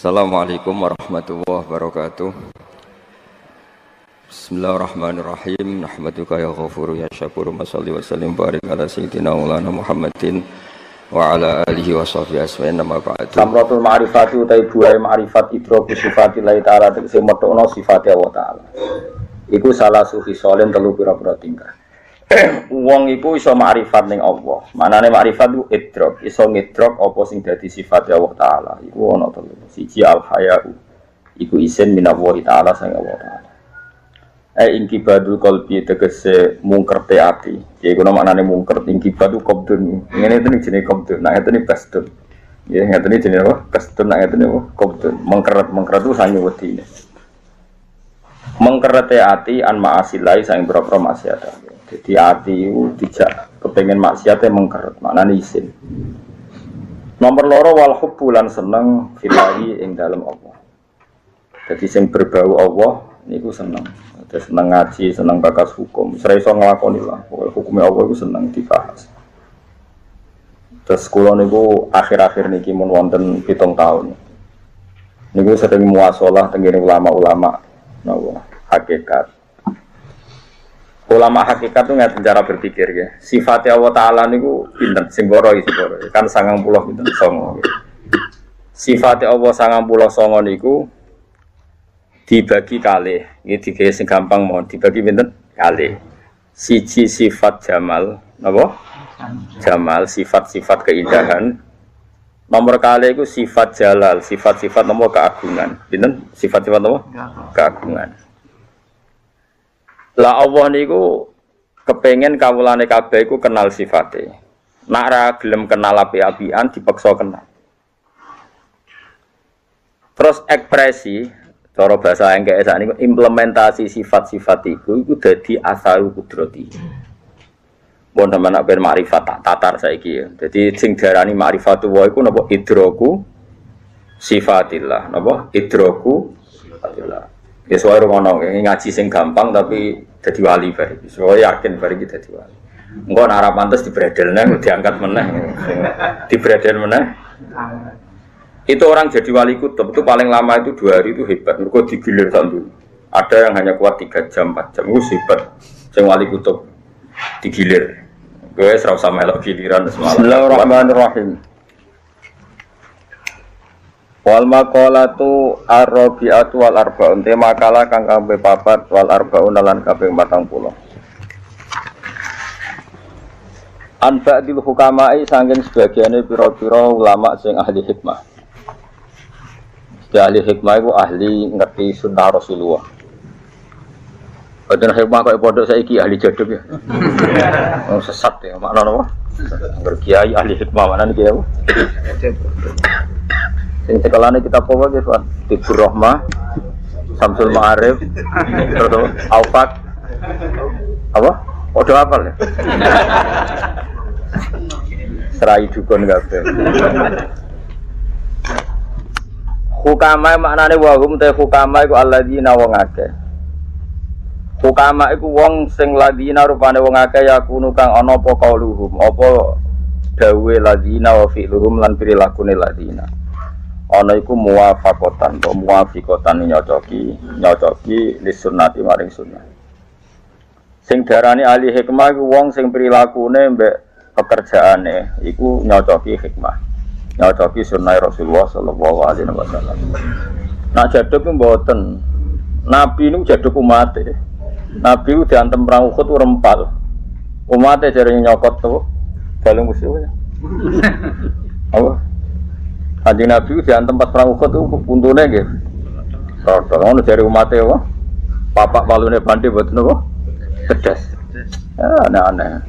Assalamualaikum warahmatullahi wabarakatuh. Bismillahirrahmanirrahim. Nahmaduka ya ghafuru ya syakuru. Mashalli wa sallim barik ala sayyidina maulana Muhammadin wa ala alihi wa sahbihi asma'in nama ba'du. Samratul ma'rifati utai buaya ma'rifat idroku sifatillahi ta'ala tegesi metokno sifati Allah ta'ala. Iku salah sufi solen telu pira-pira tingkah. Wong iku iso ma'rifat ning Allah. Maknane ma'rifat iku idrok, iso ngidrok apa sing dadi sifat Allah taala. Iku ana telu. Siji al-haya'u. Iku isin minallahi taala sang Allah taala. Ingkibadul qalbi tegese mungkerte ati. Iku maknane mungker ingkibadu qabdun. Ngene iki jenenge qabdun. Nah ngene basdun. Ya ngene iki jenenge apa? Basdun nah ngene apa? Qabdun. Mengkeret itu sange wedine. Mengkerete ati an ma'asilai sang boro-boro maksiat. Jadi hati itu tidak kepengen maksiatnya mengkeret, maknanya isin. Nomor loro wal hubbulan seneng filahi ing dalam Allah. Jadi sing berbau Allah niku seneng. Terus seneng ngaji, seneng bakas hukum. Serai iso nglakoni lah, hukumnya Allah itu seneng dibahas. Terus kula niku akhir-akhir niki mun wonten 7 tahun. Niku sering muasalah tengene ulama-ulama napa hakikat. Ulama hakikat itu ngerti cara berpikir ya. Sifat Allah Ta'ala niku pinten sing boro kan 90 pinten songo. Sifat Allah 99 niku dibagi kalih. Iki digawe sing gampang mohon dibagi pinten kalih. Siji sifat jamal, napa? Jamal sifat-sifat keindahan. Nomor kalih iku sifat jalal, sifat-sifat nomor keagungan. Pinten? Sifat-sifat nomor keagungan. Lah Allah niku kepengen kawulane kabeh iku kenal sifate. Nek ra gelem kenal api-apian dipaksa kenal. Terus ekspresi cara bahasa engke sakniku implementasi sifat-sifat iku dadi asaru kudrati. Mun sampeyan nek ben makrifat tak tatar saiki ya. Dadi sing diarani makrifatu wa iku napa idroku sifatillah, napa idroku sifatillah. Ya soal ngono ngaji sing gampang tapi dadi wali bare. Soale yakin bare iki dadi wali. Engko nek ora pantes dibredelne diangkat meneh. Dibredel meneh. Itu orang jadi wali kutub itu paling lama itu 2 hari itu hebat. Mergo digilir santu. Ada yang hanya kuat 3 jam 4 jam. Itu hebat. Sing wali kutub digilir. Kowe ora usah melok giliran semalam. Bismillahirrahmanirrahim. Wal maqalatu ar-rabi'atu wal arba'un te makalah kang kabeh 4 wal arba'un lan kabeh 40. An ba'dil hukama'i saking sebagiane pira-pira ulama sing ahli hikmah. Ahli hikmah iku ahli ngerti sunnah Rasulullah. Padahal hikmah kok pondok saiki ahli jaduk ya. Sesat ya makna napa? Berkiai ahli hikmah mana niki ya? Sing sekolahane kita apa ge, Pak? Tibur Rahmah, Samsul Ma'arif, terus Aufak. Apa? Podo apal ya? Serai dukun kabeh. Hukama maknane wahum te hukama iku alladzina wong akeh. Hukama iku wong sing ladina rupane wong akeh yakunu kang ana apa kauluhum, apa dawe ladina wa fi'luhum lan prilakune ladina. Ana iku muwafaqatan to muwafiqatan nyocoki li sunnati maring sunnah. Sing darani ahli hikmah iku wong sing prilakune mbek pekerjaane iku nyocoki hikmah. Nyocoki sunnah Rasulullah sallallahu alaihi wasallam. Nak jaduk mboten. Nabi niku jaduk umate. Nabi ku diantem perang Uhud rempal. Umate jarene nyokot to balung musuh ya. Apa? Kanjeng Nabi diantem pas perang Uhud itu puntune nggih. Rodol ngono jare umate apa? Papak palune bandi mboten apa? Pedas. Aneh-aneh.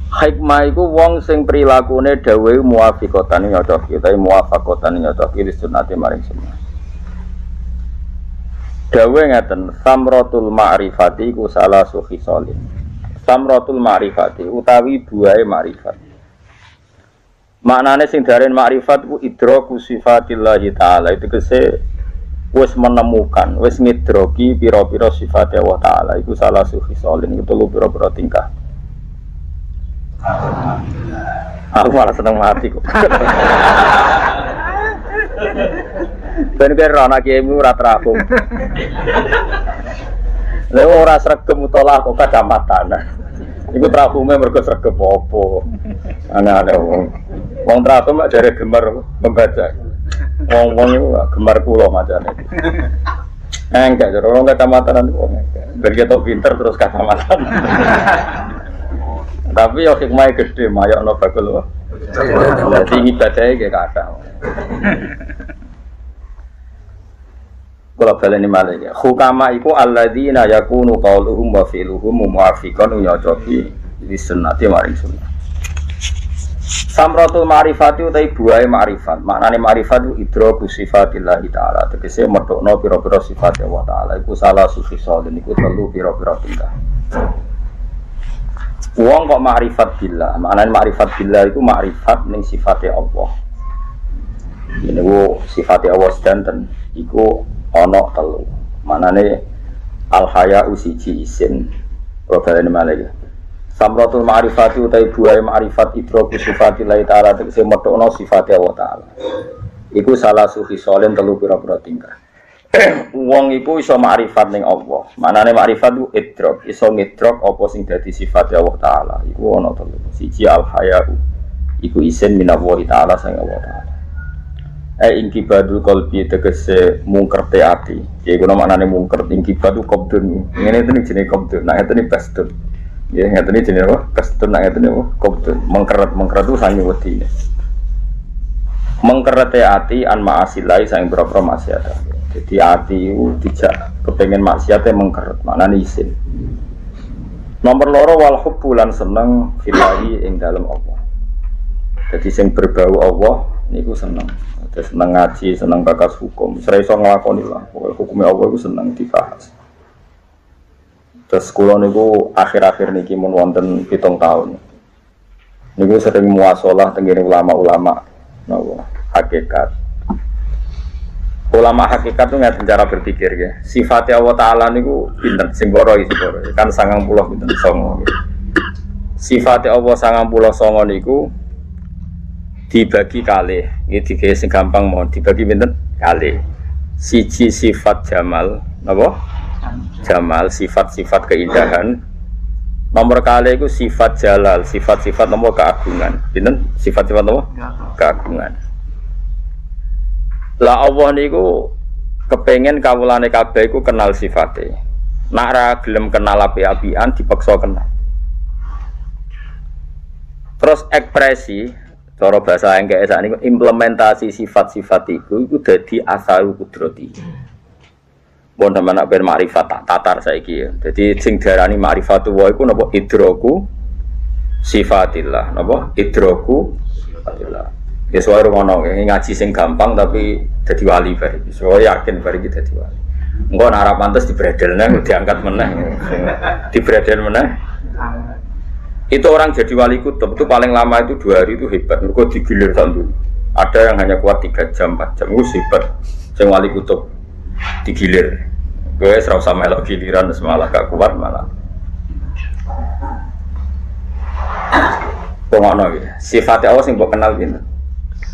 Hikmah iku wong sing prilakune dawuhe muwafiqatan nyocoki utawa muwafaqatan nyocoki li sunnati maring sunnah. Dawuhe ngaten, samratul ma'rifati iku salah sufi solin. Samratul ma'rifati utawi buahe ma'rifat. Maknane sing daren makrifat ku idroku sifatillahi ta'ala itu kese wis menemukan, wis ngidroki pira-pira sifat Allah ta'ala iku salah sufi solin itu telu pira-pira tingkah. Aku malah seneng mati kok. Ben kira ana kiaimu ora terapung. Lha ora sregep utawa kok kacamatan. Iku trapume mergo sregep apa. Ana-ana wong trapu mak jare gemar membaca. Wong-wong iku gemar kula macane. Enggak, jare wong kacamatan wong enggak. Ben ketok pinter terus kacamatan. Tapi yo hikmahe gedhe mayokno bakul wae. Dadi ibadahe ge kathah. Kula baleni malih ya. Hukama iku alladzina yakunu qauluhum wa fi'luhum muwafiqan ya cobi di sunnati maring sunnah. Samratul ma'rifati utai buahe ma'rifat. Maknane ma'rifat itu idraku sifatillah taala. Tegese medhokno pira-pira sifat Allah taala. Iku salah sufi solen iku telu pira-pira tingkah. Wong kok ma'rifat billah. Maknane ma'rifat billah iku ma'rifat ning sifate Allah. Ini ku sifate Allah sedanten iku ana telu. Manane al haya usiji isin. Probalene malih. Samratul ma'rifati utai buahe ma'rifat idraku sifatillah taala tegese metokno sifate Allah taala. Iku salah sufi solen telu pira-pira tingkah. Wong iku iso ma'rifat ning Allah. Manane ma'rifat ku idrak, iso ngidrak apa sing dadi sifate Allah taala. Iku ana telu. Siji al haya iku isin minallahi taala sang Allah taala. Ingkibadul qalbi tegese mungkerte ati. Ya iku maknane mungker ingkibadu qabdun. Ngene iki jenenge qabdun. Nah ngene basdun. Ya ngene iki jenenge apa? Basdun nah ngene apa? Qabdun. Mengkeret itu sange wedine. Mengkerete ati an ma'asilai sang boro-boro maksiat. Jadi ati itu tidak kepengen maksiatnya mengkeret. Maknane isin. Nomor loro wal hubbu lan seneng filahi ing dalem Allah. Jadi sing berbau Allah niku seneng. Terus seneng ngaji, seneng bakas hukum. Saya iso nglakoni lah. Pokoke hukume Allah iku seneng dibahas. Terus kula niku akhir-akhir niki mun wonten 7 tahun. Niku sering muasalah tengene ulama-ulama napa hakikat. Ulama hakikat itu ngaten cara berpikir ya. Sifat Allah taala niku pinten sing boro isi boro. Kan 90 pinten 9. Sifat Allah 99 niku dibagi kalih, ini dikaya sing gampang mohon dibagi pinten kalih. Siji sifat jamal, napa? Jamal, sifat-sifat keindahan. Nomor kalih itu sifat jalal, sifat-sifat napa keagungan. Pinten? Sifat-sifat napa? Keagungan. Lah Allah niku kepengen kawulane kabeh iku kenal sifate. Nek ra gelem kenal api-apian dipaksa kenal. Terus ekspresi cara bahasa engke sakniki implementasi sifat-sifat iku dadi asaru kudrati. Mun sampeyan nek ben makrifat tak tatar saiki ya. Dadi sing diarani makrifatu wa iku napa idraku sifatillah, napa idraku sifatillah. Ya soal ngono ngaji sing gampang tapi dadi wali bareng. So yakin bareng iki dadi wali. Engko nek arep pantes dibredelne diangkat meneh. Dibredel meneh. Itu orang jadi wali kutub itu paling lama itu 2 hari itu hebat. Mereka digilir santu. Ada yang hanya kuat 3 jam 4 jam itu hebat. Yang wali kutub digilir. Gue serau sama elok giliran semalah gak kuat malah. Pengono ya. Sifatnya Allah sing mbok kenal gini.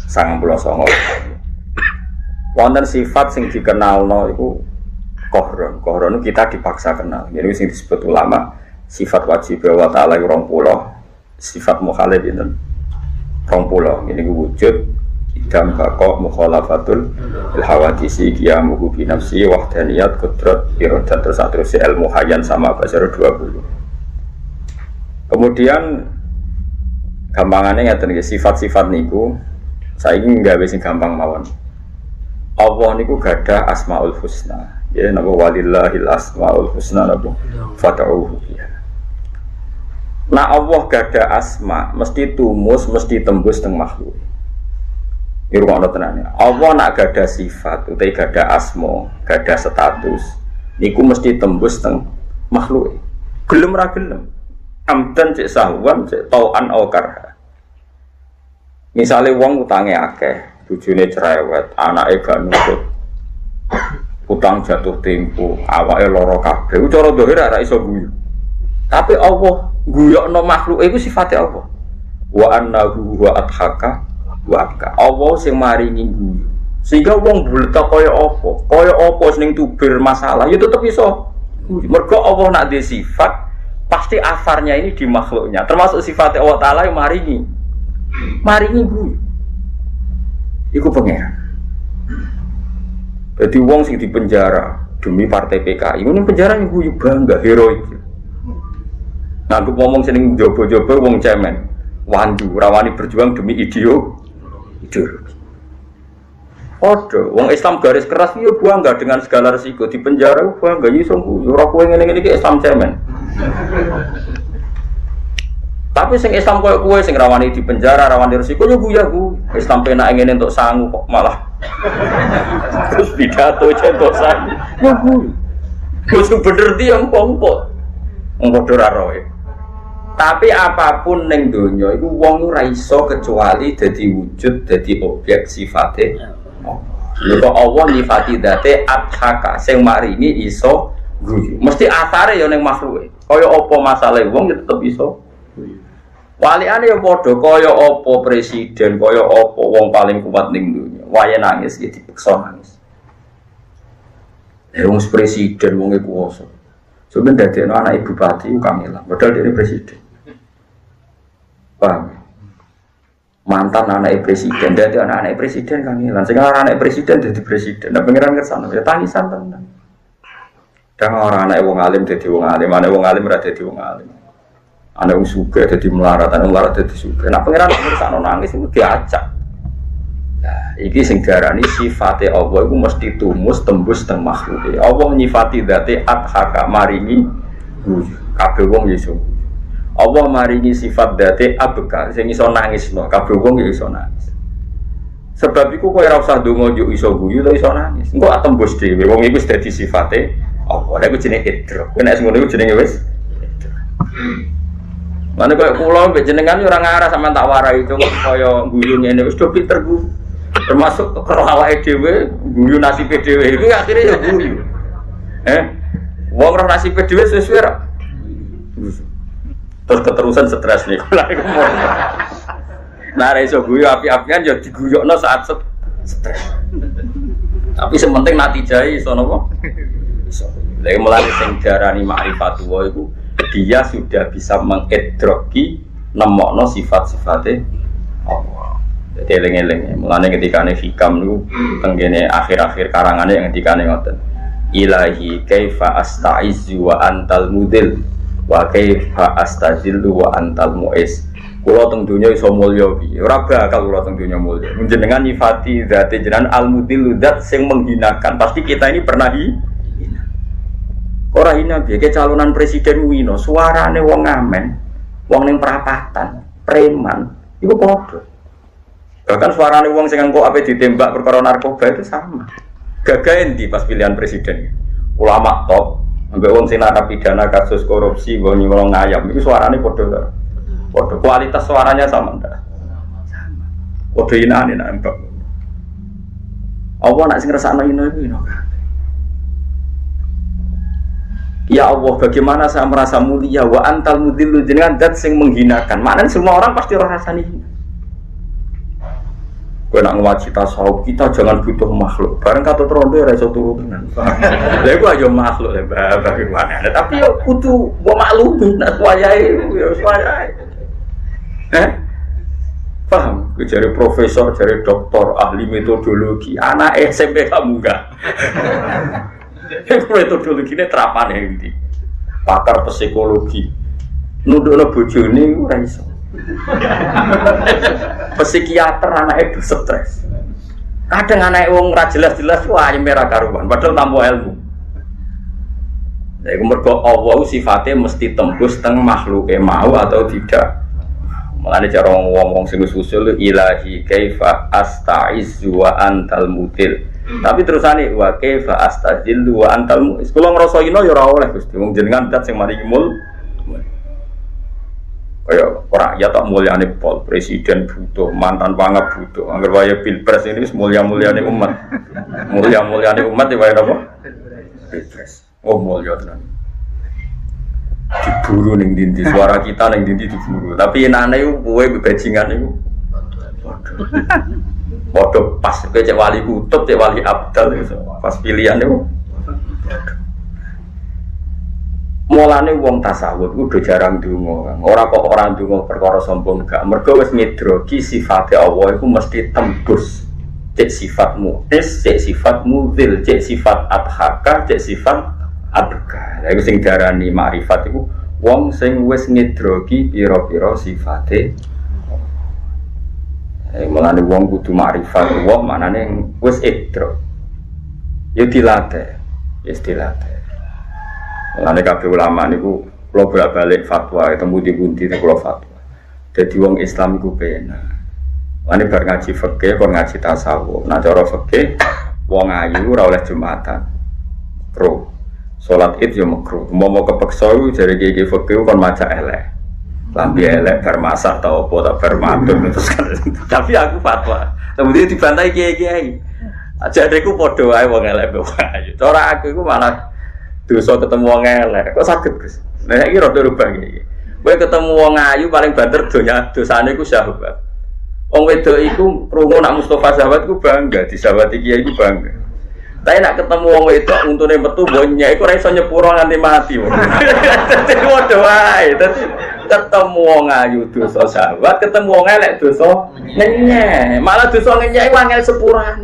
99. Wonten sifat sing dikenalno iku kohron. Kohron itu kita dipaksa kenal. Jadi sing disebut ulama sifat wajib wa ta'ala 20, sifat mukhalif itu 20. Ini wujud idam baqa mukhalafatul ilhawadisi qiyamuhu bi nafsi wahdaniyat qudrat iradat terus ilmu hayyan sama basar 20. Kemudian gampangannya ngeten iki sifat-sifat niku saiki nggawe sing gampang mawon. Allah niku gadah asmaul husna. Ya napa walillahil asmaul husna napa fata'uhu biha. Nah Allah gada asma, mesti tumus, mesti tembus teng makhluk. Iku ana tenane. Allah nak gada sifat, utai gada asma, gada status, niku mesti tembus teng makhluk. Gelem ra gelem. Amdan cek sahwan, cek tauan au karha. Misale wong utange akeh, bojone cerewet, anake gak nurut. Utang jatuh tempo, awake lara kabeh. Cara dohir ora iso guyu. Tapi Allah guyokno makhluk iku sifate Allah. Wa annahu wa adhaka wa abka. Allah sing maringi guyu. Sehingga wong bulet kaya apa sing tubir masalah ya tetep iso. Mergo Allah nak di sifat pasti asarnya ini di makhluknya. Termasuk sifatnya Allah Taala yang maringi guyu. Iku pengen. Jadi wong sing di penjara demi partai PKI, ini penjara yang guyu bangga heroik. Nganggep ngomong seneng jobo-jobo wong cemen, wandu rawani berjuang demi ideologi. Odo, wong Islam garis keras yo bangga dengan segala resiko di penjara bangga iso guyu. Ora kowe ngene-ngene iki Islam cemen. Tapi sing Islam kowe sing rawani di penjara, rawani resiko yo guyu. Islam penak ngene entuk sangu kok malah terus pidato contoh sangu. Yo guyu. Wis bener di yang pongkok. Padha ora roe. Tapi apapun ning donya iku wong ora iso kecuali dadi wujud, dadi objek sifate. Lha kok Allah nyifati dzate adhaka sing maringi iso guyu. Mesti asare ya ning makhluke. Kaya apa masalahe wong ya tetep iso guyu. Waliane ya padha kaya apa presiden, kaya apa wong paling kuat ning donya. Wae nangis ya dipeksa nangis. Wong presiden wong kuwasa. Sampeyan dadekno anak ibu bupati kamilah, padahal dene presiden. Paham? Mantan anak presiden, dari anak presiden kangelan. Sekarang anak presiden jadi presiden. Nah pengiran kersane, ya tangisan tenan. Dan orang anak wong alim jadi wong alim, anak wong alim ora jadi wong alim. Anak wong sugih jadi melarat, anak melarat jadi sugih. Nah pengiran kersane nangis itu diajak. Nah, iki sing diarani sifate Allah iku mesti tumus tembus teng makhluk. Allah nyifati dzate adhaka maringi kabeh wong iso. Allah maringi sifat dzate abka sing iso nangisno, kabeh wong ya iso nangis. Sebab iku kowe ora usah ndonga yo iso guyu to iso nangis. Engko atembus dhewe wong iku wis dadi sifate Allah. Lha iku jenenge idrok. Kowe nek ngono iku jenenge wis idrok. Mane koyo kula mbek jenengan yo ora ngarah sampean tak warai itu kaya guyu ngene wis do pinter ku. Termasuk karo awake dhewe guyu nasibe dhewe iku akhire yo guyu. Wong ora nasibe dhewe sesuai ra. Terus keterusan stres nih. Nah, iso guyu api-apian ya diguyokno saat stres. Tapi sementing natijai iso napa? Iso. Lha mulane sing diarani ma'rifatullah iku dia sudah bisa mengidroki nemokno sifat-sifate Allah. Jadi eling-eling. Mulane ketikane hikam niku tenggene akhir-akhir karangane yang ketikane ngoten. Ilahi kaifa asta'izu wa antal mudil. Wa kaifa astazillu wa antal mu'is. Kula teng donya iso mulya piye? Ora bakal kula teng donya mulya. Jenengan nyifati zat jenengan al-mudillu zat sing menghinakan. Pasti kita ini pernah hina. Ora hina piye calonan presiden wino, suarane wong ngamen, wong ning perapatan, preman, iku padha. Bahkan suarane wong sing engko ape ditembak perkara narkoba itu sama. Gagah endi pas pilihan presiden? Ulama top ambek wong sing narapidana kasus korupsi, wong nyolong ayam, itu suaranya padha. Padha kualitas suaranya sama ndak? Sama. Padha inane nek mbak. Allah nak sing ngrasakno ino. Ya Allah, bagaimana saya merasa mulia wa antal mudhillu jenengan zat sing menghinakan. Maknanya semua orang pasti ora rasani hina. Kowe nak ngaji tasawuf kita jangan butuh makhluk. Bareng kata rondo ora iso turu tenan. Lha iku aja makhluk le bagaimana. Tapi yo kudu mbok maklumi nek wayahe yo wayahe. Paham? Jare profesor, jare doktor, ahli metodologi, anak SMP kamu enggak. Metodologine terapane endi? Pakar psikologi. Nundukno bojone ora iso. Psikiater anake do stres. Kadang anake wong ora jelas-jelas wae merah karuan padahal tampo ilmu. Lha iku mergo Allah sifate mesti tembus teng makhluke mau atau tidak. Mulane cara wong-wong sing usul ilahi kaifa astaizu wa antal mutil. Tapi terusane wa kaifa astazillu wa antal mu'is. Kula ngrasa ino ya ora oleh Gusti. Wong jenengan zat sing maringi mul. Kaya rakyat tak mulyane pol, presiden butuh, mantan pangap butuh. Angger wae pilpres ini mulia-muliane umat. Mulia-muliane umat ya wae apa? Pilpres. Oh mulya tenan. Diburu ning ndi suara kita ning ndi diburu. Tapi enane kowe bebajingan iku. Padha pas kowe cek wali kutub, cek wali abdal pas pilihan itu. Mulane wong tasawuf ku udah jarang ndonga. Ora kok ora ndonga perkara sombong gak. Mergo wis midroki sifate Allah iku mesti tembus. Cek sifat mu'is, cek sifat mudhil, cek sifat adhaka, cek sifat adka. Lha iku sing diarani makrifat iku wong sing wis ngidroki pira-pira sifate. Mulane wong kudu makrifat wong maknane wis idrok. Ya dilatih. Wis dilatih. Mulane kabeh ulama niku kula bolak-balik fatwa temu di pundi kula fatwa. Dadi wong Islam iku penak. Mulane bar ngaji fikih kon ngaji tasawuf. Nah cara fikih wong ayu ora oleh Jumatan. Makruh. Salat Id yo makruh. Mau kepeksa iku jare iki fikih kon maca elek. Lambi elek bar masak ta opo ta bar matur terus kan. Tapi aku fatwa. Kemudian dibantai kiai-kiai. Aja adekku padha wae wong elek wong ayu. Cara aku iku malah dosa ketemu wong elek kok saged Gus. Nah iki rada rubah iki. Kowe ketemu wong ayu paling banter donya dosane iku syahwat. Wong wedok iku krungu nak Mustofa sahabat ku bangga, disawati kiai iku bangga. Tapi nak ketemu wong wedok untune metu bonnya iku ora iso nyepuro nganti mati. Dadi padha wae. Dadi ketemu wong ayu dosa sahabat, ketemu wong elek dosa ngenyek. Malah dosa ngenyek iku angel sepuran.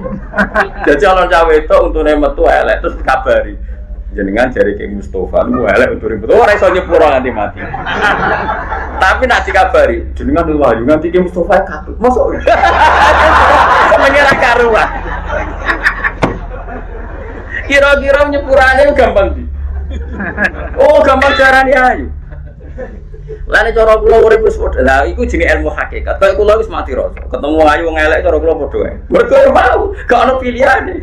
Dadi ana cah wedok untune metu elek terus kabari. Jenengan jari ke Mustafa, lu elek untuk ribut. Orang iso nyepuro nganti mati. Tapi nak dikabari, jenengan lu wahyu nganti ke Mustafa katut. Masuk. Mengira karuan. Kira-kira nyepurane gampang di. Oh, gampang carane ayu. Lane cara kula urip wis padha. Lah iku jenenge ilmu hakikat. Kaya kula wis mati rasa. Ketemu wong ayu wong elek cara kula padha wae. Mergo mau, gak ono pilihane.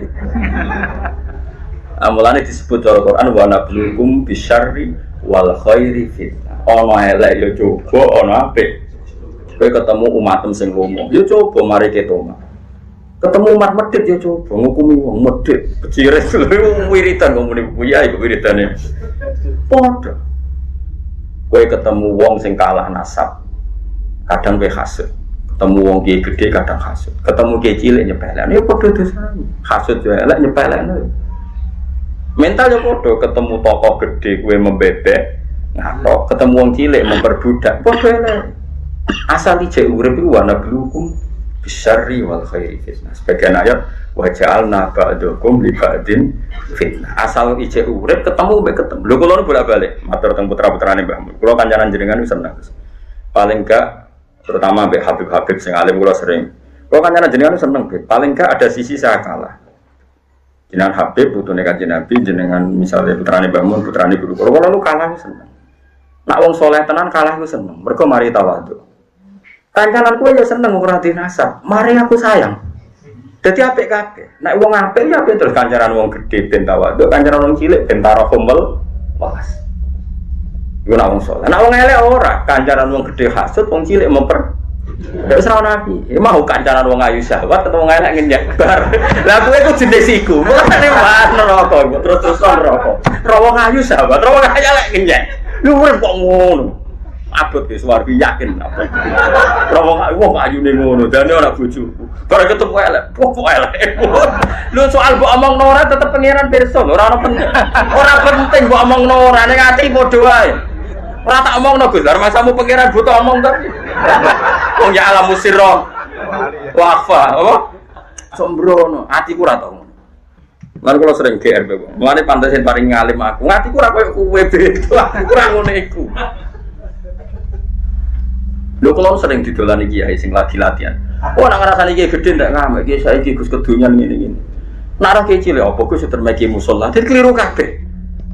Amulane disebut dalam Quran wa nabluukum bisyarri wal khairi fitnah. Ana elek ya coba, ana apik. Kowe ketemu umatem sing lomo, ya coba mari ketoma. Ketemu umat medhit ya coba ngukumi wong medhit. Becire wiridan kok muni buya iku wiridane. Padha. Kowe ketemu wong sing kalah nasab. Kadang kowe hasud. Ketemu wong kiai gedhe kadang hasud. Ketemu kiai cilik nyepelekne ya padha dosane. Hasud yo elek nyepelekne. Mental yang bodoh ketemu tokoh gede gue membebek ngatok ketemu wong cilik memperbudak bodoh lah asal ijek urip iku wana blukum bisyarri wal khairi fitnah sebagian ayat wa ja'alna ba'dakum li ba'din fitnah asal ijek urip ketemu lho kula nu bolak-balik matur teng putra-putrane Mbah Mun kula kancanan jenengan wis seneng paling gak terutama mbek Habib-habib sing alim kula sering kula kancanan jenengan seneng paling gak ada sisi saya kalah jenengan Habib putune Kanjeng Nabi jenengan misalnya putrane Mbah Mun putrane guru kula lu kalah seneng. Nak wong saleh tenan kalah ku seneng. Mergo mari tawadhu. Kancanan kuwi ya seneng ora dinasab. Mari aku sayang. Dadi apik kabeh. Nek wong apik ya apik terus kancanan wong gedhe ben tawadhu, kancanan wong cilik ben tarahumul walas. Iku nak wong saleh. Nak wong elek ora, kancanan wong gedhe hasud, wong cilik memper wis ora nabi. Mau kancanan wong ayu syahwat atau wong elek ngenyek bar. Lah kowe ku jenis iku. Mulane wae neraka terus neraka. Ora wong ayu syahwat, ora wong elek ngenyek. Lu urip kok ngono. Abot wis wargi yakin apa. Ora wong ayune ngono, dene ora bojoku. Bar ketemu elek, kok elek. Lu soal mbok omongno ora tetep pangeran pirsa, ora ono penting. Ora penting mbok omongno ora ning ati padha wae. Ora tak omongno Gus, lar masamu pangeran butuh omong tapi. Wong ya alam musirro. Wafa, apa? Sombrono, atiku ora tau. Lan kula sering GR kok. Mulane pantasen paring ngalim aku. Atiku ora koyo kowe beto, aku ora ngono iku. Lho kula sering didolani kiai sing lagi latihan. Oh nek ngrasani kiai gedhe ndak ngamek, kiai saiki Gus kedunyan ngene-ngene. Nek ora kiai cilik apa Gus termeki musala, dadi kliru kabeh.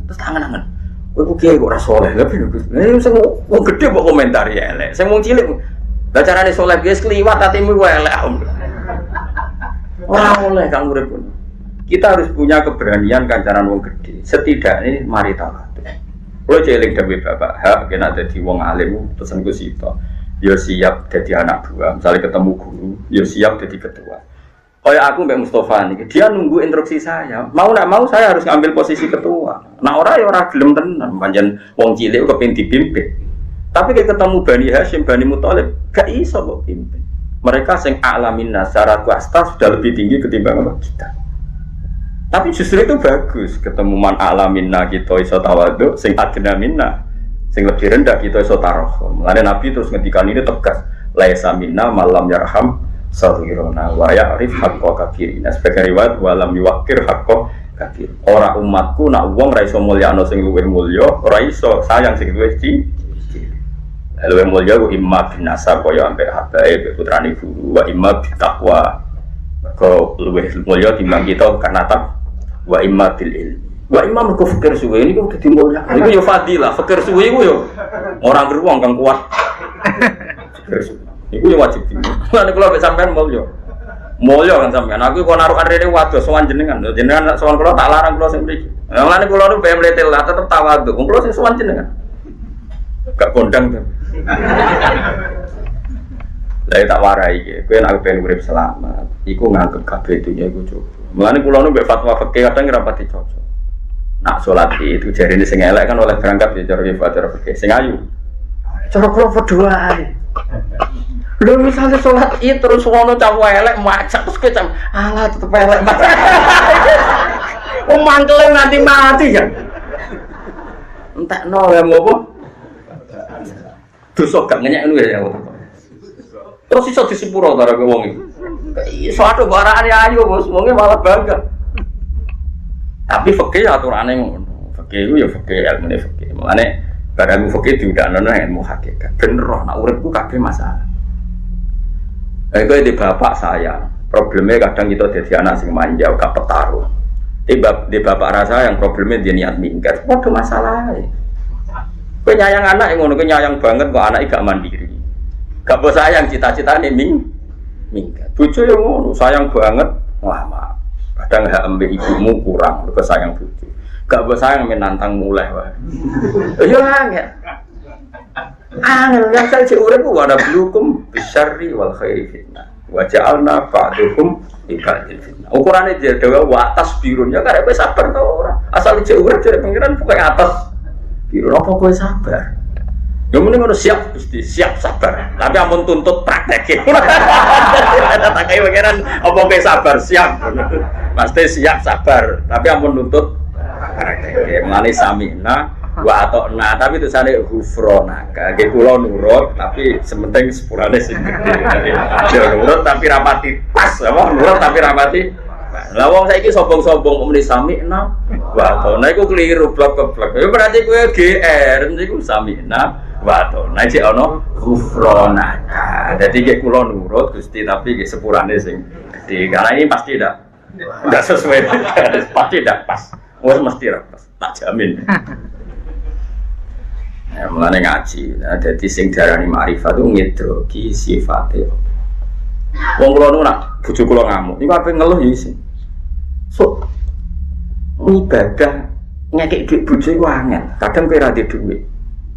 Terus tangan-tangan. Kowe kiai kok ora saleh lha piye Gus? Sing wong gedhe kok komentari elek. Sing wong cilik lah carane saleh guys kliwat atimu wae elek. Ora oleh kang urip. Kita harus punya keberanian kancanan wong gede. Setidaknya mari tawadhu. Kulo celing dhewe bapak, hak kena dadi wong alim pesenku sito. Ya siap dadi anak buah, misalnya ketemu guru, ya siap dadi ketua. Kayak aku Mbak Mustafa nih, dia nunggu instruksi saya. Mau nak mau saya harus ambil posisi ketua. Nah orang ya orang gelem tenan, pancen wong cilik kepengin dipimpin. Tapi kayak ketemu Bani Hashim, Bani Muthalib, gak iso kok pimpin. Mereka sing a'lamin nas secara kuasta sudah lebih tinggi ketimbang apa kita. Tapi justru itu bagus ketemu man a'laminna kita iso tawadhu, sing adna minna sing lebih rendah kita iso tarahum. Mulane Nabi terus ngendikan ini tegas, laisa minna malam yarham saghirana wa ya'rif haqqa kabirina. Sebagai riwayat walam yuwaqir haqqa kabir. Ora umatku nak wong ra iso mulyano sing luwih mulya, ora iso sayang sing luwih cilik. Luwih mulya ku imma binasa kaya ambek habae putrane guru wa imma bitaqwa. Mergo luwih mulya timbang kita karena wa imma bil ilmi. Wa imma mergo fikir suwe niku dadi mulya. Iku yo fadilah, fikir suwe iku yo ora beruang kang kuat. Fikir suwe. Iku yo wajib. Lan kula mek sampean mulya. Mulya kan sampean. Aku kok narukan rene wados sowan jenengan. Jenengan sowan kula tak larang kula sing mriki. Lan kula nu ben mletel lah tetep tawadhu. Wong kula sing sowan jenengan. Gak kondang to. Lah tak warai iki. Kowe nek pengen urip selamat, iku nganggep kabeh dunya iku cukup. Mulane kula nu mbek fatwa fikih kadang ora pati cocok. Nak salat itu jarine sing elek kan oleh berangkat ya cara fatwa fikih. Sing ayu. Cara kula padha ae. Lho misale salat itu terus ngono cah elek macak terus kowe cam alah tetep elek. Wong mangkel nanti mati kan. Entekno ya ngopo? Dosa gak ngenyek ngono ya. Terus iso disepuro karo wong iki. Iso ado barane ayu bos, wonge malah bangga. Tapi fikih aturane ngono. Fikih ku ya fikih ilmune fikih. Mulane barang fikih diundangno nang ilmu hakikat. Ben roh nak uripku kabeh masalah. Kowe di bapak saya, problemnya kadang kita dadi anak sing manja, gak petarung. Di bapak rasa yang problemnya dia niat minggat, waduh masalahnya. Kowe nyayang anak yang ngono, kowe nyayang banget kok anak gak mandiri. Gak bos sayang cita-citane minggat. Bojo yo ngono, sayang banget, wah maaf. Kadang hak ambek ibumu kurang, mergo sayang bojo. Gak bos sayang menantang mulai wae. Yo angel. Yang saya urip ku ana blukum bisyarri wal khairi fitnah. Wa ja'alna ba'dukum ibadil fitnah. Ukurane dia dewe wa atas birunnya karep kowe sabar to ora. Asal cek urip jare pengiran pokoke atas birun apa kowe sabar. Ya mending ngono siap Gusti, siap sabar. Tapi ampun tuntut praktek. Ada tak kaya pengiran apa kowe sabar siap. Pasti siap sabar, tapi ampun tuntut praktek. Mulane samina wa atokna, tapi tulisane ghufronaka. Nggih kula nurut, tapi sementing sepurane sing gede. Ya nurut tapi rapati pas, apa nurut tapi rapati. Lah wong saiki sombong-sombong muni samina wa atokna iku keliru blok-blok. Ya berarti kowe GR niku samina wa atokna iki ana ghufronaka. Dadi nggih kula nurut Gusti tapi nggih sepurane sing gede. Karena ini pasti enggak sesuai. Pasti enggak pas. Wes mesti ra pas, tak jamin. Ya, mulane ngaji, dadi sing diarani ma'rifat itu ngedroki sifate. Wong kula nu nak bojo kula ngamuk, niku ape ngeluh ya isin. So ibadah ngekek dhuwit bojo iku angel. Kadang kowe ra dhuwit.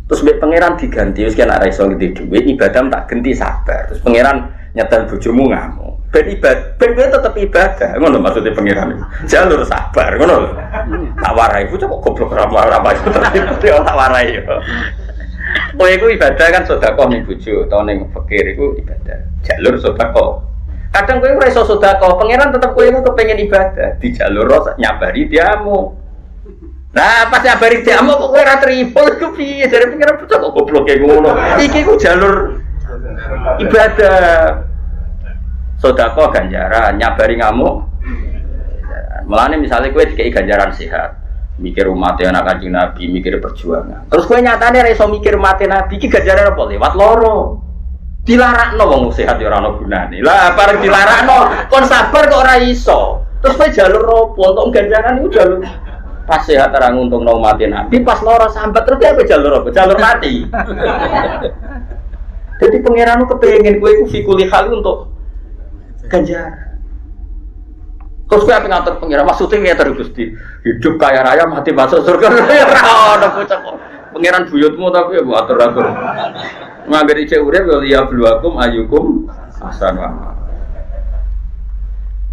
Terus mbek pangeran diganti, wis kena ra iso ngenti dhuwit, ibadah tak genti sabar. Terus pangeran nyetel bojomu ngamuk. Ben ibadah, ben kowe tetep ibadah. Ngono maksudnya pangeran. Jalur sabar, ngono lho. Tak warai bocah kok goblok ramah-ramah itu terus tak warai yo. Kowe iku ibadah kan sedekah ning bojo utawa ning fakir iku ibadah. Jalur sedekah. Kadang kowe ora iso sedekah, pangeran tetep kowe iku kepengin ibadah, di jalur nyabari diamu. Nah, pas nyabari diamu kok kowe ora tripol iku piye? Jare pangeran bocah kok goblok ngono. Iki ku jalur ibadah. Sedekah ganjaran, nyabari ngamuk. Mulane misalnya kowe dikei ganjaran sehat, mikir umat anak Kanjeng Nabi, mikir perjuangan. Terus kowe nyatane ra iso mikir umat Nabi iki ganjaran apa lewat loro. Dilarakno wong sehat ya ora ono gunane. Lah bareng dilarakno kon sabar kok ora iso. Terus kowe jalur opo untuk ganjaran iku jalur pas sehat ora nguntungno umat Nabi, pas loro sambat terus kowe jalur apa? Jalur mati. Jadi pangeran ku kepengin kowe iku fikuli hal untuk ganjaran. Terus kowe ape ngatur pengira maksudnya ngatur Gusti. Hidup kaya raya mati masuk surga. Ora ono bocah kok. Pangeran buyutmu tapi ya mbok atur-atur. Mangger iki urip ya bluakum ayukum hasan wa.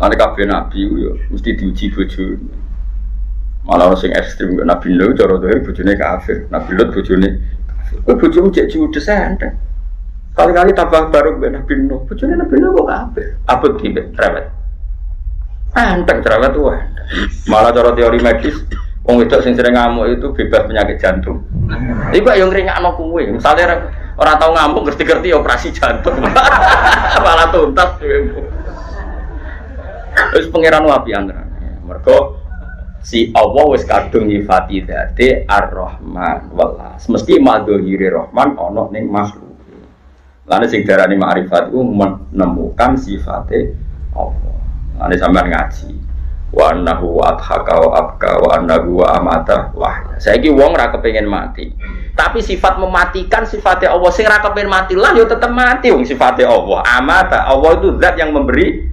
Ana kabeh nabi yo mesti diuji bojone. Malah sing ekstrem Nabi Nuh cara dhewe bojone kafir. Nabi Lut bojone kafir. Kowe bojomu cek judes santen. Kali-kali tambah baru ben Nabi Nuh. Bojone Nabi Nuh kok kabeh. Abot iki cerewet. Enteng cerewet tuh. Malah cara teori medis, wong wedok sing sering ngamuk itu bebas penyakit jantung. Iku yo ngringakno kuwe. Misale ora tau ngamuk ngerti-ngerti operasi jantung. Malah tuntas. Wis pangeran wapian. Mergo si Allah wis kadung nyifati dzate Ar-Rahman walas. Mesti madhhire Rahman ana ning makhluk. Lane sing darani ma'rifat iku menemukan sifate Allah. Lane sampean ngaji. Wa annahu adhaka wa abka wa annahu wa amata wahya. Saiki wong ora kepengin mati. Tapi sifat mematikan sifatnya Allah sing ora kepengin mati lah ya tetep mati wong sifatnya Allah. Amata Allah itu zat yang memberi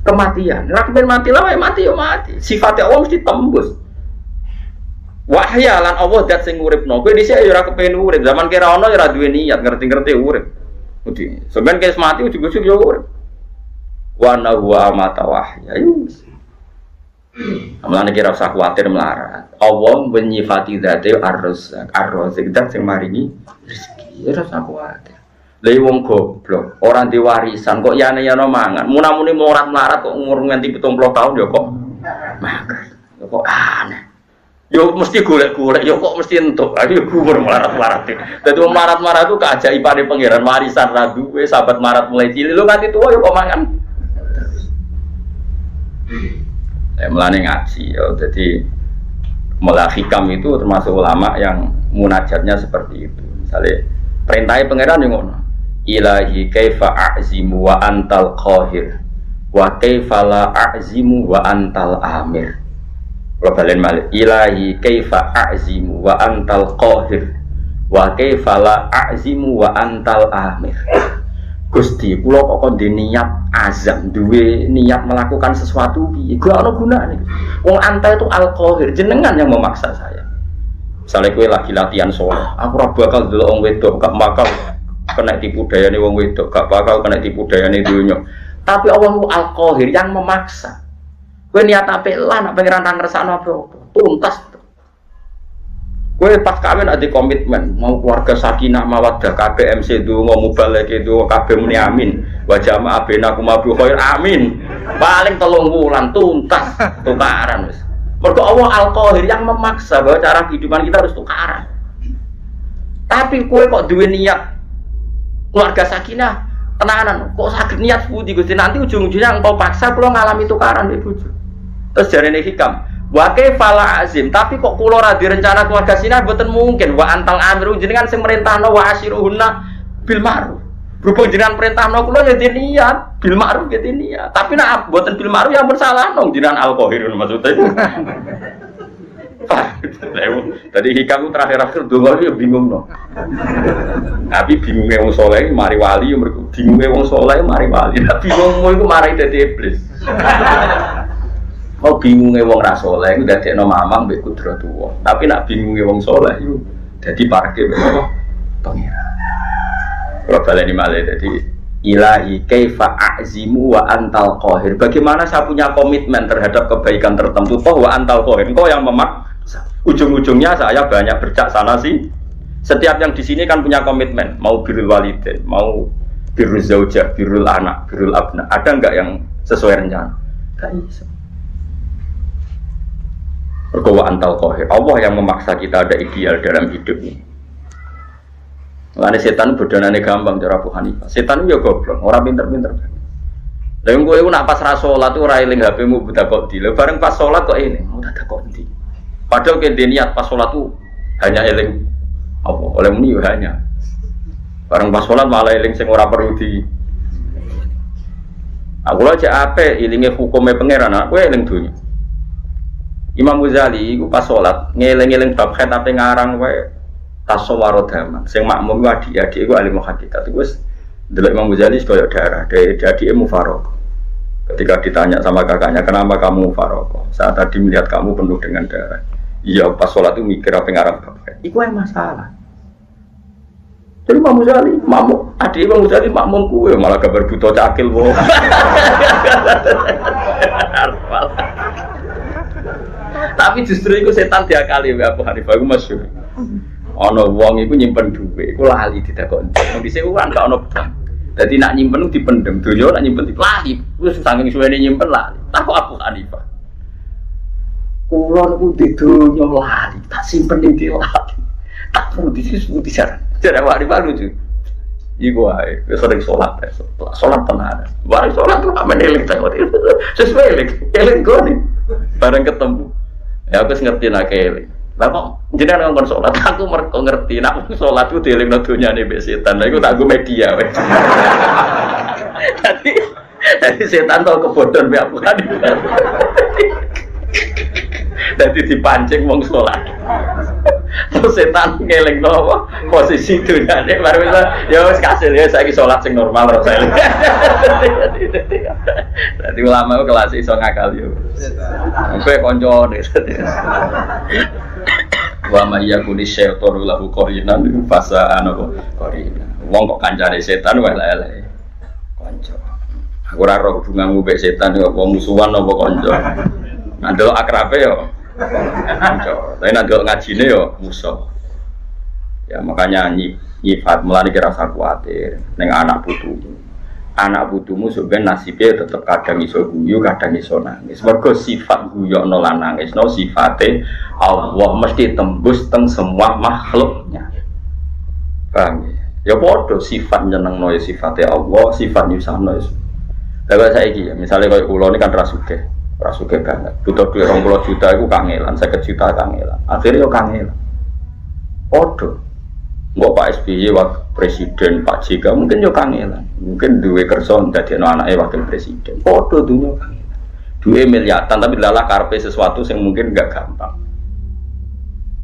kematian. Ora kepengin mati lah ya mati ya mati. Sifatnya Allah mesti tembus. Wahya lan Allah zat sing uripno. Kowe dhisik ya ora kepengin urip. Zaman kira ana ya ora duwe niat ngerti-ngerti urip. Udah, sebenarnya kes mati ujung-ujung ya urip. Wa annahu wa amata wahya. Amane kira usah kuwatir melarat. Allah menyifati dzate ar-razzaq, ar-razzaq zat sing maringi rezeki. Ora usah kuwatir. Lha wong goblok, ora di warisan kok yane-yane mangan. Munamune melarat kok umur nganti 70 tahun ya kok makan. Kok aneh. Yo mesti golek-golek, yo kok mesti entuk. Ayo gugur melarat-melarat. Dadi wong melarat-melarat itu keajaibane pangeran warisan ra duwe, sahabat melarat mulai cilik lho nganti tuwa yo kok mangan. Melane ngaji ya, jadi mulai hikam itu termasuk ulama yang munajatnya seperti itu. Misalnya perintahnya pangeran yang ngono, ilahi kaifa a'zimu wa antal qahir wa kaifa la a'zimu wa antal amir. Kalau balen malik, ilahi kaifa a'zimu wa antal qahir wa kaifa la a'zimu wa antal amir. Gusti, kula kok kon niat azam, duwe niat melakukan sesuatu piye? Gak ana gunane. Wong anta itu al-qahir, jenengan yang memaksa saya. Misale kowe lagi latihan saleh, aku ora bakal delok wong wedok, gak bakal kena tipu dayane wong wedok, gak bakal kena tipu dayane donya. Tapi Allah al-qahir yang memaksa. Kowe niat apik lah nek pangeran ra ngersakno apa-apa. Tuntas. Kowe pas kawin ada komitmen mau keluarga sakinah mawaddah kabeh MC donga mubaleke donga kabeh muni amin wa jama'a bainakum bi khair amin paling 3 wulan tuntas tukaran wis mergo Allah al-qahir yang memaksa bahwa cara kehidupan kita harus tukaran tapi kowe kok duwe niat keluarga sakinah tenanan kok saged niat pundi Gusti nanti ujung-ujungnya engkau paksa kula ngalami tukaran mbek bojo terus jarene hikam wa kaifala azim tapi kok kula ra direncana keluarga sinah mboten mungkin wa antal amru jenengan sing merintahno wa asyiruhunna bil ma'ruf berhubung jenengan perintahno kula ya niat bil ma'ruf ya niat tapi nek mboten bil ma'ruf ya bersalah nang jenengan al-qahirun maksudnya tadi hikam terakhir donga ya bingung no tapi bingungnya wong saleh mari wali mergo bingungnya wong saleh mari wali tapi wong iku mari dadi iblis mau bingungnya wong ra saleh iku dadekno mamang mbek kudro tuwa. Tapi nak bingungnya wong saleh iku dadi parke mbek apa? Pangeran. Kalau baleni malih dadi ilahi kaifa a'zimu wa antal qahir. Bagaimana saya punya komitmen terhadap kebaikan tertentu toh wa antal qahir. Engkau yang memaksa. Ujung-ujungnya saya banyak bercaksana sih. Setiap yang di sini kan punya komitmen, mau birrul walidain, mau birrul zaujah, birrul anak, birrul abna. Ada enggak yang sesuai rencana? Enggak bisa. Berkowa antal qahir. Allah yang memaksa kita ada ideal dalam hidup ini. Lane setan bodonane gampang cara Abu Hanifah. Setan yo goblok, ora pinter-pinter. Lah wong kowe nak pas ra salat ora eling HP-mu buta kok di. Lah bareng pas salat kok ini, udah tak kok di. Padahal ke niat pas salat tuh hanya eling apa? Oleh muni yo hanya. Bareng pas salat malah eling sing ora perlu di. Aku lho cek ape ilinge hukume pangeran, aku eling dunya. Imam Ghazali iku pas salat ngeling-eling bab khitabe ngarang wae tasawwarodama sing makmum adik-adik iku alim hakikat iku wis delok Imam Ghazali koyo darah dari adike mufaraq. Ketika ditanya sama kakaknya kenapa kamu mufaraq? Saat tadi melihat kamu penuh dengan darah. Iya pas salat itu mikir apa ngarang bab iku wae masalah. Jadi Imam Ghazali makmum adik Imam Ghazali makmum kuwe malah gambar buta cakil wae. Tapi justru itu setan diakali Abu Hanifah itu masyhur. ana wong iku nyimpen dhuwit, iku lali ditakoni. Wong dhisik kan gak ono bank. Dadi nak nyimpen dipendem, donya nak nyimpen lali. Wis saking suwene nyimpen lali. Tak kok Abu Hanifah. Kulo niku di donya lali, tak simpen ning lali. Tak perlu disebut saran. Jare awak lucu. Iku wae, wis sering salat, salat tenan. Bareng salat kok meneling ta waktu itu. Sesuai eling kok bareng ketemu. Ya aku ngerti nak eling. Lah kok jenengan ngomong salat, aku mergo ngerti nak salat ku dielingno donyane mbek setan. Lah iku tak go media wae. Dadi setan tau kebodhon mbek aku kan. Dadi dipancing wong salat. Terus setan ngelingno apa? Posisi donyane baru ya wis kasil ya saiki salat sing normal ora saya. Dadi ulama ku kelas iso ngakal yo. Sampai koncone. Wa may yakuni syaitanu lahu qarinan fasa anapa qarina. Wong kok kancane setan wae elek. Kanca. Aku ora roh hubunganmu mbek setan yo apa musuhan apa kanca. Ndelok akrabe yo kanca. Tapi nek ndelok ngajine yo musuh. Ya makanya nyifat mulane kira rasa kuwatir ning anak putumu. Anak putumu sebenarnya nasibnya tetap kadang iso guyu, kadang iso nangis. Mergo sifat guyokno lan nangisno sifate Allah mesti tembus teng semua makhluknya. Paham ya? Ya padha sifat nyenengno ya sifate Allah, sifat nyusahno ya. Lah saiki ya, misale koyo kula ini kan rasuke banget. Butuh duit 20 juta iku kangelan, 50 juta kangelan. Akhirnya yo kangelan. Padha. Mbok Pak SBY wakil presiden, Pak JK mungkin yo kangelan. Mungkin duwe kersa dadekno anake wakil presiden. Padha dunya kangelan. Duwe miliatan tapi lalah karepe sesuatu yang mungkin enggak gampang.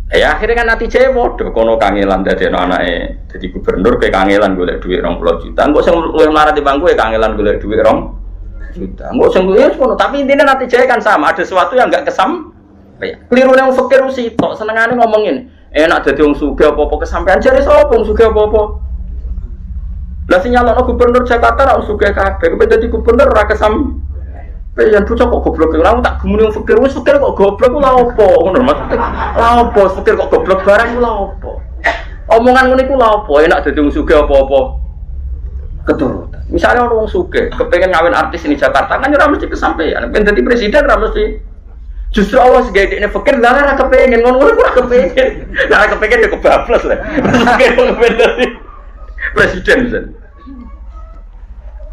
Ya akhirnya kan natijane padha kono kangelan dadekno anake dadi gubernur ke kangelan golek duit 20 juta. Engko sing luwih mlarat timbang kowe kangelan golek duit 2 juta. Engko sing luwih ngono, tapi intinya natijane kan sama, ada sesuatu yang enggak kelirune wong fakir sitok senengane ngomongin enak dadi wong sugih apa-apa kesampean jare sapa wong sugih apa-apa. Lah sing nyalokno gubernur Jakarta ra wong sugih kabeh, kepen dadi gubernur ora yang bocah kok goblok lha tak gemuni wong fakir wis fakir kok goblok ku lha opo ngono maksudnya lha opo fakir kok goblok barang ku lha opo omongan ngene iku lha opo enak dadi wong sugih apa-apa keturutan misalnya orang wong sugih kepengin ngawin artis ini Jakarta kan ora mesti kesampaian pengen dadi presiden ora mesti justru Allah segawe dekne fakir lha ora kepengin ngono-ngono ora kepengin ora kepengin ya kebablas lah presiden.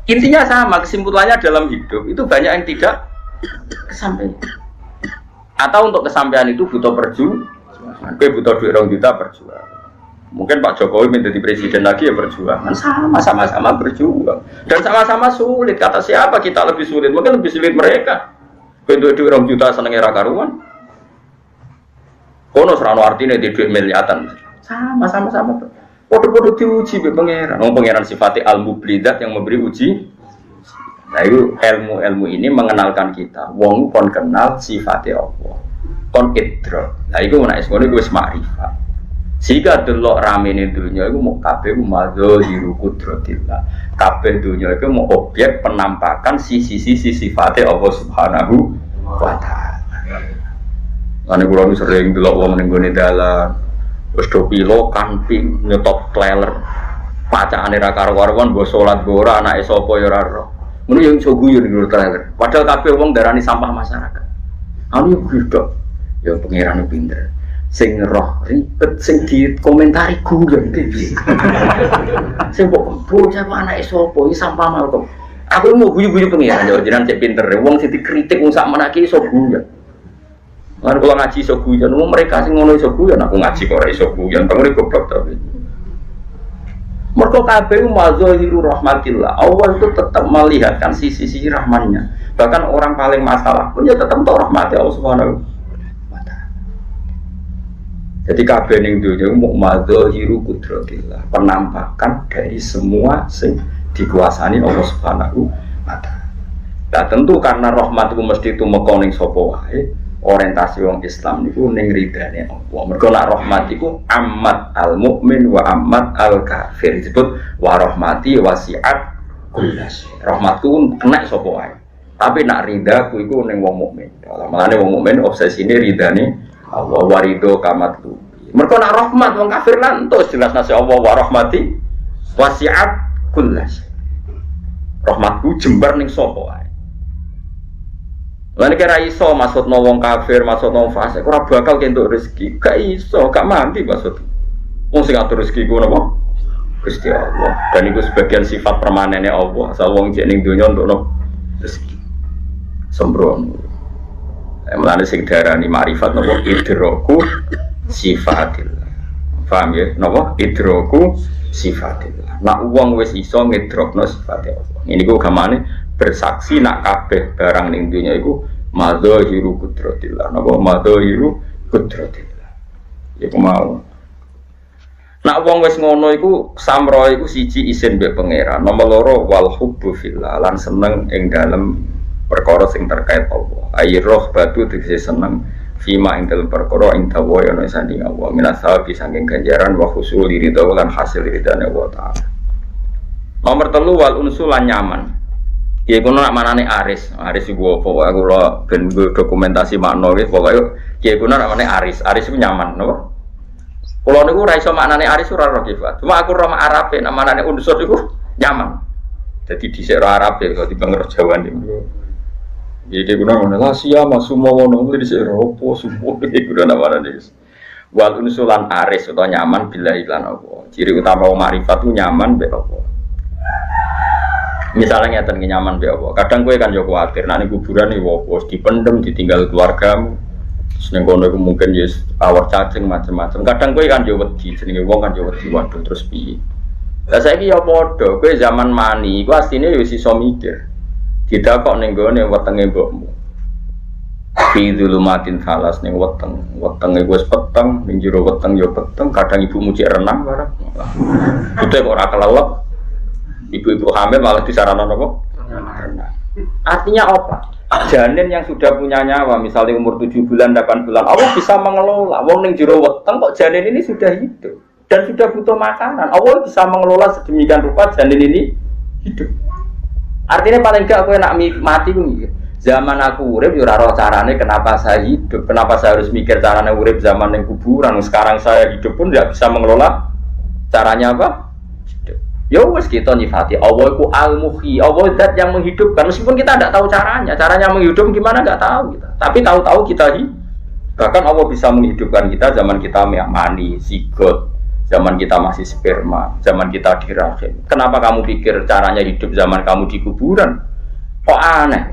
Intinya sama, kesimpulannya dalam hidup itu banyak yang tidak kesampaian. Atau untuk kesampaian itu butuh perjuangan. Butuh duit 2 juta berjuang. Mungkin Pak Jokowi menjadi presiden lagi ya berjuang. Sama-sama berjuang. Dan sama-sama sulit. Kata siapa kita lebih sulit? Mungkin lebih sulit mereka. Bentuk duit 2 juta senengnya rakaruan. Kono serano artinya di duit miliatan. Sama-sama. Podo-podo diuji be pangeran. Pangeran sifatnya al-mublidat yang memberi uji. Nah itu ilmu ini mengenalkan kita. Wong kon kenal sifatnya Allah. Kon idra. Nah itu menaik sekolah itu ma'rifat. Sehingga delok ramene dunia itu mau kabeh madzhiru qudratillah. Kabeh dunia itu mau objek penampakan sisi-sisi sifatnya Allah Subhanahu wa taala. Lan kula sering delok wong ning gone dalan wis do pilo kamping nyetop trailer pacakane ra karo-karuan mbok salat mbok ora anake sapa ya ora ro. Ngono yo iso guyu ning trailer. Padahal kabeh wong darani sampah masyarakat. Anu gedhok. Ya pangeran pinter. Sing roh ribet sing dikomentari guyon iki. Sing kok bocah anake sapa iki sampah mal kok. Aku mau guyu-guyu pangeran yo jenengan cek pinter. Wong sing dikritik wong sak menaki iso guyon. Kan kalau ngaji iso guyon, mereka sing ngono iso guyon, aku ngaji kok ora iso guyon, kang ngene goblok ta. Mergo kabeh mazhahiru rahmatillah. Allah itu tetap melihatkan sisi-sisi rahmannya. Bahkan orang paling masalah pun ya tetap tahu rahmat Allah Subhanahu wa taala. Jadi kabeh ning dunya mu mazhahiru qudratillah, penampakan dari semua sing dikuasani Allah Subhanahu wa taala. Nah tentu karena rahmat itu mesti tumeka ning sapa wae. Orientasi wong Islam niku ning ridane Allah. Mergo nek rahmat iku amat al mukmin wa amat al kafir. Disebut wa rahmati wasi'at kullas. Rahmatku kena sapa wae. Tapi nek ridaku iku ning wong mukmin. Mulane wong mukmin obsesine ridane Allah warido kamat lu. Mereka nak rahmat wong kafir lan entuk jelas nasi Allah wa rahmati wasi'at kullas. Rahmatku jembar ning sapa wae. Lan kira iso maksudno wong kafir, maksudno wong fasik ora bakal kentuk rezeki. Gak iso, gak mandi maksud. Wong sing atur rezeki ku napa? Gusti Allah. Dan itu sebagian sifat permanennya Allah. Asal wong jek ning donya untuk rezeki. Sembrono. Mulane sing darani makrifat napa idroku sifatillah. Paham ya? Napa? Idroku sifatillah. Nak wong wis iso ngidrokno sifate Allah. Ini ku gamane bersaksi nak kabeh barang ning dunya iku madzahiru qudratillah. Napa madzahiru qudratillah. Iku mau. Nak wong wis ngono iku samro iku siji isin mbek pangeran. Nomor loro wal hubbu fillah lan seneng ing dalem perkara sing terkait Allah. Ayroh batu tegese seneng fima ing dalem perkara ing dawa ana sanding Allah. Minasabi saking ganjaran wa husul ridho lan hasil ridane Allah taala. Nomor 3 wal unsul lan nyaman. Ya kono nak manane aris. Aris iku apa wae kula ben dokumentasi makna wis pokoke ya kono nak manane aris. Aris iku nyaman, napa? Kula niku ora iso maknane aris ora roh kifat. Cuma aku roh Arabe nak manane unsur iku nyaman. Jadi dhisik roh Arabe kok dibang roh Jawa niku. Jadi guna mana lah siapa semua wono itu di seropo semua itu guna mana nih? Wal unsulan aris atau nyaman bila iklan apa? Ciri utama marifat itu nyaman be apa? Misalnya ngeten nyaman be apa? Kadang gue kan yo kuwatir, nanti kuburan nih wopos dipendem, ditinggal keluargamu, seneng kono mungkin yes awak cacing macam-macam. Kadang gue kan yo wedi, jenenge wong kan yo wedi waduh terus piye? Lah saiki yo padha, gue zaman mani, gue asline yo iso mikir. Tidak kok ning gone wetenge mbokmu. Fi dzulumatin salas ning wetenge wis peteng, ning jero weteng ya peteng, kadang ibu mucik renang barang. Putih kok ora kelelep. Ibu-ibu hamil malah disarankan apa? Renang. Artinya apa? Janin yang sudah punya nyawa, misalnya umur 7 bulan, 8 bulan, Allah bisa mengelola. Wong ning jero weteng kok janin ini sudah hidup dan sudah butuh makanan. Allah bisa mengelola sedemikian rupa janin ini hidup. Artinya paling gak aku nak mati pun zaman aku urip yo ora carane kenapa saya hidup, kenapa saya harus mikir carane urip zaman yang kuburan. Sekarang saya hidup pun tidak bisa mengelola caranya apa? Hidup. Ya wis kita nyifati Allah iku al-muhyi, Allah zat yang menghidupkan meskipun kita tidak tahu caranya menghidup gimana enggak tahu kita. Tapi tahu-tahu kita bahkan Allah bisa menghidupkan kita zaman kita mani, zigot. Zaman kita masih sperma, zaman kita di rahim. Kenapa kamu pikir caranya hidup zaman kamu di kuburan? Kok aneh?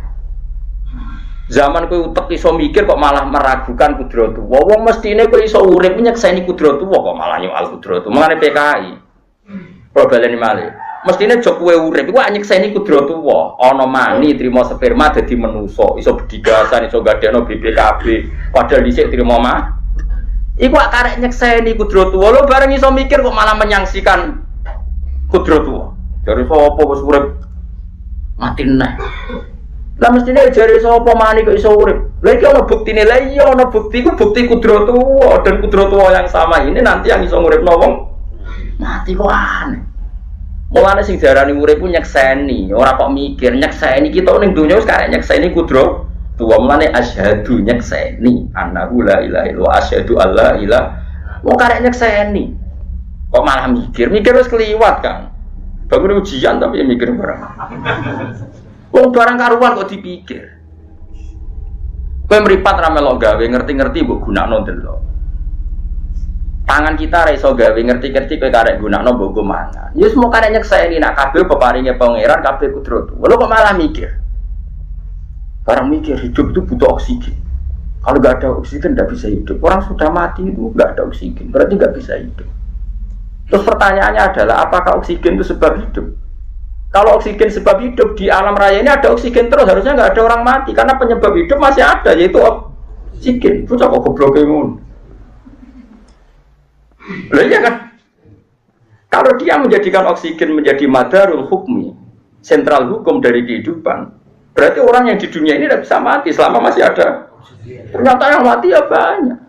Zaman kowe utek iso mikir kok malah meragukan kudratu. Wong mestine kowe iso urip nyekseni kudratu kok malah nyoal kudratu. Mangane PKI. Probleme malih. Mestine jok kowe urip iku nyekseni kudratu ana mani trimo sperma dadi manusa, iso bedigasan, iso gadekno BPKB. Padahal dhisik trimo mah iku karek nyekseni kudratu. Lho bareng iso mikir kok malah menyangsikan kudratu. Jare sapa wis urip mati neh. Lah mestine jare sapa mani kok iso urip. Lha iki ana buktine. Lah iya ana bukti ku bukti kudratu dan kudratu yang sama ini nanti yang iso nguripno wong mati kok aneh. Mulane sing diarani urip ku nyekseni, ora kok mikir nyekseni kita ning donya wis karek nyekseni kudratu. Wa mulane asyhadu nyekseni annahu la ilaha illallah asyhadu alla ilaha wong karek nyekseni kok malah mikir wis keliwat kan bangun ujian tapi mikir barang wong barang karuan kok dipikir kowe mripat ra melok gawe ngerti-ngerti mbok gunakno delok tangan kita ra iso gawe ngerti-ngerti kowe karek gunakno mbok go mangan ya semua karek nyekseni nak kabeh peparinge pangeran kabeh kudratu lho kok malah mikir. Orang mikir hidup itu butuh oksigen. Kalau nggak ada oksigen nggak bisa hidup. Orang sudah mati itu nggak ada oksigen, berarti nggak bisa hidup. Terus pertanyaannya adalah apakah oksigen itu sebab hidup? Kalau oksigen sebab hidup di alam raya ini ada oksigen terus harusnya nggak ada orang mati karena penyebab hidup masih ada yaitu oksigen. Terus kok goblok ngono? Lah iya kan? Kalau dia menjadikan oksigen menjadi madarul hukmi, sentral hukum dari kehidupan. Berarti orang yang di dunia ini tidak bisa mati selama masih ada. Ternyata yang mati ya banyak.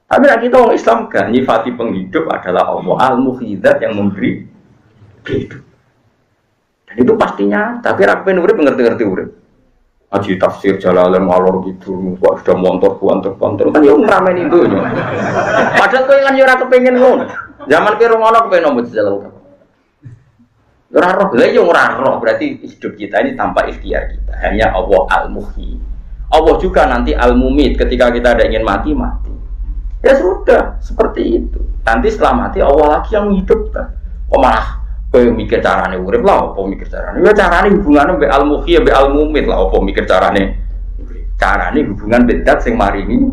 Tapi kita orang Islam kan nyifati penghidup adalah Allah al-muhyidzat yang memberi hidup. Dan itu pastinya. Tapi rakyat urip ngerti-ngerti urip. Aji tafsir Jalalain ngalor gitu, kok sudah montor kan ya ngeramein itu. Padahal kowe kan yo ora kepengin ngono. Zaman kowe ngono kepengin nomor jalan. Ora roh, lha yo ora roh, berarti hidup kita ini tanpa ikhtiar kita. Hanya Allah Al-Muhyi. Allah juga nanti Al-Mumit ketika kita ada ingin mati. Ya sudah, seperti itu. Nanti setelah mati Allah lagi yang menghidupkan. Kok malah kowe mikir carane urip lah, apa mikir carane? Ya carane hubungane mbek Al-Muhyi mbek Al-Mumit lah, apa mikir carane? Carane hubungan bedat sing maringi.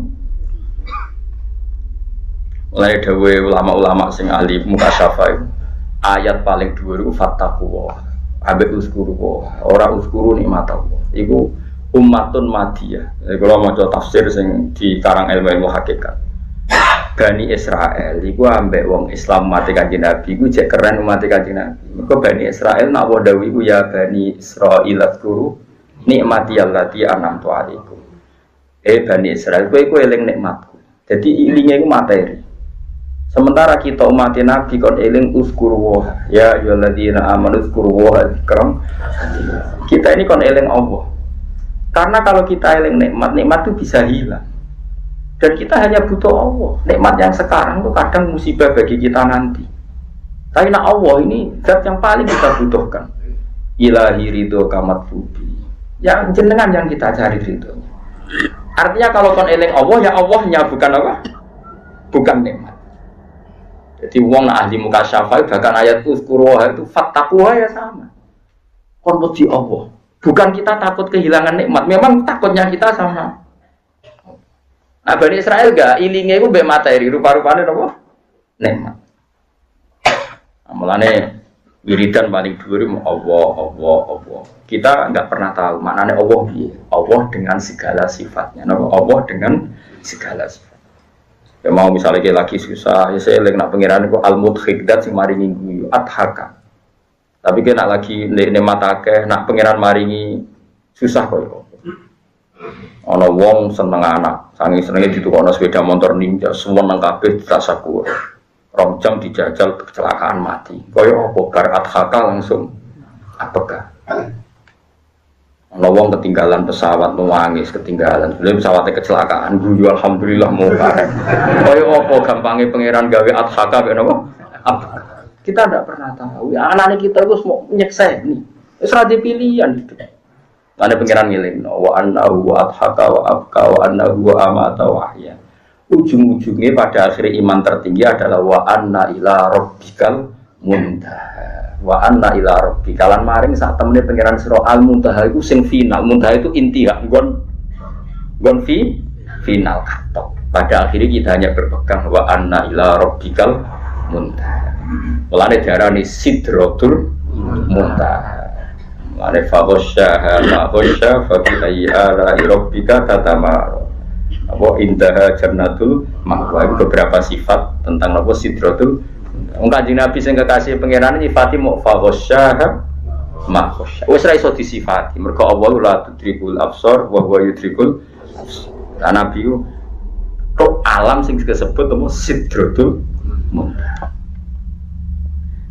Mulai dawuh ulama-ulama sing ahli mukasyafah ayat paling dhuwur fattaqwa. Ambek uskuru ora uskuru nikmat Allah. Iku ummatun madiyah. Kalau maca tafsir sing dikarang ilmu hakikat. Bani Israel iku ambek wong Islam mati Kanjeng Nabi iku jek keren mati Kanjeng Nabi. Mergo Bani Israel nak wa dawi iku ya Bani Israil azkuru nikmati allati an'amtu alaikum. Bani Israel kowe iku eling nikmatku. Jadi ilinge iku materi. Sementara kita umat Nabi kon eling uzkuru ya ayyuhalladzina amanu uzkuru dzikran. Kita ini kon eling Allah. Karena kalau kita eling nikmat itu bisa hilang. Dan kita hanya butuh Allah. Nikmat yang sekarang itu kadang musibah bagi kita nanti. Tapi nak Allah ini zat yang paling kita butuhkan. Ilahi ridho kamat fubi. Yang jenengan yang kita cari ridhonya. Artinya kalau kon eling Allah, ya Allahnya bukan apa? Bukan nikmat. Jadi wong ahli mukasyafah bahkan ayat uzkuruha itu fattaquha ya sama. Kon wedi Allah. Bukan kita takut kehilangan nikmat, memang takutnya kita sama. Nah, Bani Israel gak ilinge iku mbek materi rupa-rupane napa? Nikmat. Mulane wiridan paling dhuwur Allah. Kita enggak pernah tahu maknane Allah piye. Allah dengan segala sifatnya. Napa? Allah dengan segala sifat. Ya mau misalnya kayak lagi susah, ya saya lagi nak pengiran itu al-mudhik dat sing maringi guyu adhaka. Tapi kena lagi nikmat akeh, nak pengiran maringi susah kok. Ana wong seneng anak, sange senenge ditukokno sepeda motor ninja, semua nang kabeh ditasakur. 2 jam dijajal kecelakaan mati. Kaya apa bar adhaka langsung apakah? Ana wong ketinggalan pesawat nangis ketinggalan. Sebelum pesawatnya kecelakaan, guyu alhamdulillah mau karek. Kaya apa gampange pangeran gawe adhaka ben apa? Kita tidak pernah tahu. Anak-anak kita itu semua nyekseni. Wis ora pilihan itu. Ana pangeran ngelingno wa annahu wa adhaka wa abka wa annahu wa amata wa ahya. Ujung-ujungnya pada akhir iman tertinggi adalah wa anna ila rabbikal muntaha. Wa anna ila rabbika lan maring sak temene pangeran sira al muntaha iku sing final. Muntaha itu intiha nggon final katok. Pada akhirnya kita hanya berpegang wa anna ila rabbikal muntaha. Mulane diarani sidratul muntaha. Mulane faghasyaha ma ghasya fa bi ayyi ala rabbika tatamar. Apa indaha jannatul ma'wa. Beberapa sifat tentang apa sidratul. Wong Kanjeng Nabi sing kekasih pangeran nyifati mu faghasyaha ma ghasya. Wis ra iso disifati mergo Allah la tudrikul absar wa huwa yudrikul absar. Nabi itu alam sing disebut apa sidratul muntaha.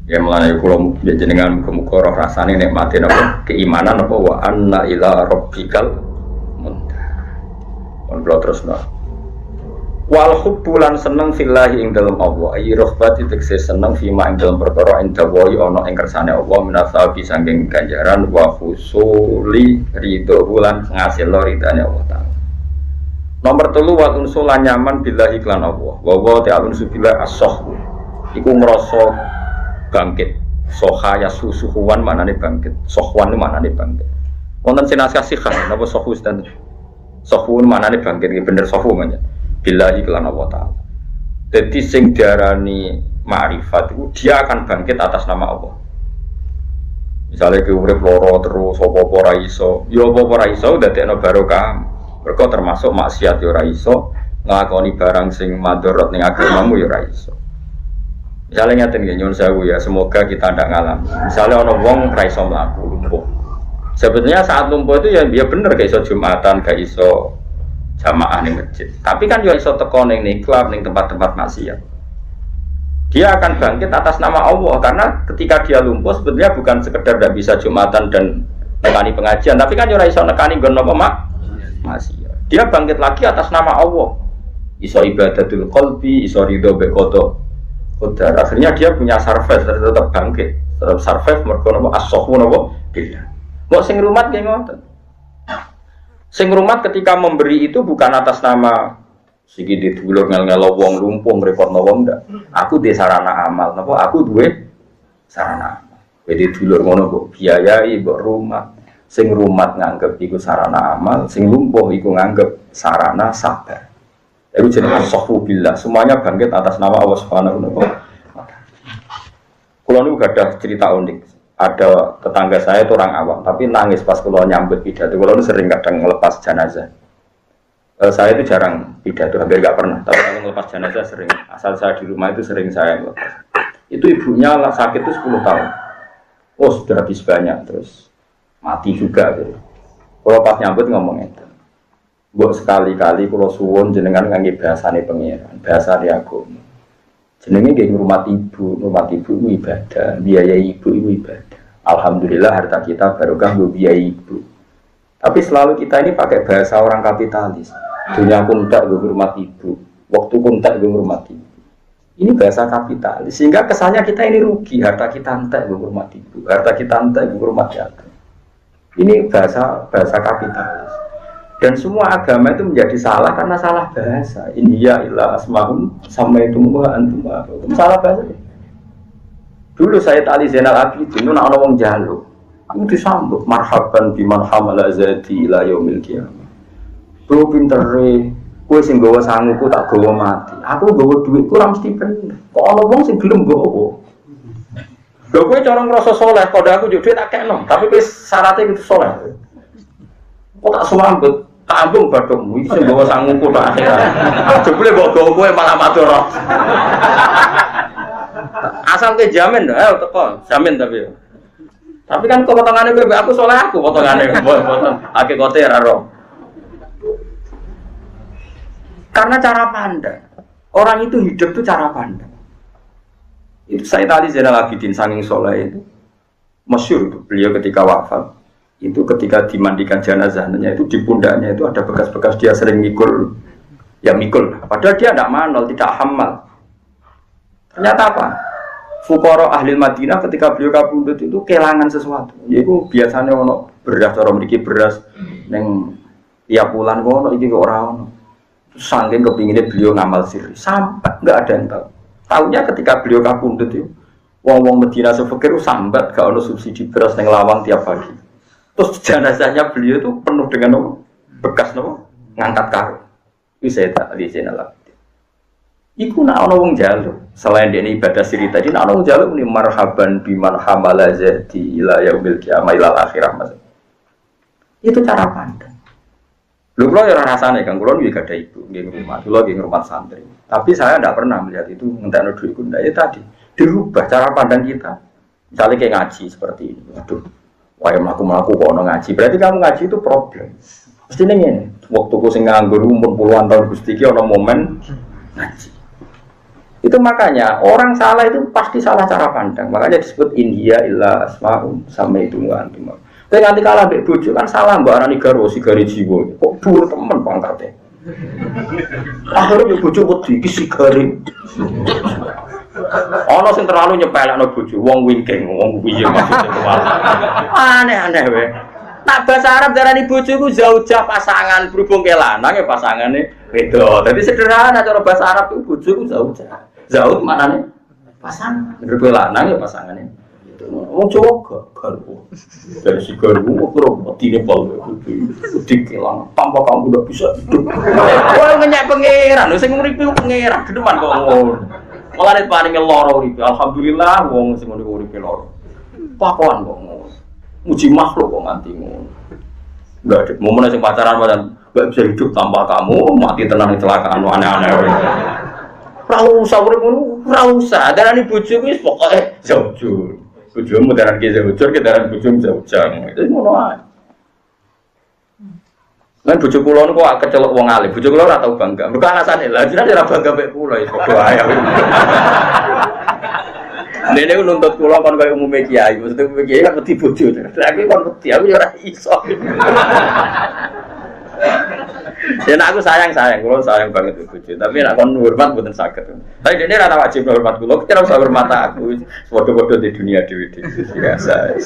Ya mulane kula jenengan muga-muga roh rasane nikmate napa keimanan apa wa anna ila rabbikal muntaha. Kon kula terusno. Wal hubbulan seneng fillahi ing dalem Allah. Ayi rohbati tekse seneng fima ing dalem perkara ing dawahi ana ing kersane Allah minasabi saking ganjaran wa husuli ridho bulan ngasilno ridane Allah taala. Nomor 3 wa unsulan nyaman billahi iklan Allah. Wa wa ta'alun subila as-sahhu. Iku ngrasa bangkit. Soha ya susuhuan maknane bangkit. Sohwan itu maknane bangkit. Wonten sinas kasihan napa sohus dan sohun maknane bangkit iki bener sohu manja. Billahi iklan Allah taala. Dadi sing diarani ma'rifat itu dia akan bangkit atas nama Allah. Misalnya ke urip loro terus apa-apa ora iso, ya apa-apa ora iso dadekno barokah. Mergo termasuk maksiat ya ora iso, nglakoni barang sing madharat ning agamamu ya ora iso. Misalnya ngaten nggih nyuwun sewu ya, semoga kita ndak ngalami. Misalnya ana wong ra iso mlaku lumpuh. Sebetulnya saat lumpuh itu ya bener gak iso Jumatan, gak iso jamaah ning masjid. Tapi kan ya iso teko ning klub, ning tempat-tempat maksiat. Dia akan bangkit atas nama Allah karena ketika dia lumpuh sebetulnya bukan sekedar tidak bisa Jumatan dan nekani pengajian, tapi kan ora iso nekani nggon apa mak masih. Dia bangkit lagi atas nama Allah. Iso ibadatul qalbi, iso ridho be qada. Akhirnya dia punya survive, tetap bangkit, tetap survive mergo napa as-sahwu napa billah. Kok sing rumat nggih ngoten. Sing rumat ketika memberi itu bukan atas nama siki ditulur ngel-ngelo wong lumpuh ngrepotno wong ndak. Aku duwe sarana amal, napa aku duwe sarana. Jadi dulur ngono kok biayai mbok rumah. Sing rumat nganggep iku sarana amal, sing lumpuh iku nganggep sarana sabar. Itu jenenge as-sahwu billah. Semuanya bangkit atas nama Allah Subhanahu wa taala. Kulo niku gadah cerita unik. Ada tetangga saya itu orang awam, tapi nangis pas kulo nyambut pidato. Kulo sering kadang ngelepas jenazah. Saya itu jarang pidato, hampir nggak pernah. Tapi kalau ngelepas jenazah sering. Asal saya di rumah itu sering saya ngelepas. Itu ibunya sakit itu 10 tahun. Oh sudah habis banyak, terus mati juga. Gitu. Kalau pas nyambut ngomong itu, buat sekali-kali kalau suwon jenengan ngangge bahasane pengiran, bahasane agama. Jenenge nggih ngurmat ibu itu ibadah, biaya ibu itu ibadah. Alhamdulillah harta kita barokah nggo biaya ibu. Tapi selalu kita ini pakai bahasa orang kapitalis. Dunia pun tak nggo ngurmat ibu, waktu pun tak nggo ngurmat ibu. Ini bahasa kapitalis, sehingga kesannya kita ini rugi, harta kita entek nggo ngurmat ibu, harta kita entek nggo ngurmat agama. Ini bahasa kapitalis. Dan semua agama itu menjadi salah karena salah bahasa. Inhiya illa asma'un sammaitumuha antum salah bahasa. Dulu saya Ali Zainal Abidin ana wong njaluk. Aku disambut marhaban biman hamala zati ila yaumil qiyamah. Bro pintere, kowe sing gawa sanguku tak gawa mati. Aku gawa dhuwitku ora mesti bener. Kok ana wong sing gelem gawa. Lho kowe cara ngrasa saleh, padha aku yo dhuwit tak kekno, tapi kowe syaratnya kudu saleh. Kok tak sambut tak ambung badhokmu iki sing gawa sanguku tak akhirat. Jebule mbok gawa kowe malah madara. Asal ke jamin, teko jamin tapi. Tapi kan kok potongane kowe aku saleh aku potongane potong hakikate ora ro. Karena cara pandang. Orang itu hidup itu cara pandang. Itu Sayyid Ali Zainal Abidin saking saleh itu masyhur itu beliau ketika wafat. Itu ketika dimandikan jenazahnya itu di pundaknya itu ada bekas-bekas dia sering mikul. Ya mikul. Padahal dia tidak manol, tidak hamal. Ternyata apa? Fuqara ahli Madinah ketika beliau kabundut itu kelangan sesuatu. Yaitu biasanya ono beras, orang memiliki beras yang tiap bulan ono iki kok ora ono. Saking kepinginnya beliau ngamal sirri sampai nggak ada yang tahu. Tahunya ketika beliau kabundut itu, wong-wong Madinah sefakir sambat gak ono subsidi beras yang lawang tiap pagi. Terus jenazahnya beliau itu penuh dengan bekas ngangkat karung. Itu saya tak di sini lah. Iku nak ono wong jaluk. Selain dia ibadah siri tadi, nak ono wong jaluk ini marhaban biman hamala zati ila yaumil qiyamah ila akhirah mas. Itu cara pandang. Lho kula ya rasane Kang, kula iki gak ada ibu, nggih ngrumat, kula nggih ngrumat santri. Tapi saya tidak pernah melihat itu ngentekno dhuwitku ndak ya tadi. Dirubah cara pandang kita. Misalnya kayak ngaji seperti ini. Aduh. Wae mlaku-mlaku kok ono ngaji. Berarti kamu ngaji itu problem. Mesti ngene. Waktuku sing nganggur umur puluhan tahun Gusti iki ono momen ngaji. Itu makanya orang salah itu pasti salah cara pandang. Makanya disebut inhiya illa asma'un samaitum wa antum. Kowe nganti kalah mbek bojo kan salah mbok arani garwa sigare jiwa. Kok dhuwur temen pangkate. Akhire mbek bojo wedi iki sigare. Ana sing terlalu nyepelekno bojo, wong wingking, wong piye maksudnya. Aneh-aneh wae. Nak bahasa Arab darani bojo ku zaujah pasangan, berhubung ke lanang ya pasangane beda. Dadi sederhana cara bahasa Arab itu bojo ku zaujah. Zauj maknane pasangan, berhubung lanang ya pasangane. Wong Jawa garwo. Dari si garwo karo matine pol dikelang tanpa kamu udah bisa hidup. Wah ngenyek pangeran, sing nguripi pangeran gedeman kok ngono. Mulane paringe lara uripe. Alhamdulillah wong sing ngono uripe lara. Pakoan kok ngono. Muji makhluk kok nganti ngono. Enggak ada momen sing pacaran enggak bisa hidup tanpa kamu, mati tenang kecelakaan aneh-aneh. Ora usah urip ngono, ora usah. Darani bojo wis pokoke jauh. Bojomu daran ki jauh, daran bojomu jauh. Itu ngono ae. Lan bojo kula niku kok kecelok wong alim. Bojo kula ora tau bangga. Mergo alasane lha jenenge ora bangga mek kula iso padha ae. Dene nuntut kula kon kaya umume kiai, maksudnya umume kiai kan wedi bojo. Tapi kon wedi aku ya ora iso. Ya aku sayang, kula sayang banget bojo. Tapi nek kon hormat mboten saged. Tapi dene ora wajib hormat kula, kira usah hormat aku. Padha-padha di dunia dhewe biasa.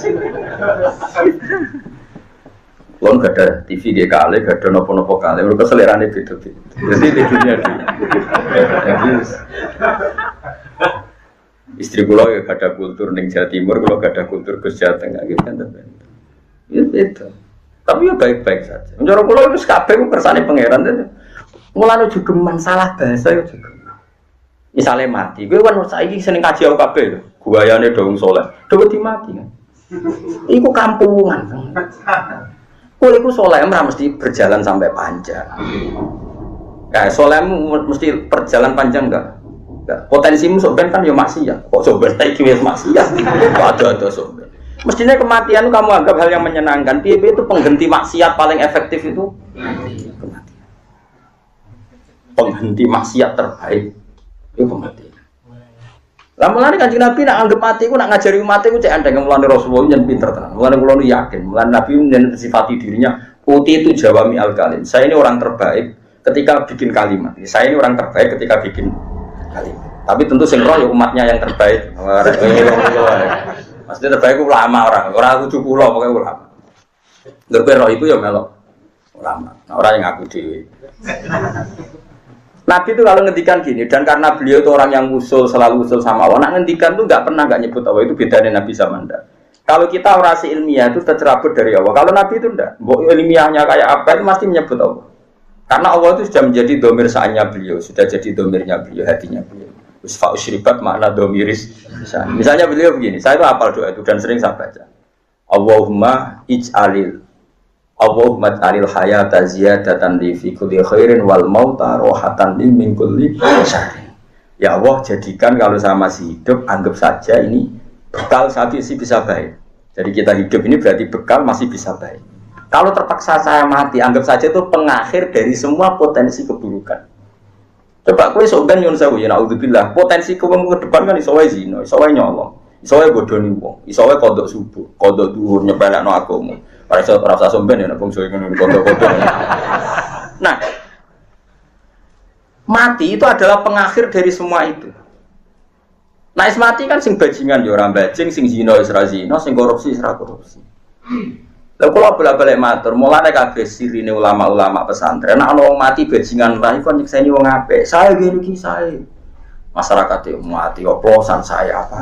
Wong gak ada TV dia kali, gak ada nopo-nopo kali, mereka selerane beda-beda. Jadi di dunia dia. Istri kula ya gak ada kultur ning Jawa Timur, kula gak ada kultur Gus Jawa Tengah gitu kan. Ya beda. Tapi ya baik-baik saja. Mencara kula wis kabeh kersane pangeran itu. Mulane jugeman salah bahasa ya juga. Misale mati, kowe kan saiki seneng kaji aku kabeh lho. Guayane dong soleh. Dewe dimati kan. Iku kampungan. Kowe iku soleh ora mesti berjalan sampai panjang. Kayak solehmu mesti perjalanan panjang enggak? Potensimu soben kan ya maksiat. Kok soben iki wis maksiat. Ada soben. Mestinya kematian kamu anggap hal yang menyenangkan. Piye-piye itu penghenti maksiat paling efektif itu kematian. Penghenti maksiat terbaik itu kematian. Lah mulane Kanjeng Nabi nak anggap mati ku nak ngajari umat iku cek andeng mulane Rasulullah nyen pinter tenan. Mulane kula yakin, mulane Nabi nyen sifati dirinya uti itu jawami al-kalim. Saya ini orang terbaik ketika bikin kalimat. Saya ini orang terbaik ketika bikin kalimat. Tapi tentu sing roh ya umatnya yang terbaik. Maksudnya terbaik ku ulama ora kudu kula pokoke ulama. Ngerti roh iku ya melok ulama. Nah, ora yang aku dhewe. Nabi itu kalau ngendikan gini, dan karena beliau itu orang yang selalu usul sama Allah, nak ngendikan tuh nggak nyebut Allah, itu bedanya Nabi sama Anda. Kalau kita orasi ilmiah itu tercerabut dari Allah, kalau Nabi itu enggak, ilmiahnya kayak apa itu pasti menyebut Allah. Karena Allah itu sudah menjadi domir saatnya beliau, sudah jadi domirnya beliau, hatinya beliau. Usfa usyribat makna domiris. Misalnya beliau begini, saya itu hafal doa itu dan sering saya baca. Allahumma Allahumma ta'alil hayata ziyadatan li fi kulli khairin wal mauta rohatan li min kulli syarrin. Ya Allah, jadikan kalau saya masih hidup, anggap saja ini bekal saya bisa baik. Jadi kita hidup ini berarti bekal masih bisa baik. Kalau terpaksa saya mati, anggap saja itu pengakhir dari semua potensi keburukan. Coba kowe sok ben nyun sewu ya naudzubillah, potensi kowe ke depan kan iso wae zina, iso wae nyolong, iso wae bodoni wong, iso wae kodok subuh, kodok dhuwur nyepelekno agama. Ora usah somben ya nek bangsa ngono kodok-kodok. Nah, mati itu adalah pengakhir dari semua itu. Nah, mati kan sing bajingan ya ora bajing, sing zina wis ra zina, sing korupsi wis ra korupsi. Lha kula bolak-balik matur, mulane kabeh sirine ulama-ulama pesantren, nek ana wong mati bajingan wae kon nyekseni wong apik. Saya ngene iki sae. Masyarakat itu mati oplosan saya apa.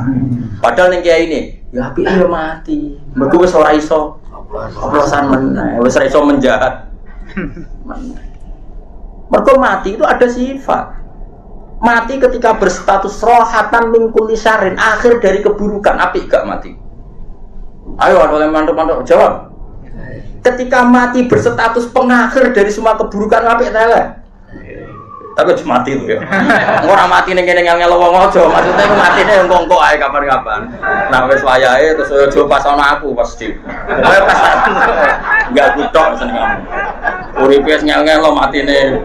Padahal ning kiai ini, ya apik ya mati. Mergo wis ora iso oplosan meneh, wis ora iso menjahat. Mergo mati itu ada sifat. Mati ketika berstatus rohatan min kulli syarrin, akhir dari keburukan, apik gak mati? Ayo oleh mantuk-mantuk jawab. Ketika mati berstatus pengakhir dari semua keburukan, apik ta elek? Tapi cuma mati itu ya. Orang mati ning kene ngel-ngel wong aja, maksudnya iku matine engko-engko ae kapan-kapan. Nah wis wayahe terus aja pas ana aku pasti. Kowe pas enggak kutok seneng kamu. Uripe wis ngel-ngel lo matine.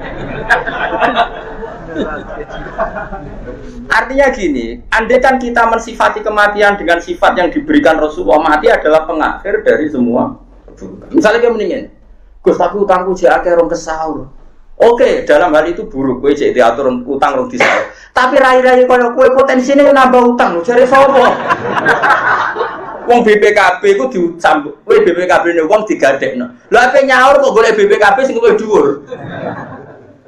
Artinya gini, andai kan kita mensifati kematian dengan sifat yang diberikan Rasulullah, mati adalah pengakhir dari semua keburukan. Misalnya kayak mendingin, Gus tapi utangku jek akeh rong kesaur. Oke, dalam hal itu buruk, kowe cek diatur utang rong disaur. Tapi rai-rai koyo kowe potensine nambah utang lho, jare sapa? Wong BPKB iku dicambuk, kowe BPKB-ne wong digadekno. Lah ape nyaur kok golek BPKB sing luwih dhuwur.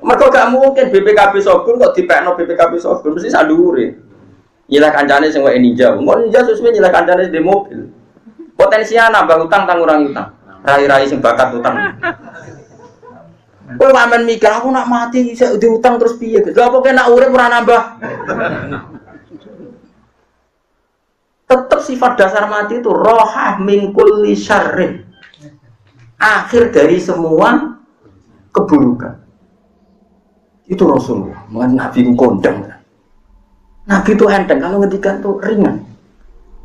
Mergo gak mungkin BPKB Sogun kok dipekno BPKB Sogun mesti sak dhuwure. Nyilah kancane sing wae ninja. Engko ninja sesuai nyilah kancane di mobil. Potensinya nambah utang tang ngurangi utang. Rai-rai sing bakat utang. Kowe pamen mikir aku nak mati isih diutang terus piye? Lha apa kena urip ora nambah? Tetap sifat dasar mati itu rohah min kulli syarrin. Akhir dari semua keburukan. Itu Rasulullah, Nabi kondang. Nabi itu enteng, kalau ngendikan itu ringan.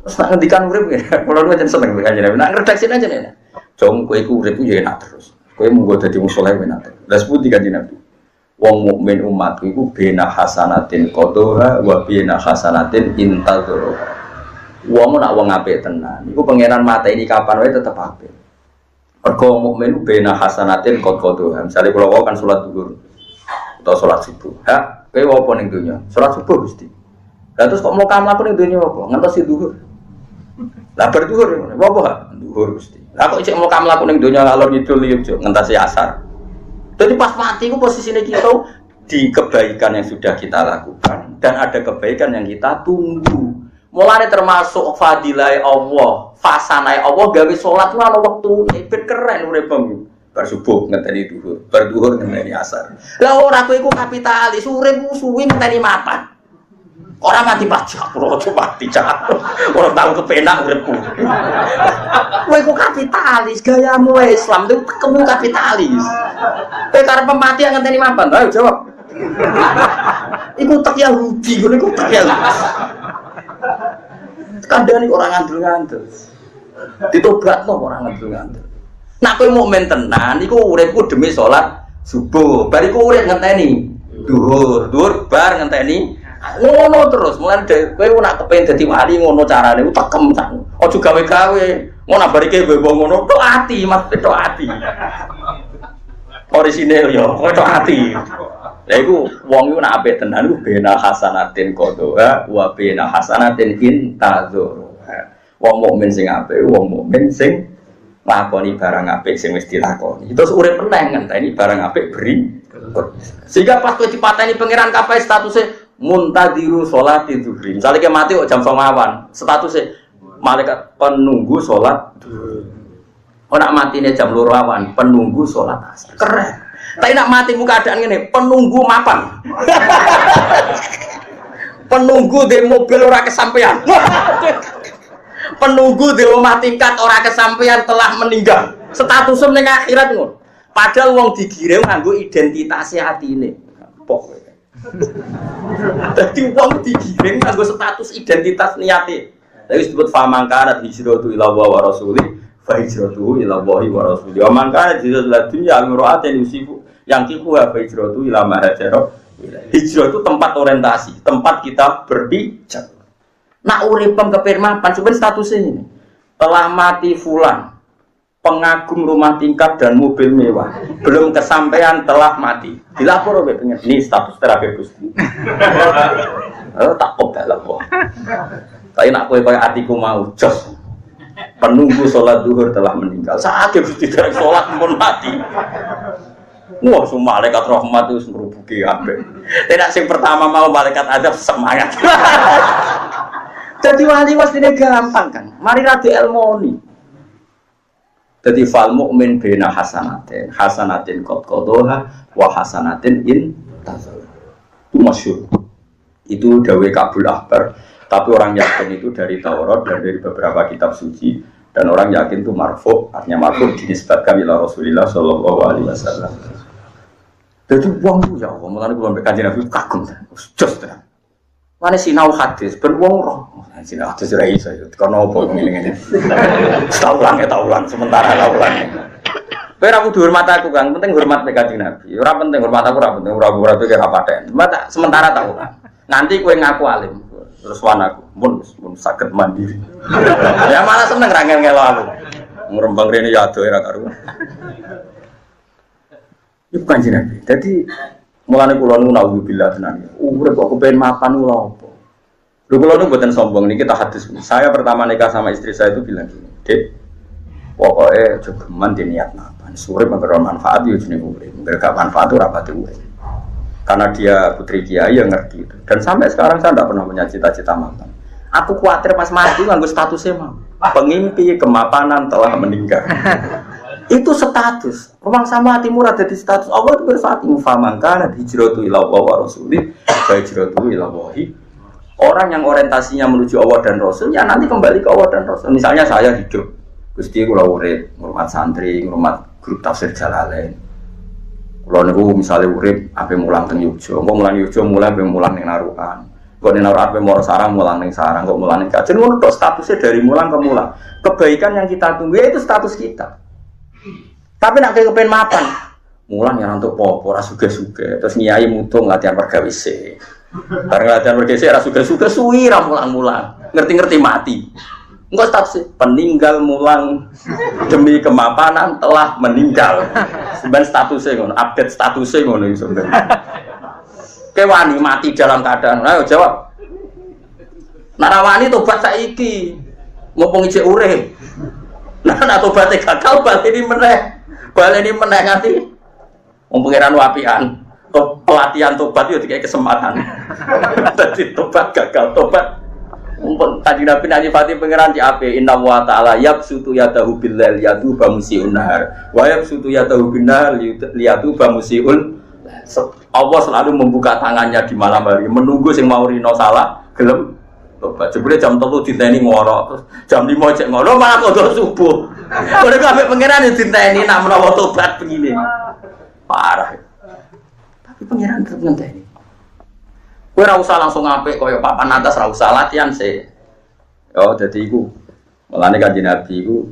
Terus nak ngendikan urip ya, kalau lu aja seneng dengan Nabi. Nak redaksi aja nih. Jom kowe iku urip yo enak terus. Kowe munggo dadi wong saleh enak. Lah sepundi kanjeng Nabi. Wong mukmin umatku iku bena hasanatin qadaha wa bena hasanatin intadzara. Wong nak wong apik tenan. Iku pangeran mateni kapan wae tetep apik. Mergo mukmin bena hasanatin qad-qadha. Misale kula kan salat zuhur atau salat subuh. Ha, kowe opo ning donya? Salat subuh Gusti. Lah terus kok mlaku mlaku ning donya opo? Ngentosi zuhur. Lah bar zuhur ngene. Opo ha? Zuhur Gusti. Lah kok isih mlaku ning donya ngalor ngidul yo ngentasi asar. Jadi pas mati ku posisine kita di kebaikan yang sudah kita lakukan dan ada kebaikan yang kita tunggu. Mulane termasuk fadilah Allah, fasanai Allah gawe salat ku ana wektune, ben keren uripmu. Bar subuh ngenteni dhuwur, bar dhuwur ngenteni asar. Lah ora kowe iku kapitalis, uripmu suwi ngenteni mapan. Ora mati pajak, ora mati cak. Ora tau kepenak uripmu. Kowe iku kapitalis, gayamu Islam itu kamu kapitalis. Kowe karep mati ngenteni mapan, ayo jawab. Iku tak Yahudi, iku tak Yahudi. Kadang ini orang ngandel-ngandel ditobatno orang ngandel-ngandel. Nak kowe mukmin tenan iku uripku demi salat subuh, bar iku urip ngenteni dhuwur bar ngenteni ngono terus. Mulane kowe nak kepengin dadi wali ngono carane utekem sak. Aja gawe-gawe. Ngono bar iki kowe ngono tok ati, Mas, tok ati. Orisinil yo, kowe tok ati. Lha iku wong iku nek apik tenan iku bena hasanatin qadha wa bena hasanatin intazur. Wong mukmin sing apik, wong mukmin sing nglakoni barang apik sing wis dilakoni. Terus urip meneh ngenteni barang apik beri. Sehingga pas kowe dipateni pangeran kapae statuse muntadiru sholati zuhri. Misale ke mati kok jam 09.00 awan, statuse malaikat penunggu salat zuhur. Ora matine jam 2 awan, penunggu salat asar. Keren. Tapi nak mati muka keadaan ini penunggu mapan. Penunggu di mobil ora kesampean. Penunggu di rumah tingkat ora kesampean telah meninggal. Statusnya ning akhirat ngono. Padahal wong digiring nganggo identitas atine. Pok. Dadi wong digiring nganggo status identitas niate. Lha wis disebut famangkanat hijratu ila wa rasulih fa hijratuhu ila Allahi wa rasulih. Wa mangkanat hijratu ila dunya amra'atin yusifu yang kiku wa hijratu ila ma hajara. Hijrah itu tempat orientasi, tempat kita berpijak. Nak uripem kepirmapan cuman statusnya ini. Telah mati fulan, pengagum rumah tingkat dan mobil mewah, belum kesampaian telah mati. Dilapor oleh pengen. Ini status terakhir Gusti. Tak dalam kok. Tapi nak kowe kaya atiku mau jos. Penunggu sholat zuhur telah meninggal. Saat Gusti derek sholat pun mati. Wah, semua malaikat rahmat itu ngerubuki kabeh. Tidak sing pertama mau malaikat azab semangat. Jadi wali mestine gampang kan. Mari ra dielmoni. Jadi fal mukmin bena hasanatin qadha wa hasanatin intazal. Itu masyhur. Itu dawuh Kabul Ahbar, tapi orang yakin itu dari Taurat dan dari beberapa kitab suci dan orang yakin itu marfu, artinya marfu dinisbatkan ila Rasulullah sallallahu alaihi wasallam. Jadi wong ku ya Allah, mulane kula mbek Kanjeng Nabi kagum tenan. Jos tenan. Mane sinau hadis ben wong roh. Sinau hadis ora iso ya. Kono opo ngene-ngene. Taulan sementara taulan. Kowe ora kudu hormat aku, Kang. Penting hormat mek Kanjeng Nabi. Ora penting hormat aku, ora penting ora pikir apa paten. Mata sementara taulan. Nanti kowe ngaku alim. Terus wan aku, mun saged mandiri. Ya malah seneng ra ngel-ngelo aku. Ngrembang rene ya ado ora karuan. Iku Kanjeng Nabi. Dadi mulane kula nu naudzubillah tenan. Urip kok kepen mapan lho apa. Lho kula nu mboten sombong niki kita hadis. Saya pertama nikah sama istri saya itu bilang gini, "Dek, pokoke jogeman di niat mapan. Urip memberi manfaat yo jenenge urip. Enggak manfaat ora pati urip." Karena dia putri kiai yang ngerti itu. Dan sampai sekarang saya tidak pernah punya cita-cita mapan. Aku khawatir pas mati nganggo statusnya mau. Pengimpi kemapanan telah meninggal. Itu status. Rumah sama hati murah jadi status. Allah itu berfirman, "Famangkanat hijratu ila Allah wa rasulih, fa hijratu ila Allahi." Orang yang orientasinya menuju Allah dan Rasul, ya nanti kembali ke Allah dan Rasul. Misalnya saya hidup, Gusti kula urip, ngurmat santri, ngurmat grup tafsir Jalalain. Kula niku misale urip ape mulang teng Yogya, engko mulang Yogya mulai ape mulang ning Narukan. Kok ning Narukan ape Moro Sarang mulang ning Sarang, kok mulang ning Kajen ngono tok statusnya dari mulang ke mulang. Kebaikan yang kita tunggu itu status kita. Tapi nak kepen mapan, mulang yang untuk popo, ora suge-suge, terus nyai mutung latihan pergawe sih. Bareng latihan bergeser ra suga-suga suwi ra mulang-mulang. Ngerti-ngerti mati. Engko status peninggal mulang demi kemapanan telah meninggal. Sebenarnya statusnya ngono, update statusnya ngono iso. Kewani mati dalam keadaan. Ayo jawab. Narawani tobat saiki. Mumpung isih urip. Nah tobatnya gagal baleni meneh nganti wong pangeran wapian. Pelatihan tobat itu dikai kesempatan. Dadi tobat gagal tobat. Mumpun tadi Nabi Nabi Fatih pangeran di ape inna wa ta'ala yabsutu yadahu bil-lail yatuba musii'un nahar wa yabsutu yadahu bin-nahar liyatuba musii'un. Allah selalu membuka tangannya di malam hari menunggu sing mau rino salah gelem tobat. Jebule jam 3 diteni ngorok terus jam 5 cek ngorok malah kodho subuh. Mereka ambek pangeran diteni nak menawa tobat begini. Parah. Tapi pangeran tetep ngenteni. Kowe ora usah langsung apik kaya papan atas, ora usah latihan sih. Oh, dadi iku. Mulane Kanjeng Nabi iku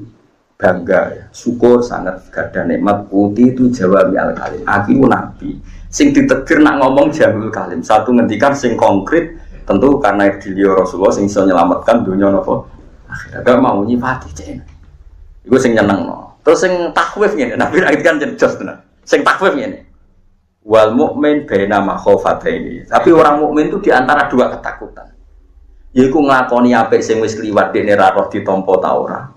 bangga ya. Syukur sangat gadah nikmat putih itu jawami al-kalim. Aku nabi sing ditegur nak ngomong jamul kalim. Satu ngendikan sing konkret tentu karena beliau Rasulullah sing iso nyelametkan dunia napa akhirat. Gak mau nyifati cen. Iku sing nyenengno. Terus sing takwif ngene, Nabi kan jos tenan. Sing takwif ngene. Wal mukmin baina makhofataini. Tapi orang mukmin itu di antara dua ketakutan. Yaiku nglakoni apik sing wis kliwat dekne ra roh ditampa ta ora.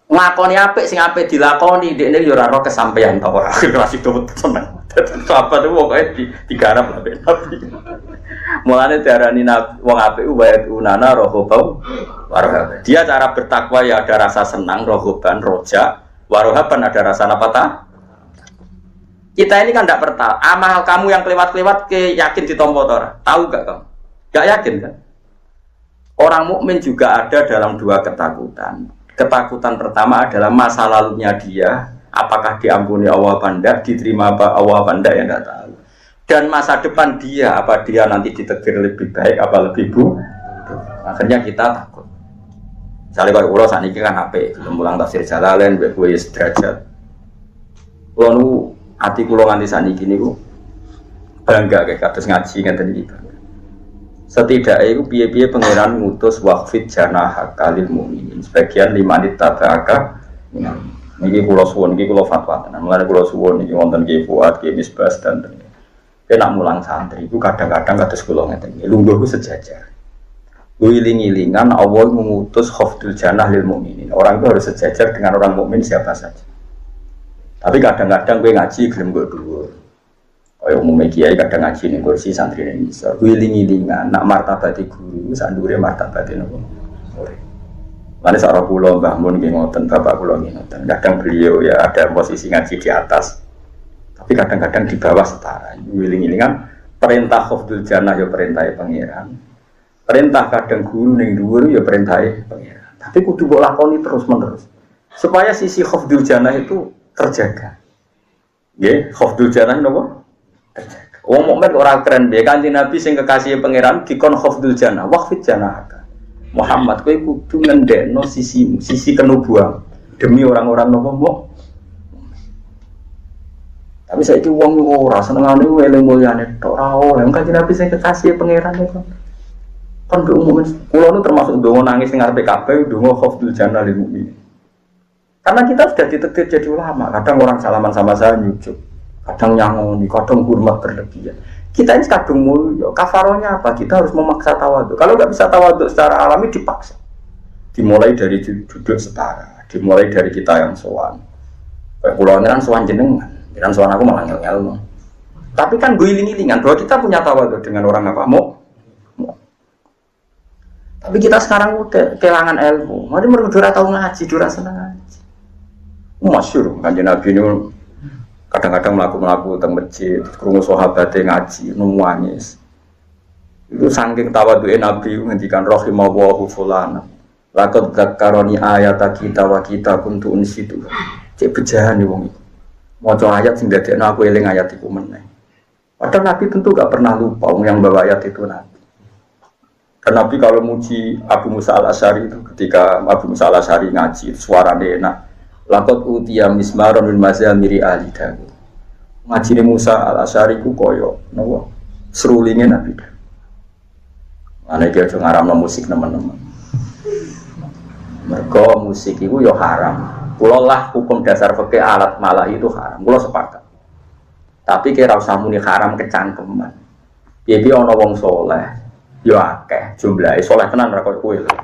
Nglakoni apik sing apik dilakoni dekne ya ora roh kesampaian ta ora. Kelas itu seneng. Sahabat itu pokoke digarap Nabi. Mulane diarani wong apik wae unana rohobau warohab. Dia cara bertakwa ya ada rasa senang, rohoban, roja, warohaban ada rasa apa ta? Kita ini kan tidak pertal. Amal kamu yang kelewat-kelewat ke yakin ditompo tora. Tahu gak kamu? Gak yakin kan? Orang mukmin juga ada dalam dua ketakutan. Ketakutan pertama adalah masa lalunya dia, apakah diampuni Allah apa enggak, diterima apa Allah apa enggak, ya enggak tahu. Dan masa depan dia, apa dia nanti ditegur lebih baik apa lebih buruk. Akhirnya kita takut. Misalnya kalau Allah saat ini kan HP, mulang tafsir Jalalain, gue derajat. Lalu hati kula nganti saniki niku bangga kayak kados ngaji ngeten iki. Setidaknya iku piye-piye pangeran ngutus waqfid janah kalil mukminin. Sebagian 5 menit tabaka. Niki kula suwun, niki kula fatwa tenan. Mulane kula suwun niki wonten Ki Fuad, Ki Misbas dan kena mulang santri iku kadang-kadang kados kula ngeten iki. Lungguh ku sejajar. Wiling-wilingan Allah mengutus khafdul janah lil mukminin. Orang itu harus sejajar dengan orang mukmin siapa saja. Tapi kadang-kadang gue ngaji gelem gue dhuwur. Kaya umumnya kiai kadang ngaji ning kursi santri ning isor. Wiling-wilingan nak martabate guru sak ndure martabate nopo. Ora. Mane sak kula Mbah Mun nggih ngoten, bapak kula nggih ngoten. Kadang beliau ya ada posisi ngaji di atas. Tapi kadang-kadang di bawah setara. Wiling-wilingan perintah khafdul janah ya perintahe pangeran. Perintah kadang guru ning dhuwur ya perintahe pangeran. Tapi kudu mbok lakoni terus-menerus. Supaya sisi khafdul janah itu terjaga. Nggih, khafdul janah napa? Terjaga. Wong mukmin ora keren be Kanjeng Nabi sing kekasih pangeran dikon khafdul janah, waqfid janah. Muhammad kowe kudu ngendekno sisi kenubuan demi orang-orang napa mbok. Tapi saiki wong ora senengane eling mulyane tok ora oleh Kanjeng Nabi sing kekasih pangeran itu. Kon umum kula nu termasuk ndonga nangis ning ngarepe kabeh ndonga khafdul janah lil mukmin. Karena kita sudah ditakdir jadi ulama, kadang orang salaman sama saya nyucuk, kadang nyangoni, kadang hormat berlebihan. Kita ini kadung mulia, kafarohnya apa? Kita harus memaksa tawaduk. Kalau nggak bisa tawaduk secara alami dipaksa. Dimulai dari duduk setara, dimulai dari kita yang sowan. Kayak pulau kan sowan jenengan, jangan sowan aku malah ngel-ngel. Tapi kan gue iling-ilingan bahwa kita punya tawaduk dengan orang apa mau. Tapi kita sekarang udah kehilangan ilmu. Mari mereka tahu ngaji, dura senang ngaji. Masyhur Kanjeng Nabi ini kadang-kadang melaku teng masjid, krungu sahabate ngaji, nangis. Itu saking tawaduke Nabi ngendikan rahimallahu fulana. Laqad dzakarani ayata kita wa kita kuntu unsitu. Cek bejahane wong iku. Maca ayat sing dadekno aku eling ayat iku meneh. Padahal Nabi tentu gak pernah lupa yang bawa ayat itu Nabi. Karena Nabi kalau muji Abu Musa al-Asy'ari itu ketika Abu Musa al-Asy'ari ngaji suarane enak. Lakot utia mismaron min mazamiri ahli Dawud. Ngajine Musa al-Asy'ari ku koyo napa? Serulingnya Nabi Dawud. Ane iki aja ngaramno musik teman-teman. Mergo musik itu ya haram. Kula lah hukum dasar fikih alat malah itu haram. Kula sepakat. Tapi kira usah muni haram kecangkeman. Piye ana wong saleh ya akeh jumlahe saleh tenan ra koyo kowe lho.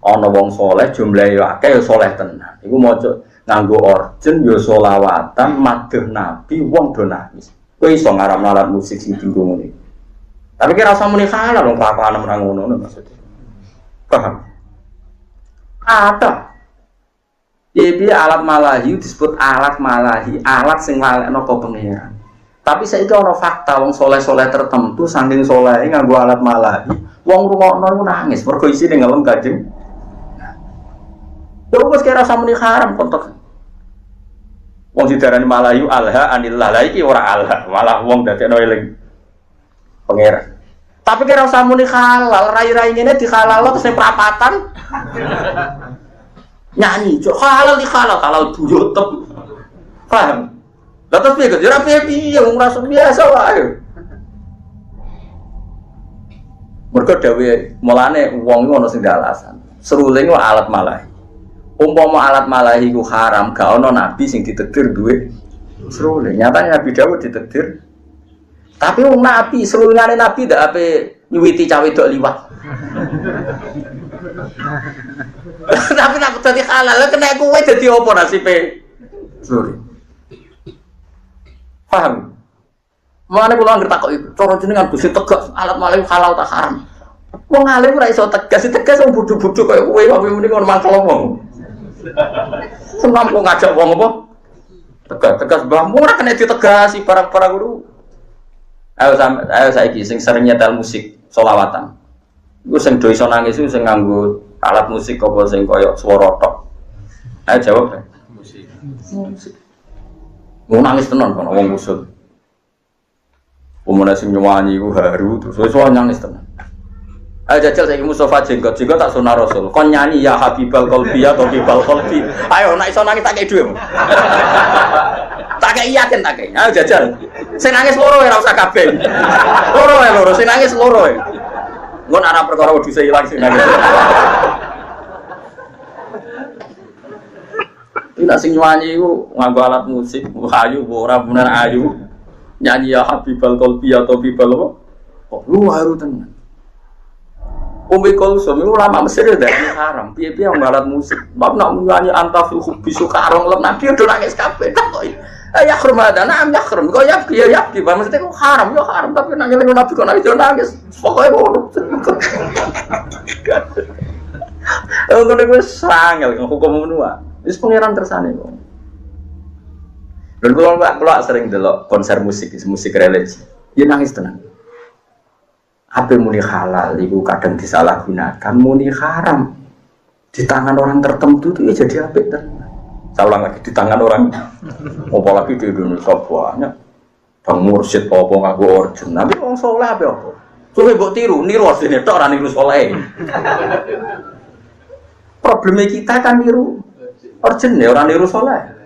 Ana wong saleh jumlahe ya akeh ya saleh tenan. Iku maca nganggo orjen ya selawatan madheh nabi wong do nangis. Kowe iso ngaramno alat musik sing dienggo ngene. Tapi kira usah muni halal wong kelakuan nang ngono maksudnya. Paham? Ada. Piye alat malahi disebut alat malahi, alat sing ngalekno kok pengiran. Tapi saiki ana fakta wong soleh-soleh tertentu saking solehe nganggo alat malahi, wong rungokno nangis mergo isine ngelem Kanjeng. Yo wis kira samuni haram kontok. Wong didarani malahi alha anillah la iki ora alha, malah wong dadekno eling pangeran. Tapi kira samuni halal, rai-rai ngene dihalalno terus prapatan. Nyanyi, cok halal di halal buyut. Paham? Lah terus piye kok ora piye wong rasa biasa wae. Mergo dawuhe mulane wong iku ana sing alasan. Seruling wae alat malahi. Umpama alat malahi iku haram, gak ana nabi sing ditetir duwe seruling. Nyatane Nabi Dawud ditetir. Tapi wong nabi, serulingane nabi ndak ape nyuwiti cah wedok liwat. Tapi nek dadi halal kena kowe dadi apa nasibe? Seruling. Paham? Mana kula ngerti takok iku. Cara jenengan Gusti tegas alat malahi halal ta haram. Wong alim ora iso tegas wong bodho-bodho kaya kowe wae muni ngono mangkel wong. Senam kok ngajak wong apa? Tegas mbahmu ora kena ditegasi barang-barang kudu. Ayo saiki sing sering nyetel musik selawatan. Iku sing do iso nangis iku sing nganggo alat musik apa sing kaya swara tok. Ayo jawab. Musik. Mau nangis tenan kan wong usul. Umune sing nyanyi iku haru terus wis nangis tenan. Ayo jajal saiki Mustofa jenggot tak sunah Rasul. Kon nyanyi ya Habibal Qalbi atau Habibal Qalbi. Ayo nek iso nangis tak kei dhuwit. Tak kei yakin tak kei. Ayo jajal. Sing nangis loro ora usah kabeh. Loro sing nangis loro. Ngon ana perkara wedhus ilang sing nangis. Nek sing nyanyi iku nganggo alat musik, ayu ora bener ayu. Nyanyi ya Habibal Qalbi atau Habibal apa? Kok lu haru tenan. Umi Kulsum itu ulama Mesir dari haram. Piye-piye alat musik. Bab nak nyanyi anta fil hubbi sukarong lem nabi udah nangis kabeh tak kok. Ya khurmadan am ya khurm. Kok ya maksudnya kok haram ya haram tapi nang ngeling nabi kok nangis. Pokoke ngono. Ngono iku sangel hukum menua. Wis pangeran kersane kok. Dan kalau sering delok konser musik religi, dia nangis tenang. Apa muni halal, ibu kadang disalahgunakan, muni haram di tangan orang tertentu itu ya jadi apa tenang. Saya ulang lagi di tangan orang, apalagi di Indonesia banyak, bang mursyid apa ngaku origin, tapi orang soleh apa? Coba buat niru aslinya, tak orang niru soleh. Problemnya kita kan niru origin ya orang niru soleh.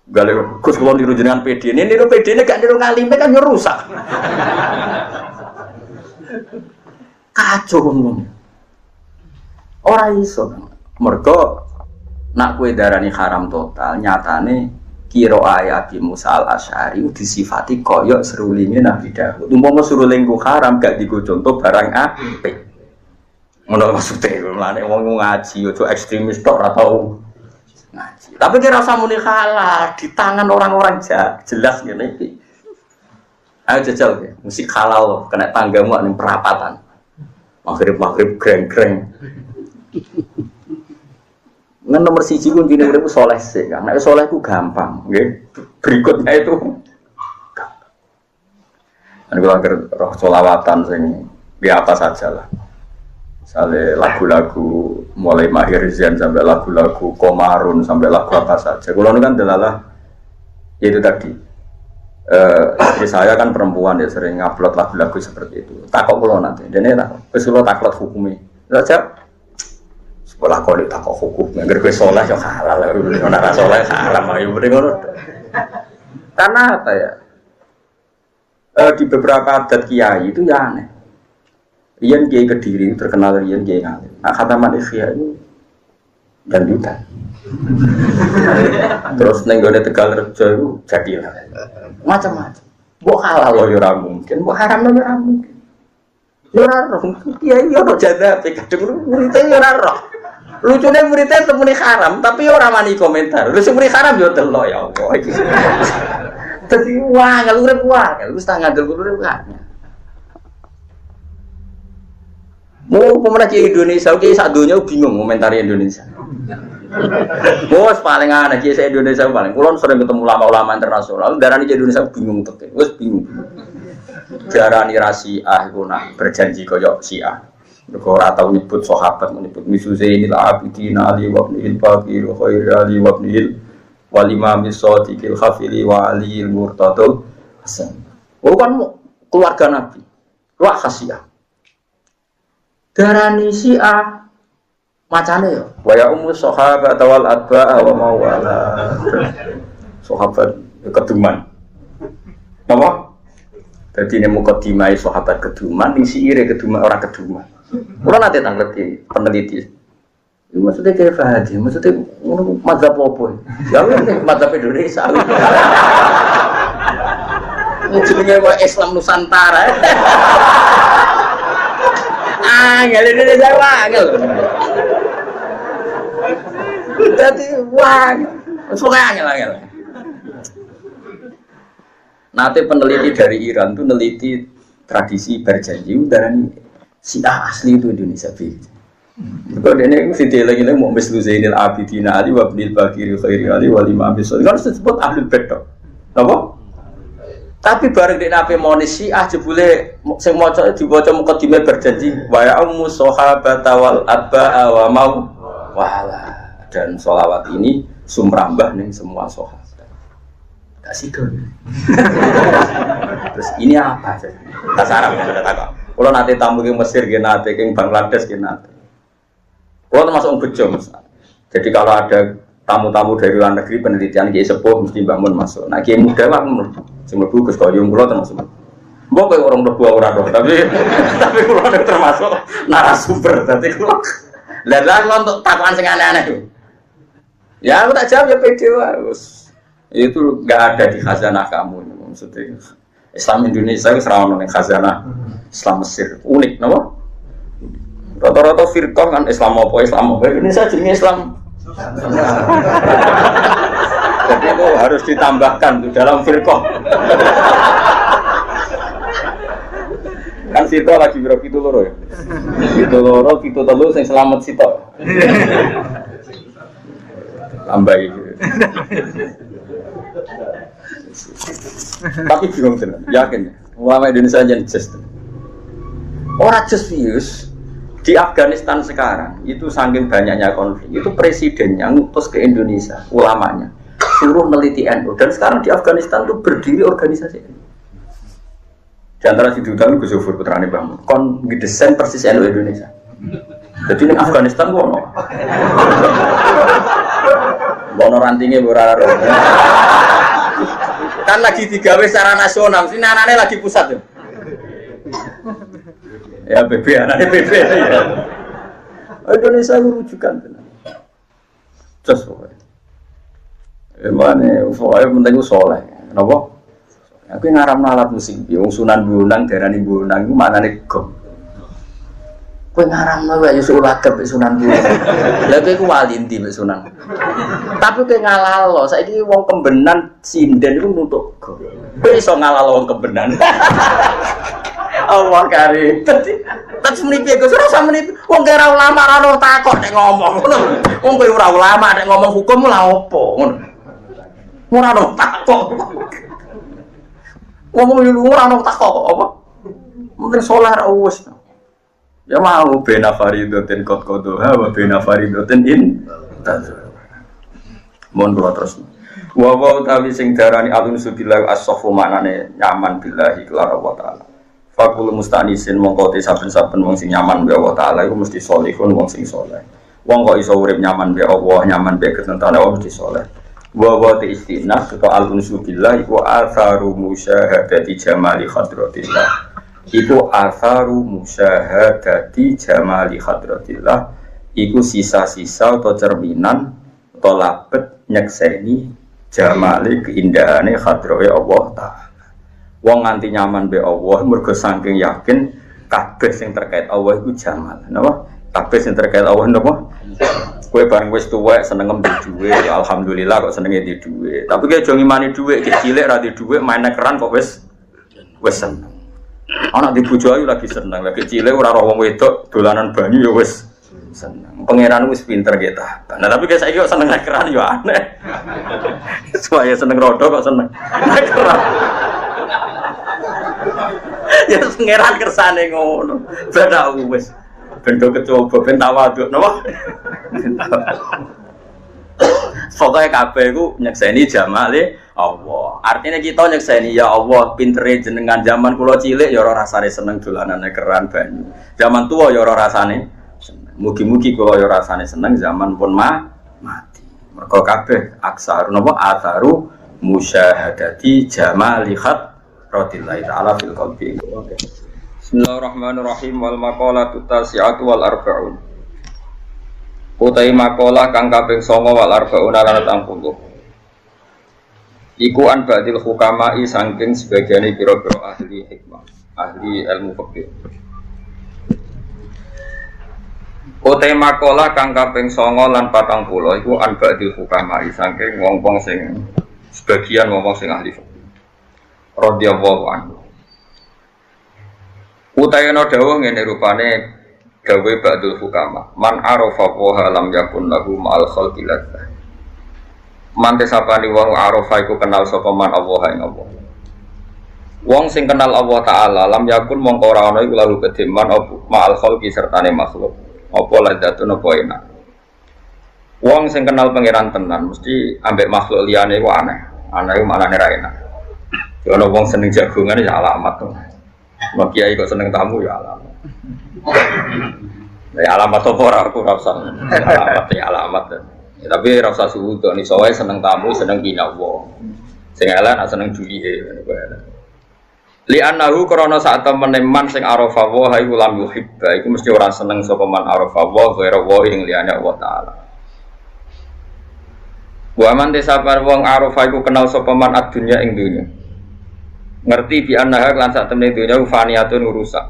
Gale Gus kula niru jenengan PD. Ini niru PD ne gak niru ngalime kan yo rusak. Kacau ngono. Ora iso. Mergo nak kowe darani haram total, nyatane kira ayat Musa al-Asy'ari disifati kaya serulinge Nabi Daud. Umpama seruling ku haram gak digo contoh barang apik. Ngono maksude, mlane wong ngaji aja ekstremis tok ora tau ngaji. Tapi kira usah muni halal di tangan orang-orang jelas ngene iki. Ayo jajal ya, musik halal loh, kena tanggamu ning perapatan. Maghrib greng-greng. Ngen nomor 1 kuncine urip saleh sik, Kang. Nek saleh ku gampang, nggih. Berikutnya itu kalau roh sholawatan sing biasa saja lah. Misalnya lagu-lagu mulai Mahir Zain sampai lagu-lagu Komarun sampai lagu apa saja. Kalau ini kan adalah itu tadi. Istri saya kan perempuan ya sering ngupload lagu-lagu seperti itu. Takut kalau nanti, dan ini kesulo takut hukumnya. Saja sekolah kau ditakut hukumnya. Gergue soleh yang halal, orang soleh haram, ayo beri ngono. Karena apa ya? di beberapa adat kiai itu ya aneh. Rian Kiai Kediri terkenal Rian Kiai ngalim. Nah khataman Ikhya itu dangdutan. Terus nenggone Tegalrejo itu jadilah macam-macam. Mbok halal loh ya ora mungkin, mbok haram loh ya ora mungkin. Ya ora roh, kiai yo janda kadang muridé ya ora roh. Lucune muridé temune haram, tapi ora wani komentar. Lu sing muni haram yo delok ya Allah iki. Dadi wah, kalau urip wah, wis tak ngandel urip kan. Mau pemerintah Indonesia, oke sak donya bingung komentari Indonesia. Bos paling aneh ki Indonesia paling. Kulon sering ketemu ulama-ulama internasional, darani Indonesia bingung tekke. Wis bingung. Darani Rasyah iku nak berjanji kaya Syiah. Mergo ora tau nyebut sahabat, menyebut Misuzainil Abidin Ali wa ibnil Baqir khairi Ali wa ibnil wal Imam Shadiqil Khafili wa Aliil Murtadil Hasan. Bukan keluarga Nabi. Wa khasiyah. Darani Syiah macane ya wa ya ummu sahabat wal atba wa mawala sahabat keduman apa dadi nek mukadimah sahabat keduman ning siire keduman ora keduman ora nate tangleti peneliti itu maksudnya kayak Fahadi maksudnya ngono mazhab opo ya mazhab Indonesia jenenge Islam Nusantara ngene Jawa angel. Dadi wah, suka angel. Nate peneliti dari Iran tuh neliti tradisi berjanji udarani Syiah asli itu Indonesia bi. Kalau ini video lagi mau Mislu Zainil Abidin Ali wa ibnil Baqir khairi Ali wal Imam Shadiqil kan disebut ahlul bait. Napa? Tapi bareng dek nape monis Syiah jebule sing maca diwaca mukadimah berjanji wa ya ummu sahabata wal atba wa mau wala dan sholawat ini sumrambah ning semua sahabat. Tak sido. Terus ini apa? Tak sarap ada takok. Kalau nanti tamu ke Mesir ke nate ke Bangladesh ke nate. Kalau termasuk bejo Mas. Jadi kalau ada tamu-tamu dari luar negeri penelitian kiai sepuh mesti bangun masuk. Nah kiai muda lah sing mlebu Gus Koyong kula termasuk. Mbok kowe orang mlebu ora roh, tapi kula termasuk narasumber dadi kula. Lah lan untuk takokan sing aneh-aneh itu. Ya aku tak jawab ya pede wae. Itu enggak ada di khazanah kamu maksudnya. Islam Indonesia wis ra ono ning khazanah Islam Mesir. Unik napa? Rata-rata firqah kan Islam apa Indonesia jenenge Islam. Jadi itu harus ditambahkan tuh dalam firqah. Kan situ lagi biro pitu loro ya. Pitu loro, pitu telu sing selamat situ. Tambahi. Tapi bingung tenan, yakin. Ulama Indonesia jan just. Ora just views. Di Afghanistan sekarang itu saking banyaknya konflik itu presidennya ngutus ke Indonesia ulamanya suruh neliti NU dan sekarang di Afghanistan itu berdiri organisasi NU. Di antara si Dutan Gus Zufur putrane Bang kon ngedesain persis NU Indonesia. Jadi di Afghanistan ono rantingnya ora kan lagi digawe secara nasional sini anaknya lagi pusat tuh. Ya BB anaknya BB ya. Indonesia merujukan tenan. Terus pokoknya. Pokoknya penting soleh. Kenapa? Aku ngaramno alat musik. Wong Sunan Bonang darani Bonang iku maknane gong. Kowe ngaramno wae iso lagep Sunan Bonang. Lah kowe iku wali ndi mek Sunan. Tapi kowe ngalalo, saiki wong Kembenan sinden iku nutuk gong. Kowe iso ngalalo wong Kembenan. Allah karim. Terus menipi Gus ora usah menipi. Wong ora ulama ora ono takok nek ngomong ngono. Wong kowe ora ulama nek ngomong hukum lha opo ngono. Ora ono takok. Ngomong lu ora ono takok apa? Mungkin saleh ra wis. Ya mau bena faridatin qad qadha wa bena faridatin in tazur. Mohon kula terus. Wa utawi sing darani alun subillah as-safu maknane nyaman billahi kelara wa taala. Fakul mustanisin mongko te saben-saben wong sing nyaman be Allah taala iku mesti salihun wong sing saleh. Wong kok iso urip nyaman be Allah, nyaman be ketentane wong mesti saleh. wa istinas atau al-unsu billah iku atharu musyahadati jamali hadratillah. Iku atharu musyahadati jamali hadratillah. Iku sisa-sisa atau cerminan atau labet nyekseni jamali keindahane hadrahe Allah Ta'ala. Wong nganti nyaman be Allah mergo saking yakin kabeh sing terkait Allah iku jamal. Napa? Kabeh sing terkait Allah napa? Kowe bareng wis tuwek seneng ngembe dhuwit, ya alhamdulillah kok senenge di dhuwit. Tapi kowe aja ngimani dhuwit, iki cilik ra di dhuwit main keran kok wis seneng. Anak di bojo ayu lagi seneng, lagi cilik ora ora wong wedok dolanan banyu ya wis seneng. Pangeran wis pinter kita. Nah tapi kayak saiki kok seneng keran ya aneh. Supaya seneng rodo kok seneng keran. Ya pangeran kersane ngono. Beda wis. Bendo kecoba ben tawaduk napa? Pokoke kabeh iku nyekseni jamale Allah. Artinya kita nyekseni ya Allah pintere jenengan zaman kula cilik ya ora rasane seneng dolanane keran banyu. Zaman tua ya ora rasane seneng. Mugi-mugi kula ya rasane seneng zaman pun mati. Mergo kabeh aksar napa atharu musyahadati jamali hadratillahi ta'ala fil qalbi. Bismillahirrahmanirrahim wal maqalatu tasi'atu wal arba'un. Utai maqalah kang kaping 9 wal arba'un lan 40. Iku an ba'dil hukama'i saking sebagiane pira-pira ahli hikmah, ahli ilmu fikih. Utai maqalah kang kaping 9 lan 40 iku an ba'dil hukama'i saking wong-wong sing sebagian wong-wong sing ahli fikih. Radhiyallahu anhu. Utayana dawuh ngene rupane gawe ba'dul hukama. Man arafa wa lam yakun lahu ma'al khalqi ladza. Man tesapani wong arafa iku kenal sapa man Allah ing Allah. Wong sing kenal Allah taala lam yakun mongko ora ana iku lalu kediman ma'al khalqi sertane makhluk. Apa ladzatun apa enak. Wong sing kenal pangeran tenan mesti ambek makhluk liyane iku aneh. Aneh iku maknane ra enak. Ono wong seneng jagongan ya alamat to. Mak kiai kok seneng tamu ya alamat. Ya alamat apa ora aku ora usah. Alamat ya alamat. Ya, tapi ora usah suudon iso wae seneng tamu, seneng kinawa. Sing elek seneng duwihe ngono kuwi. Li annahu krana sak temene man sing arafa wa iku lam yuhibba iku mesti ora seneng sapa man arafa wa ghairu wa ing liyane Allah taala. Wa man desapar wong arafa iku kenal sapa man ad-dunya ing dunya. Ngerti bi annaha lan sak temene dunya faniyatun rusak.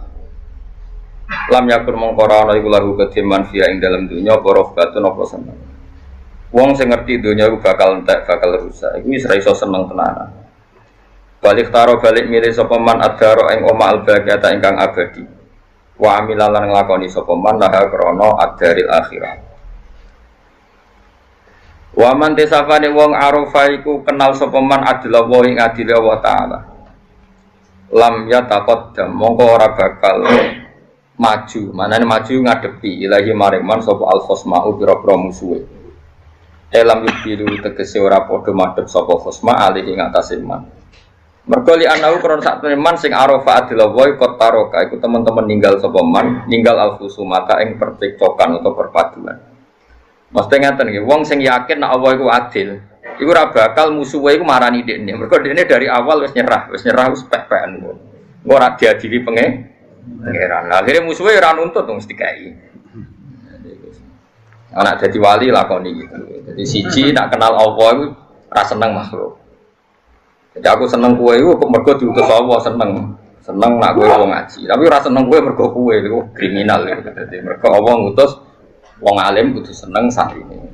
Lam yakun mongko ora ana iku lahu kediman fiya ing dalam dunya apa rohbatun apa seneng. Wong sing ngerti dunya iku bakal entek, bakal rusak. Iku wis ra iso seneng tenanan. Balik taro balik milih sapa man adaro ing oma al-baqiyata ingkang abadi. Wa amila lan nglakoni sapa man laha krana ad-daril akhirah. Wa man tesapane wong arafa iku kenal sapa man adil wa ing adil Allah taala. Lam yataqaddam mongko ora bakal maju, manane maju ngadepi ilahi maring man sapa al-khosma'u pira-pira musuhe. Elam yubilu tegese ora padha madhep sapa khosma alih ing atase man. Mergo li anahu kron sak teman sing arafa adilawai kotaroka iku teman-teman ninggal sapa man, ninggal al-khusumata ing percekcokan atau perpaduan. Mesti ngaten nggih, wong sing yakin nek Allah iku adil, iku ora bakal musuhe iku marani dekne. Mergo dekne dari awal wis nyerah wis pek-pekan ngono. Ora diadili pangeran. Lah akhire musuhe ora nuntut mesti dikai. Anak dadi wali lakoni gitu. Jadi siji nak kenal Allah iku ora seneng makhluk. Jadi aku seneng kowe iku mergo diutus Allah seneng nak kowe wong ngaji. Tapi ora seneng kowe mergo kowe iku kriminal gitu. Jadi mergo Allah ngutus wong alim kudu seneng santrine.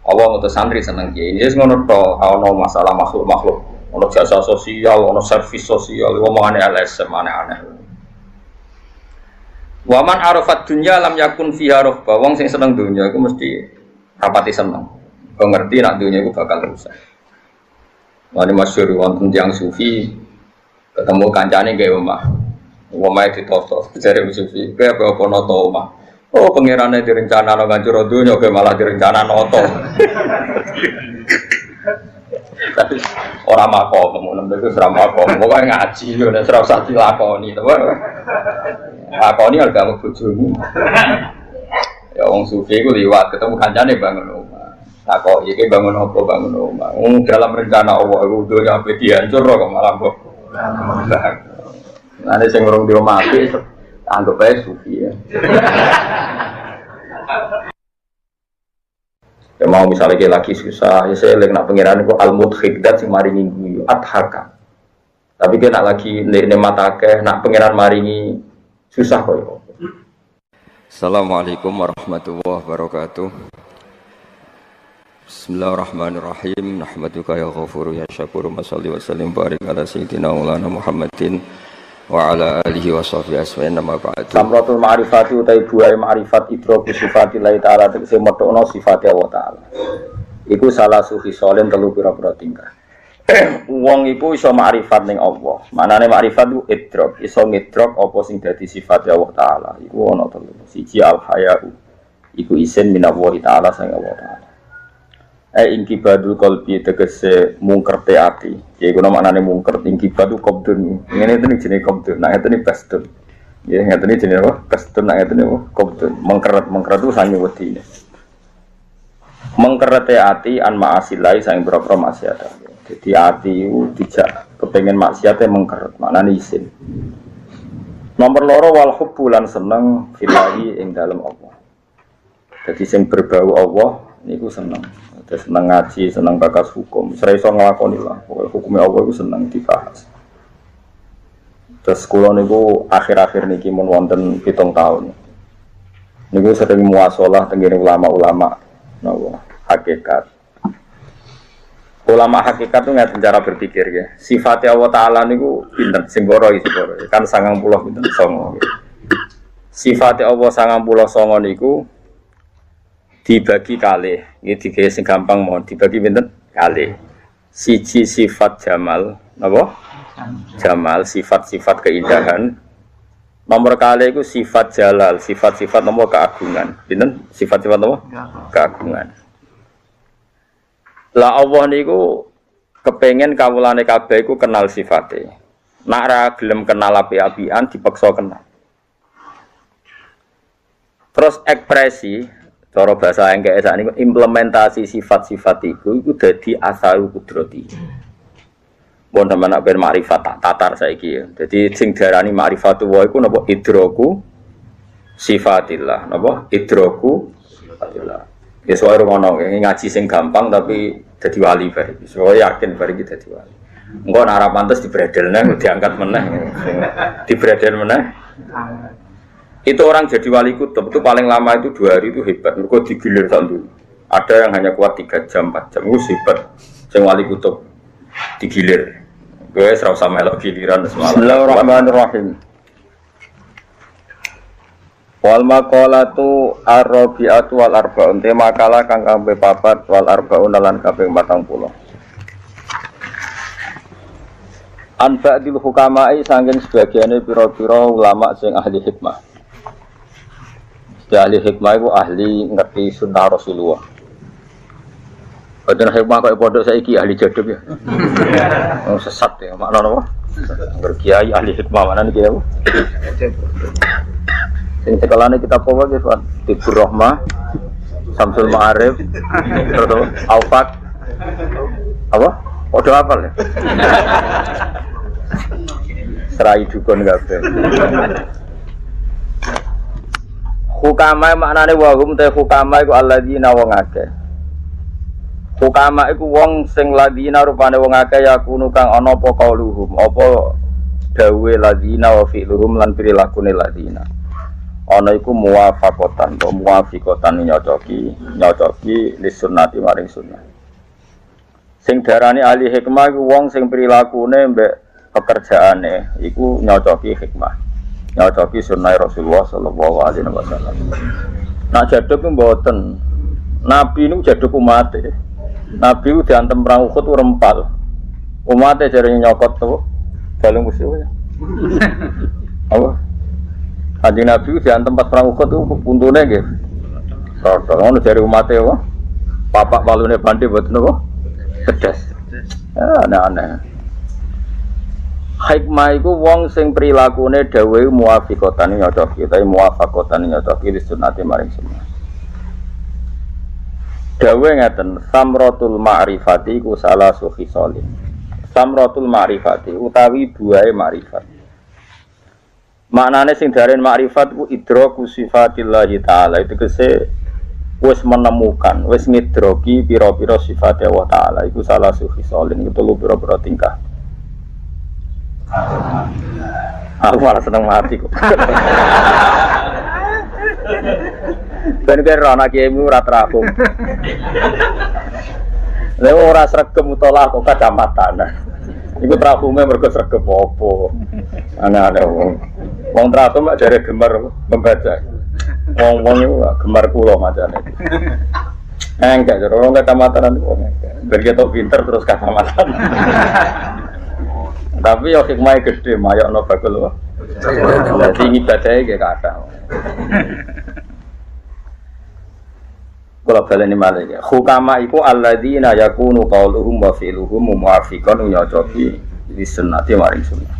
Allah ngutus santri seneng kiai. Ini wis ngono to, ana masalah makhluk-makhluk, ana jasa sosial, ana servis sosial, omongane LSM aneh-aneh. Waman arafat dunya lam yakun fiha rohba. Wong sing seneng dunya iku mesti rapati seneng. Kok ngerti nak dunya iku bakal rusak. Wani masyhur wonten tiyang sufi ketemu kancane gawe omah. Omahe ditoto, jare sufi, kowe apa noto omah. Oh, pangerane direncanano ngancur donya kowe malah direncanano oto. Tapi ora makom, ngono iku ora makom. Pokoke ngaji yo nek ora usah dilakoni, to. Lakoni agama bojomu. Ya wong sufi iku liwat ketemu kancane bangun omah. Tak kok iki bangun apa bangun omah. Dalam rencana Allah iku dunya ape dihancur kok malah kok. Nah, sing urung di omah ape anggap bae sufi ya. Ya mau misalnya kayak lagi susah, ya saya nak pengiran itu al-mudhikdat sing maringi guyu adhaka. Tapi dia nak lagi nematake, nak pengiran maringi susah kok. Assalamualaikum warahmatullahi wabarakatuh. Bismillahirrahmanirrahim. Nahmaduka ya ghafuru ya syakuru. Masalli wa sallim barik ala sayyidina maulana Muhammadin wa ala alihi wa sahbihi asma'in nama ba'du. Samratul ma'rifati utai buai ma'rifat idroku sifatillahi ta'ala tegese metokno sifati Allah ta'ala. Iku salah sufi solen telu pira-pira tingkah. Wong iku iso ma'rifat ning Allah. Maknane ma'rifat ku idrok, iso ngidrok apa sing dadi sifat Allah taala. Iku ana telu. Siji al-haya'u. Iku isin minallahi taala sang Allah taala. Ingkibadul qalbi tegese mungkerte ati. Ya iku maknane mungker ingkibadu qabdun. Ngene iki jenenge qabdun. Nek ngene basdun. Ya ngene jenenge apa? Basdun nek ngene apa? Qabdun. Mengkeret itu sange wedine. Mengkerete ati an ma'asilai sang boro-boro maksiat. Jadi hati itu tidak kepengen maksiatnya mengkeret, maknanya isin. Nomor loro wal hubbulan seneng filahi ing dalam Allah. Jadi sing berbau Allah niku seneng. Terus seneng ngaji, seneng bakas hukum. Saya iso nglakoni lah, pokoke hukume Allah iku seneng dibahas. Terus kula niku akhir-akhir niki mun wonten 7 tahun. Niku sering muasalah tengene ulama-ulama napa hakikat. Ulama hakikat itu nggak cara berpikir ya. Sifat Allah Taala niku pinten sing goro iki kan 90 pinten 9. Sifat Allah 99 niku dibagi kalih. Iki digawe sing gampang mohon dibagi pinten kalih. Siji sifat jamal, napa? Jamal sifat-sifat keindahan. Nomor kalih iku sifat jalal, sifat-sifat nomor keagungan. Pinten sifat-sifat nomor keagungan. Lah Allah niku kepengen kawulane kabeh iku kenal sifate. Nak ra gelem kenal api-apian dipaksa kenal. Terus ekspresi cara bahasa engke sakniki implementasi sifat-sifat iku dadi asaru kudrati. Bon sampeyan nak ben makrifat tak tatar saiki ya. Dadi sing diarani makrifatu wa iku napa idraku sifatillah, napa idraku sifatillah. Ya soal ngono ngaji sing gampang tapi dadi wali bareng. Soale yakin bareng iki dadi wali. Engko nek ora pantes dibredelne diangkat meneh. Dibredel meneh. Itu orang jadi wali kutub itu paling lama itu 2 hari itu hebat. Mergo digilir sak dulu. Ada yang hanya kuat 3 jam 4 jam. Itu hebat. Sing wali kutub digilir. Gue ora usah melok giliran semalam. Bismillahirrahmanirrahim. Wal maqalatu ar-rabi'atu wal arba'un te makalah kang kabeh 4 wal arba'un lan kabeh 40. An ba'dil hukama'i saking sebagiane pira-pira ulama sing ahli hikmah. Ahli hikmah iku ahli ngerti sunnah Rasulullah. Padahal hikmah kok pondok saiki ahli jadab ya. Sesat ya makna apa? Berkiai ahli hikmah mana niki ya? Sing sekolahane kita apa iki, Pak? Tibur Rahmah, Samsul Ma'arif, terus Al-Faq. Apa? Podo apal ya? Serai dukun kabeh. Hukama maknane wahum te hukama iku alladzina wong akeh. Hukama iku wong sing ladina rupane wong akeh yakunu kang ana apa kauluhum, apa dawe ladina wa fi'luhum lan prilakune ladina. Ana iku muwafaqatan to muwafiqatan nyocoki li sunnati maring sunnah. Sing darani ahli hikmah iku wong sing prilakune mbek pekerjaane iku nyocoki hikmah. Nyocoki sunnah Rasulullah sallallahu alaihi wasallam. Nak jaduk mboten. Nabi niku jaduk umate. Nabi ku diantem perang Uhud rempal. Umate jarene nyokot to balung musuh ya. Apa? Kanjeng Nabi diantem pas perang Uhud itu puntune nggih. Rada ngono jare umate apa? Papak walune bandi mboten apa? Pedas. Aneh-aneh. Hikmah iku wong sing prilakune dawuhe muwafiqatan nyocoki, tapi muwafaqatan nyocoki di sunnati maring sunnah. Dawe ngeten, samratul ma'rifati ku salah sufi solim. Samratul ma'rifati utawi buahe ma'rifat. Maknane sing daren ma'rifat ku idraku sifatillah taala, itu kese wis menemukan, wis ngidroki pira-pira sifat Allah taala. Iku salah sufi solim, itu telu pira-pira tingkah. Aku malah seneng mati kok. Ben ana kiaimu ora terapung. Lha ora sregep utawa kok kacamatan. Iku trapume mergo sregep apa. Ana-ana wong tratum mak jare gemar membaca. Wong-wong iku gemar kula macane. Enggak jare wong kacamatan wong enggak. Ben ketok pinter terus kacamatan. Tapi yo hikmahe gedhe mayokno bakul wae. Dadi ibadahe ge kathah. Kula baleni malih ya. Hukama iku alladzina yakunu qauluhum wa fi'luhum muwafiqan nyocoki di sunnati maring sunnah.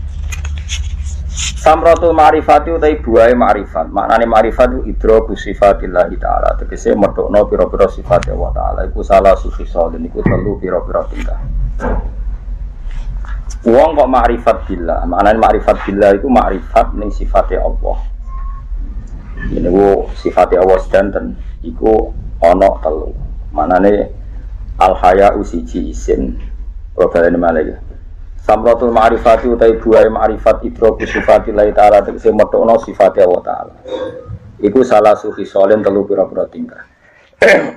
Samratul ma'rifati utai buahe ma'rifat. Maknane ma'rifat itu idraku sifatillah taala. Tegese medhokno pira-pira sifat Allah taala. Iku salah sufi solen iku telu pira-pira tingkah. Wong kok ma'rifat billah. Maknane ma'rifat billah iku ma'rifat ning sifate Allah. Ini ku sifate Allah sedanten iku ana telu. Manane al haya usiji isin. Robalene malih. Samratul ma'rifati utai buahe ma'rifat idraku sifatillah taala tegese metokno sifate Allah taala. Iku salah sufi solen telu pira-pira tingkah.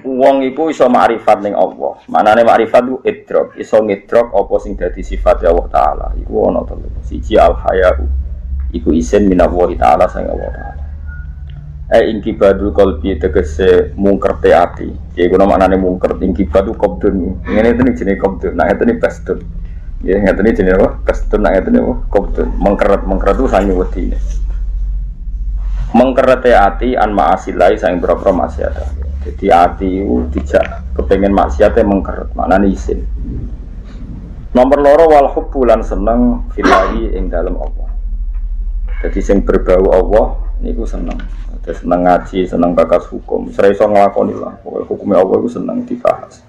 Wong iku iso ma'rifat ning Allah. Manane ma'rifat ku idrak, iso ngidrak apa sing dadi sifate Allah taala. Iku ana telu. Siji al haya iku isin minallahi taala sang Allah taala. Ingkibadul qalbi tegese mungkerte ati. Ya iku maknane mungker ingkibadu qabdun. Ngene iki jenenge qabdun. Nah ngene basdun. Ya ngene iki jenenge apa? Basdun nah ngene apa? Qabdun. Mengkeret itu sange wedine. Mengkerete ati an ma'asilai sang boro-boro maksiat. Jadi ati itu tidak kepengen maksiatnya mengkeret. Maknane isin. Nomor loro wal hubbu lan seneng filahi ing dalem Allah. Jadi sing berbau Allah niku seneng. Terus seneng ngaji, seneng bakas hukum. Saya iso nglakoni lah. Pokoke hukume Allah iku seneng dibahas.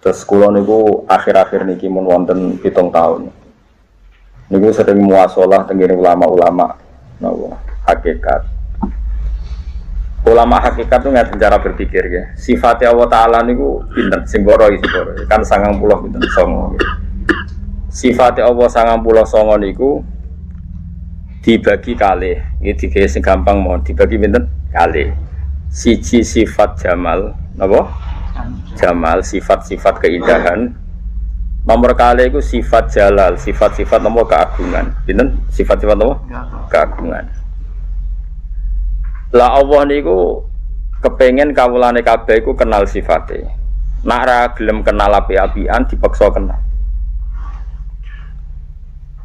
Terus kula niku akhir-akhir niki mun wonten 7 tahun. Niku sering muasalah tengene ulama-ulama napa hakikat. Ulama hakikat itu ngaten cara berpikir ya. Sifatnya Allah taala niku pinten sing boro isi boro. Kan 90 pinten 9. Sifatnya Allah 99 niku dibagi kalih, ini dikira sing gampang mohon dibagi pinten kalih. Siji sifat jamal, napa? Jamal, sifat-sifat keindahan. Nomor kalih itu sifat jalal, sifat-sifat napa keagungan. Pinten? Sifat-sifat napa? Keagungan. Lah Allah niku kepengen kawulane kabeh iku kenal sifate. Nek ra gelem kenal api-apian dipaksa kenal.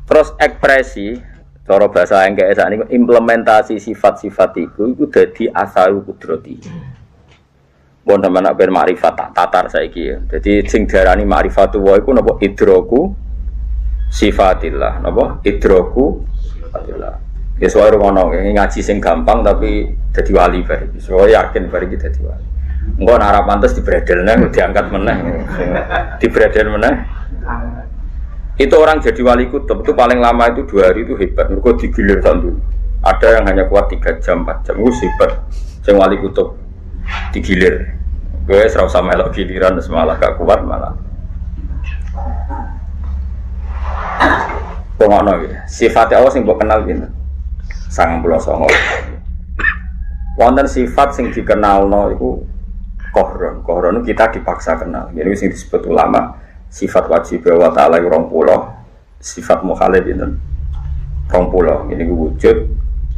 Terus ekspresi cara bahasa engke sakniki implementasi sifat-sifat iku dadi asal kudrati. Pun teman ben makrifat tak tatar saiki ya. Dadi sing diarani makrifatu wa iku napa idraku sifatillah, napa idraku sifatillah. Ya soal ngono ngaji sing gampang tapi dadi wali bare. Soale yakin bare iki dadi wali. Engko nek ora pantes dibredelne diangkat meneh. Dibredel meneh. Itu orang jadi wali kutub itu paling lama itu 2 hari itu hebat. Mereka digilir santu. Ada yang hanya kuat 3 jam, 4 jam. Itu hebat. Yang wali kutub digilir. Gue serau sama elok giliran semalah gak kuat malah. Pengono ya. Sifatnya Allah sing mbok kenal gini. 99. Wonten sifat sing dikenalno iku kohron. Kohron itu kita dipaksa kenal. Jadi sing disebut ulama sifat wajib Allah Ta'ala 20, sifat mukhalif itu 20. Ini wujud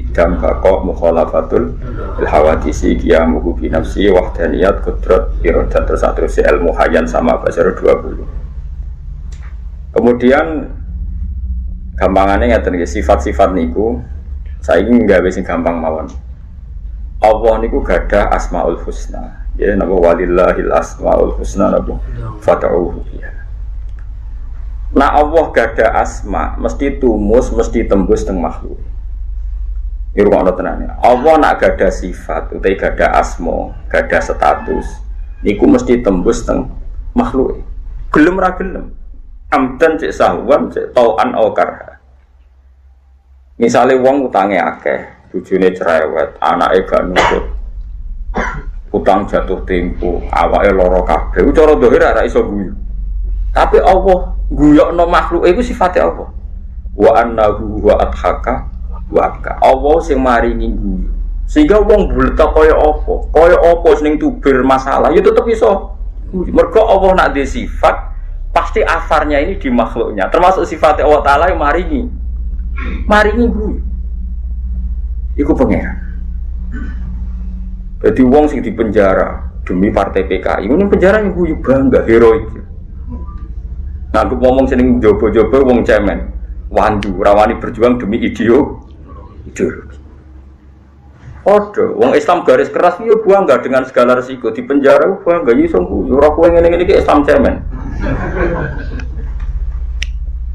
idam bakok mukhalafatul ilhawadisi kiamuhu binafsi wahdaniyat kudrat irodat terus ilmu hayan sama basar 20. Kemudian gampangannya ngeten nggih sifat-sifat niku saiki nggawe sing gampang mawon. Allah niku gadah asmaul husna. Ya napa walillahil asmaul husna napa fata'uhu biha. Nah Allah gada asma, mesti tumus, mesti tembus teng makhluk. Iru ana tenane. Allah nak gada sifat, utai gada asma, gada status, niku mesti tembus teng makhluk. Gelem ra gelem. Amdan cek sahwan cek tauan au karha. Misale wong utange akeh, bojone cerewet, anake gak nurut. Utang jatuh tempo, awake lara kabeh. Cara zahir ora iso guyu. Tapi Allah guyokno makhluk iku sifate Allah. Wa annahu wa adhaka wa abka. Allah sing maringi guyu. Sehingga wong bulet kaya apa sing tubir masalah ya tetep iso. Mergo Allah nak di sifat pasti asarnya ini di makhluknya. Termasuk sifat Allah Taala yang maringi guyu. Iku pangeran. Jadi wong sing di penjara demi partai PKI, ini penjara yang guyu bangga heroik. Nah, aku ngomong sini jobo-jobo wong cemen, wandu rawani berjuang demi ideologi. Wong Islam garis keras yo bangga dengan segala resiko di penjara bangga iso guyu ora kowe ngene-ngene iki Islam cemen.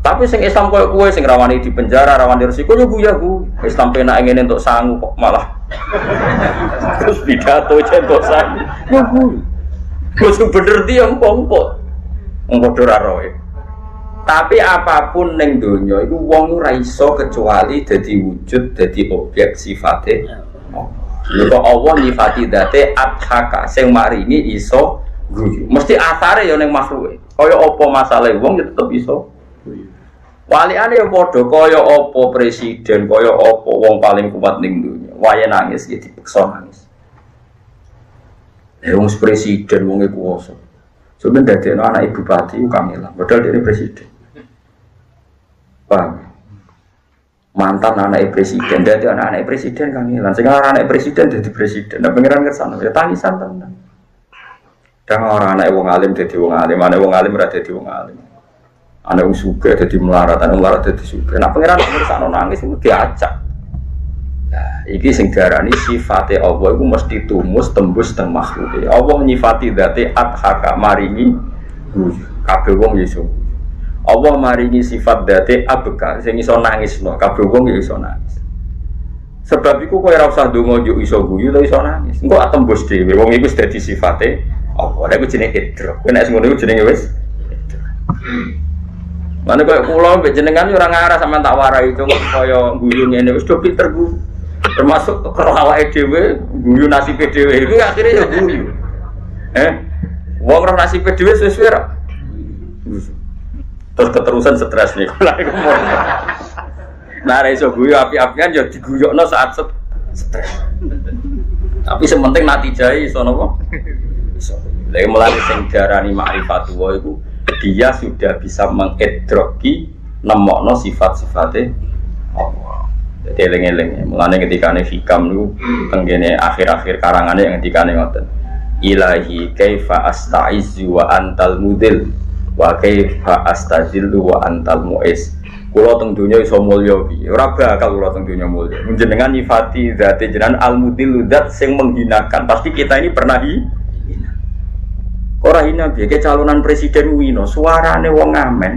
Tapi sing Islam koyo kowe sing rawani di penjara, rawani resiko yo guyu. Islam penak ngene entuk sangu kok malah. Terus pidato entuk sangu. Yo guyu. Wis bener dia empong-empong. Wong padha ra roe. Tapi apapun ning donya iku wong ora iso kecuali dadi wujud, dadi objek sifate. Lha Allah nyifati dzate adhaka sing maringi iso guyu. Mesti asare ya ning makhluke. Kaya apa masalahe wong ya tetep iso guyu. Waliane ya padha kaya apa presiden, kaya apa wong paling kuat ning donya. Wae nangis ya dipeksa nangis. Wong presiden wong e kuwasa. Sampe dadekno anak ibu bupati ku kamilah, padahal dene presiden. Paham? Mantan anak presiden, dadi anak presiden kamilah. Sing anak presiden dadi presiden. Nah pengiran kersane ya tangisan tenan. Dan orang anak wong alim dadi wong alim, anak wong alim ora dadi wong alim. Anak wong sugih dadi melarat, anak melarat dadi sugih. Nah pengiran kersane nangis iku diacak. Nah, iki sing diarani sifate Allah iku mesti tumus tembus teng makhluke. Allah nyifati dzate adhaka maringi kabeh wong iso. Allah maringi sifat dzate abka sing iso nangisno, kabeh wong iso nangis. Sebab iku kowe ora usah ndonga yo iso guyu to iso nangis. Engko atembus dhewe wong iku wis dadi sifate Allah. Nek jenenge idrok. Kowe nek ngono iku jenenge wis idrok. Mane koyo kula mbek jenengan yo ora ngarah sampean tak warai itu kaya guyu ngene wis do pinter guyu. Termasuk karo awake dhewe guyu nasibe dhewe iku akhire yo guyu. Wong ora nasibe dhewe sesuai ra. Terus keterusan stres nih. Nah, iso guyu api-apian ya diguyokno saat stres. Tapi sementing natijai iso napa? Iso. Lha mulai sing diarani ma'rifatullah iku dia sudah bisa mengidroki nemokno sifat-sifate Allah. Jadi eling-eling. Mulane ketikane hikam niku tenggene akhir-akhir karangane yang ketikane ngoten. Ilahi kaifa astaizu wa antal mudil wa kaifa astazillu wa antal mu'is. Kula teng donya iso mulya piye? Ora bakal kula teng donya mulya. Jenengan nyifati zate jenengan al-mudil zat sing menghinakan. Pasti kita ini pernah hina. Ora hina piye calonan presiden wino, suarane wong ngamen,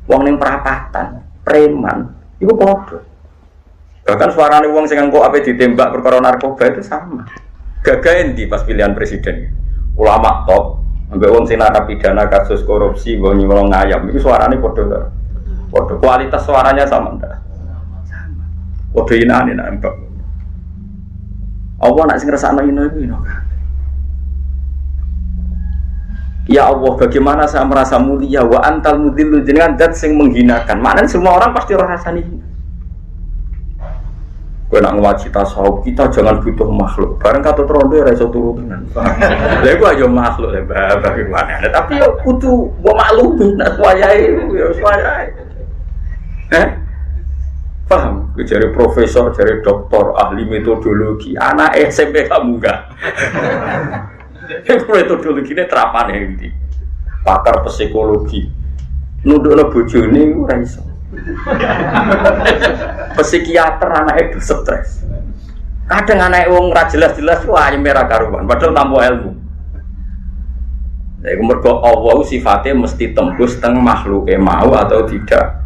wong ning perapatan, preman, iku padha. Bahkan suarane wong sing engko ape ditembak perkara narkoba itu sama. Gagah endi pas pilihan presiden. Ulama top ambek wong sing narapidana kasus korupsi nggo nyolong ayam iku suarane padha. Padha kualitas suaranya sama ndak? Sama. Padha inane nek mbak. Allah nak sing ngrasakno iku ino. Ya Allah, bagaimana saya merasa mulia wa antal mudhillu jenengan zat sing menghinakan. Maknanya semua orang pasti rasani hina. Kowe nak ngaji tasawuf kita jangan butuh makhluk. Bareng katut rondo ora iso turu tenan. Lha iku aja makhluk le bagaimana. Tapi yo kudu mbok maklumi nek wayahe yo wayahe. Paham? Jare profesor, jare doktor, ahli metodologi, anak SMP kamu enggak. Metodologi ini terapane endi? Pakar psikologi. Nundukno bojone ora iso. Psikiater anake do stres. Kadang anake wong ora jelas-jelas wah merah karuan padahal tampo ilmu. Lha iku mergo Allah sifate mesti tembus teng makhluke mau atau tidak.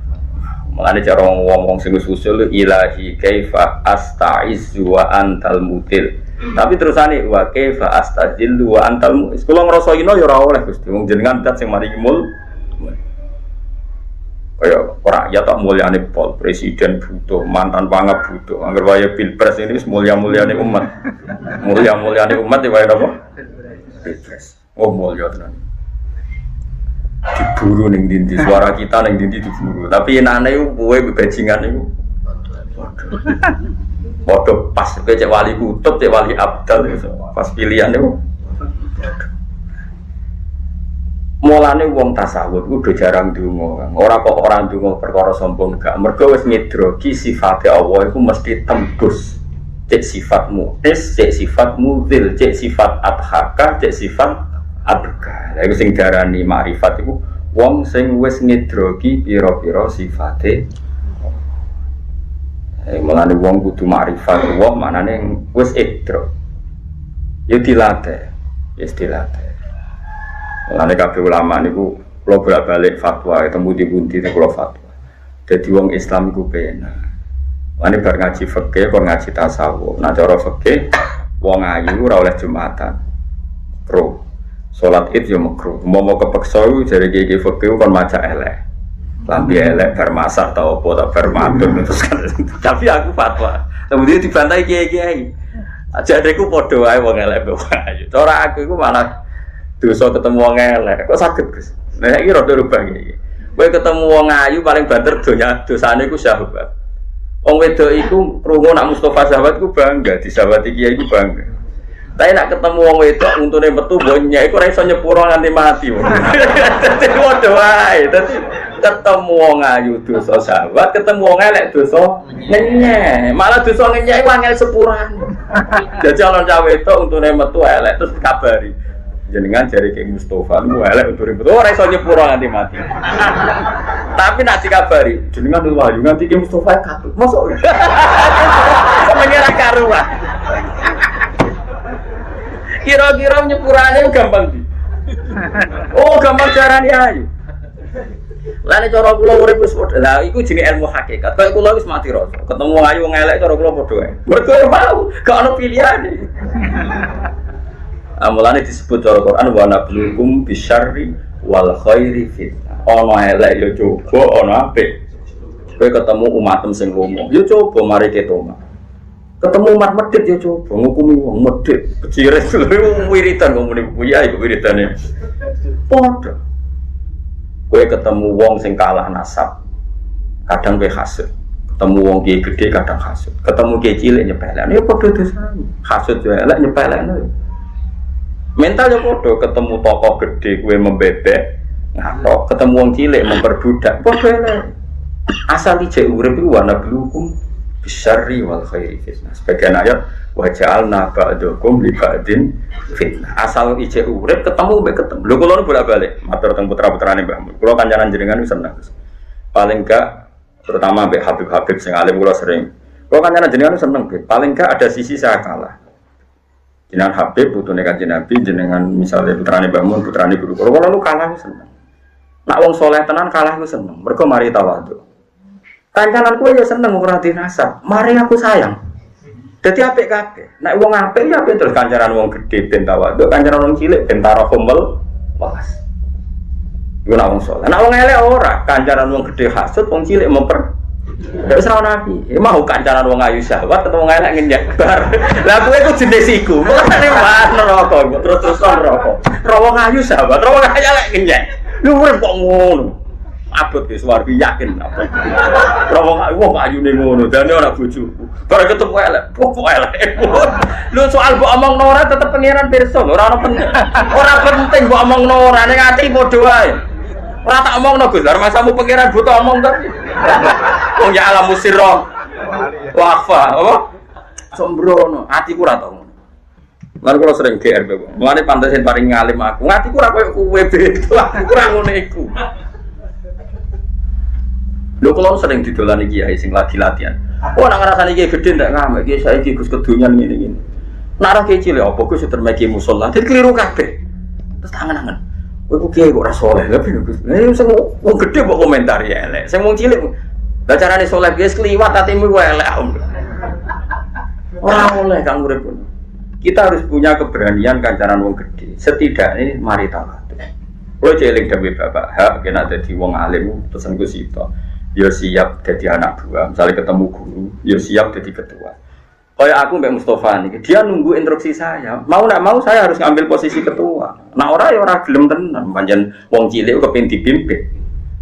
Mulane cara wong-wong sing usul ilahi kaifa astaizu wa antal mutil. Tapi terusane wa kaifa astazillu wa antal mutil. Kula ngrasa ino ya ora oleh Gusti. Wong jenengan dat sing mari mul. Kaya ora ya tak mulyane pol presiden butuh, mantan pangap butuh. Angger wae pilpres ini wis mulya-mulyane umat. Mulya-mulyane umat ya wae napa? Pilpres. Oh mulya tenan. Diburu ning dindi suara kita ning dindi diburu tapi enane kowe bebajingan iku padha pas kowe cek wali kutub cek wali abdal pas pilihan iku mulane wong tasawuf kudu jarang ndonga ora kok ora ndonga perkara sombong gak mergo wis ngidroki sifate Allah iku mesti tembus cek sifatmu cek sifatmu zil cek sifat adhaka cek sifat adka. Lha iku sing darani makrifat iku wong sing wis ngidroki pira-pira sifate. Mulane wong kudu makrifat wong manane wis idrok. Ya dilatih. Wis dilatih. Mulane kabeh ulama niku kula bolak-balik fatwa ketemu di pundi kula fatwa. Dadi wong Islam iku penak. Mulane bar ngaji fikih kon ngaji tasawuf. Nah cara fikih wong ayu ora oleh Jumatan. Pro salat Id yo makruh. Mau kepeksa iku jare iki fikih kon maca elek. Lambi elek bar masak ta opo ta bar matur terus kan. Tapi aku fatwa. Kemudian dibantai kiai-kiai. Aja adekku padha wae wong elek wong ayu. Cara aku iku malah dosa ketemu wong elek. Kok saged, Gus? Nah iki rada rubah iki. Kowe ketemu wong ayu paling banter donya dosane iku syahwat. Wong wedok iku krungu nak Mustofa sahabat iku bangga, disawati kiai iku bangga. Tapi nak ketemu wong wedok untune metu bonyak iku ora iso nyepuro nganti mati. Dadi padha wae. Dadi ketemu wong ayu dosa sahabat, ketemu wong elek dosa ngenyek. Malah dosa ngenyek iku angel sepuran. Dadi ana cah wedok untune metu elek terus kabari. Jenengan jare Ki Mustofa niku elek untune metu ora iso nyepuro nganti mati. Tapi nak dikabari, jenengan tuh wahyu nganti Ki Mustofa katut. Mosok. Semenjak karuan. Kira-kira nyepurane gampang di. Oh, gampang carane ayu. Lane cara kula urip wis padha. Lah iku jenenge ilmu hakikat. Kaya kula wis mati rasa. Ketemu wong ayu wong elek cara kula padha wae. Mergo mau, gak ono pilihane. Amulane disebut cara Quran wa nablukum bisyarri wal khairi fitnah. Ono elek yo coba, ono apik. Kowe ketemu umatem sing lomo, yo coba mari ketoma. Ketemu umat medhit ya coba ngukumi wong medhit kecire wiridan wong muni kuya iku wiridane padha kowe ketemu wong sing kalah nasab kadang kowe hasud ketemu wong kiai gedhe kadang hasud ketemu kiai cilik nyepelekne ya padha dosane hasud yo elek nyepelekne mental ya padha ketemu tokoh gedhe kowe membebek ngatok ketemu wong cilik memperbudak padha elek asal ijek urip iku wana blukum bisyarri wal khairi fitnah. Sebagian ayat wa ja'alna ba'dakum li ba'din fitnah. Asal ijek urip ketemu mbek ketemu. Lho kula nu bolak-balik matur teng putra-putrane Mbah Mun. Kula kancanan jenengan wis seneng. Paling gak terutama mbek Habib-habib sing alim kula sering. Kula kancanan jenengan seneng, paling gak ada sisi saya kalah. Jenengan Habib putune Kanjeng Nabi, jenengan misalnya putrane Mbah Mun, putrane guru. Kula nu kalah wis seneng. Nak wong saleh tenan kalah wis seneng. Mergo mari tawadhu. Kancananku ya seneng ngrati nasab. Mari aku sayang. Dadi apik kabeh. Nek wong apik ya apik terus kancanan wong gedhe ben tawadhu, kancanan wong cilik ben tarahumul walas. Iku nak wong saleh. Nek wong elek ora, kancanan wong gedhe hasud, wong cilik memper. Wis ora nabi. Mau kancanan wong ayu syahwat atau wong elek ngenyek bar. Lah kowe iku jenis iku. Mulane wae neraka terus neraka. Ora wong ayu syahwat, ora wong elek ngenyek. Lu urip kok ngono. Abot wis wargi yakin apa. Ora wong ayune ngono, dene ora bojoku. Bar ketemu elek, pokok elek. Lu soal mbok omongno ora tetep pengiran pirsa, ora ono penting. Ora penting mbok omongno ora ning ati padha wae. Ora tak omongno Gus, lar masamu pengiran butuh omong to. Wong ya alam musirra. Wafa, apa? Sombrono, atiku ora tau. Lan kula sering GR kok. Mulane pantesin paring ngalim aku. Atiku ora koyo kowe beda, aku ora ngono iku. Lho kalau sering didolani kiai sing lagi latihan. Oh nak ngrasani kiai gedhe ndak ngamek, kiai saiki Gus kedunyan ngene-ngene. Nak ra kiai cilik apa Gus termeki musala, dadi kliru kabeh. Terus tangan-tangan. Kowe ku kiai kok ora saleh lha piye Gus. Lah sing wong gedhe mbok komentari elek, sing wong cilik Lah carane saleh guys kliwat atimu kowe elek. Ora oleh kang urip. Kita harus punya keberanian kancaran wong gede. Setidaknya mari tawadhu. Kulo celing dawuh Bapak, hak kena dadi wong alim pesenku sito. Ya siap dadi anak buah, misalnya ketemu guru, ya siap dadi ketua. Kayak aku Mbak Mustafa nih, dia nunggu instruksi saya. Mau nak mau saya harus ngambil posisi ketua. Nah orang ya orang gelem tenan, pancen wong cilik kepengin dipimpin.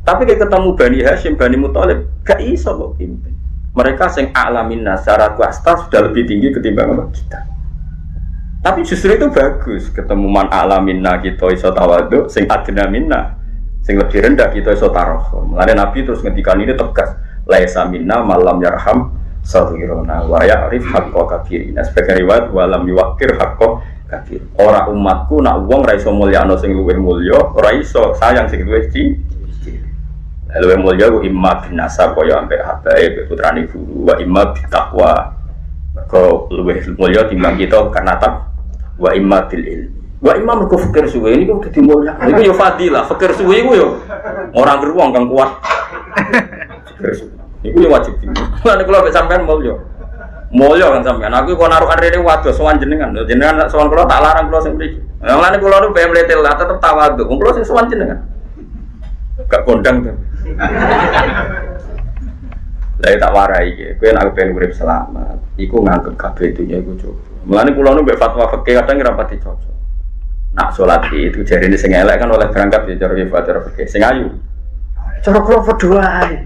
Tapi kayak ketemu Bani Hashim, Bani Muthalib, gak iso kok pimpin. Mereka sing a'lamin nas secara kuasta sudah lebih tinggi ketimbang kita. Tapi justru itu bagus, ketemu man a'laminna kita iso tawadhu, sing adna minna, sing lebih rendah kita iso tarahum. Mulane Nabi terus ngendikan ini tegas, laisa minna malam yarham saghirana wa ya'rif haqqa kabirina. Sebagai riwayat walam yuwaqir haqqa kabir. Ora umatku nak wong ra iso mulyano sing luwih mulya, ora iso sayang sing luwih cilik. Luwih mulya ku imma bin nasab kaya ambek habae putrane guru, wa imma bi taqwa. Mergo luwih mulya timbang kita karena tak wa imma bil ilmi. Wa imma mergo fikir suwe ini kok dadi mulya. Iku yo fadilah, fikir suwe iku yo ora beruang kang kuat. Fikir suwe. Iku yo wajib. Lan kula mek sampean mulya. Mulya kan sampean. Aku kok narukan rene wados sowan jenengan. Jenengan sowan kula tak larang kula sing mriki. Lan kula nu ben mletel lah tetep tawadhu. Wong kula sing sowan jenengan. Gak kondang to. Lah tak warai iki, kowe nek pengen urip selamat, iku nganggep kabeh dunya iku cukup. Mulane kula nu mbek fatwa fikih kadang ora pati cocok. Nak salat itu jarine sing elek kan oleh berangkat ya cara fatwa fikih. Sing ayu. Cara kula berdoa ae.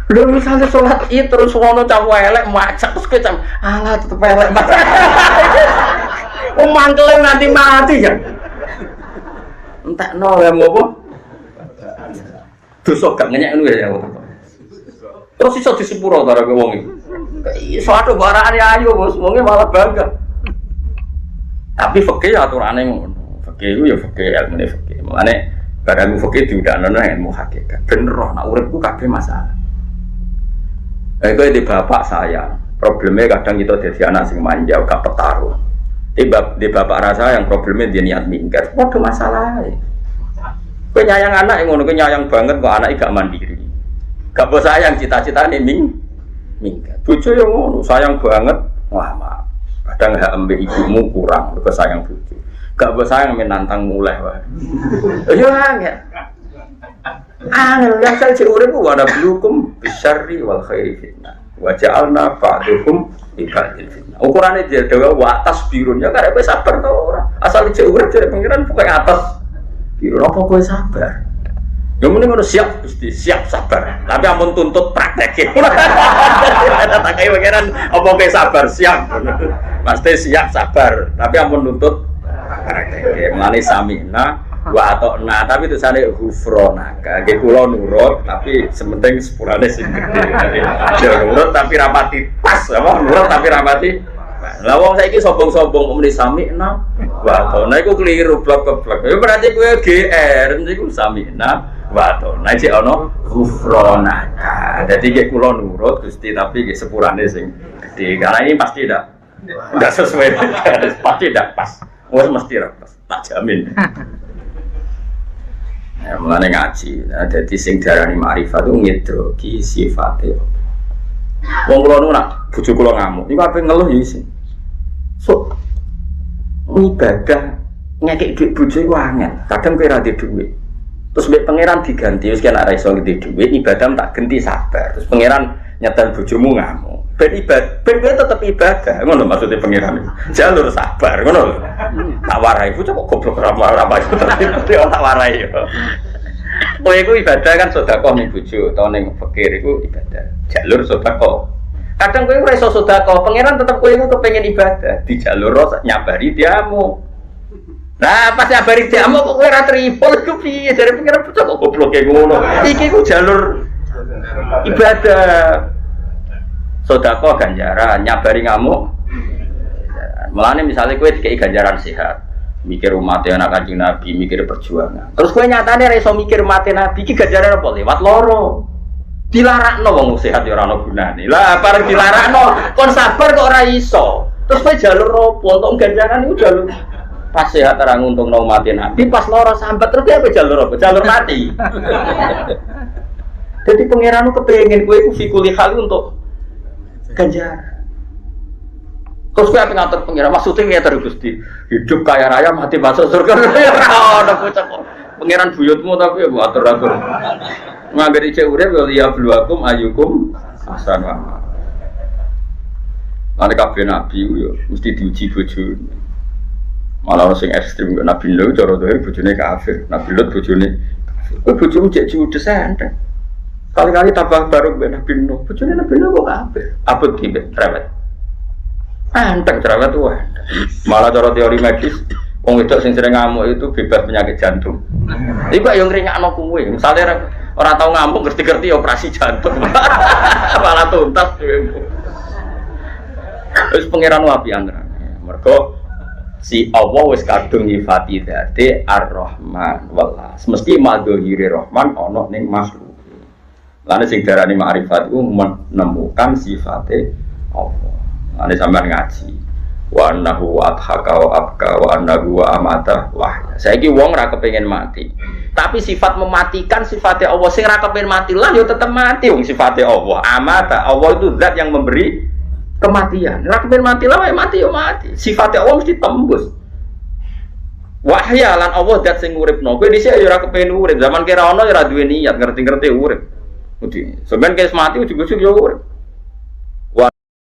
Lho misalnya salat itu terus ngono cawe elek macak terus kowe cam alah tetep elek. Wong mangkel nanti mati ya. Entekno ya ngopo? Dosa gak ngenyek ngono ya. Terus iso disepuro karo wong iki. Iso ado barane ayu bos, wonge malah bangga. Tapi fikih aturane ngono. Fikih iku ya fikih ilmune fikih. Mulane barang fikih diundakno nang ilmu hakikat. Ben roh nek uripku kabeh masalah. Kowe di bapak saya, problemnya kadang kita jadi anak sing manja, gak petarung. Di bapak rasa yang problemnya dia niat minggat, waduh masalahnya. Kowe nyayang anak yang ngono, kowe nyayang banget kok anak gak mandiri. Gak bos sayang cita-citane minggat. Bojo yo ngono, sayang banget. Wah, maaf. Kadang hak ambek ibumu kurang, kok sayang bojo. Gak bos sayang menantang mulai wae. Yo angel. Angel yang saya urip ku ana blukum bisyarri wal khairi fitnah. Wa ja'alna ba'dukum ibadil fitnah. Ukurane dia dewe wa atas birunnya karep sabar to ora. Asal cek urip jare pengiran pokoke atas. Biro apa kowe sabar? Ya mending ngono siap Gusti, siap sabar. Tapi ampun tuntut praktek. Ada tak kaya pengiran apa kowe sabar siap. Pasti siap sabar, tapi ampun tuntut praktek. Mulane samina wa atokna, tapi tulisane ghufronaka. Nggih kula nurut, tapi sementing sepurane sing gede. Ya nurut tapi rapati pas, apa? Nurut tapi rapati. Lah wong saiki sombong-sombong muni samina wa atokna iku keliru blok-blok. Ya berarti kowe GR niku samina wa atokna iki ana ghufronaka. Dadi nggih kula nurut Gusti, tapi nggih sepurane sing gede. Karena ini pasti tidak sesuai. Pasti tidak pas. Wes mesti ra pas. Tak jamin. Ya, mulane ngaji, jadi sing diarani ma'rifat itu ngedroki sifate. Wong kula nu nak bojo kula ngamuk, niku ape ngeluh ya isin. So ibadah ngekek dhuwit bojo iku angel. Kadang kowe ra ndek dhuwit. Terus mbek pangeran diganti, wis kena ra iso ndek dhuwit, ibadah tak genti sabar. Terus pangeran nyetel bojomu ngamuk. Ben ibadah, ben kowe tetep ibadah. Ngono maksudnya pangeran. Jalur sabar, ngono. Tak warai bocah kok goblok ramah-ramah itu tak warai yo. Kowe iku ibadah kan sedekah ning bojo utawa ning fakir iku ibadah. Jalur sedekah. Kadang kowe ora iso sedekah, pangeran tetep kowe iku kepengin ibadah, di jalur nyabari diamu. Nah, pas nyabari diamu kok kowe ora tripol iku piye? Jare pangeran bocah kok goblok kaya ngono. Iki ku jalur ibadah. Sedekah ganjaran, nyabari ngamuk. Mulane misalnya kowe dikei ganjaran sehat, mikir umatnya anak Kanjeng Nabi, mikir perjuangan. Terus kowe nyatane ra iso mikir umatnya Nabi, iki ganjaran apa lewat loro. Dilarakno wong sehat ya ora ana gunane. Lah bareng dilarakno kon sabar kok ora iso. Terus kowe jalur opo? Untuk ganjaran iku jalur pas sehat ora nguntungno umatnya Nabi, pas loro sambat terus apa jalur apa? Jalur mati. Jadi pangeran kepengen kowe iku fikuli hal untuk ganjar. Terus kowe ape ngatur pangeran maksudnya ngatur Gusti, hidup kaya raya mati masuk surga. Ora ono bocah kok. Pangeran buyutmu tapi ya atur-atur. Ngangger ijek urip ya bluakum ayukum ahsan wa amal. Lan kabeh nabi yo mesti diuji bojone. Malah sing ekstrem Nabi Nuh cara dohir bojone kafir, Nabi Lut bojone kafir. Kowe bojomu cek judes enteng. Kali-kali tabah baru mbek Nabi Nuh, bojone Nabi Nuh kok kafir. Abot ki mbek cerewet. Enteng cerewet tuh. Malah cara teori medis, wong wedok sing sering ngamuk itu bebas penyakit jantung. Iku yo ngringakno kowe. Misale ora tau ngamuk ngerti-ngerti operasi jantung. Malah tuntas dhewe. Wis pangeran wapian tenan. Mergo si Allah wis kadung nyifati dzate Ar-Rahman wallah. Mesti madhhire Rahman ana ning makhluk. Lane sing darani ma'rifat iku menemukan sifate Allah. Lane sampean ngaji. Wa annahu adhaka wa abka wa annahu wa amata wahya. Saiki wong ora kepengin mati. Tapi sifat mematikan sifatnya Allah sing ora kepengin mati lah ya tetep mati wong sifatnya Allah. Amata Allah itu zat yang memberi kematian. Ora kepengin mati lah ya mati ya mati. Sifatnya Allah mesti tembus. Wahya lan Allah zat sing uripno. Kowe dhisik ya ora kepengin urip. Zaman kira ana ya ora duwe niat ngerti-ngerti urip. Mesti sampean kes mati ujug-ujug ya urip.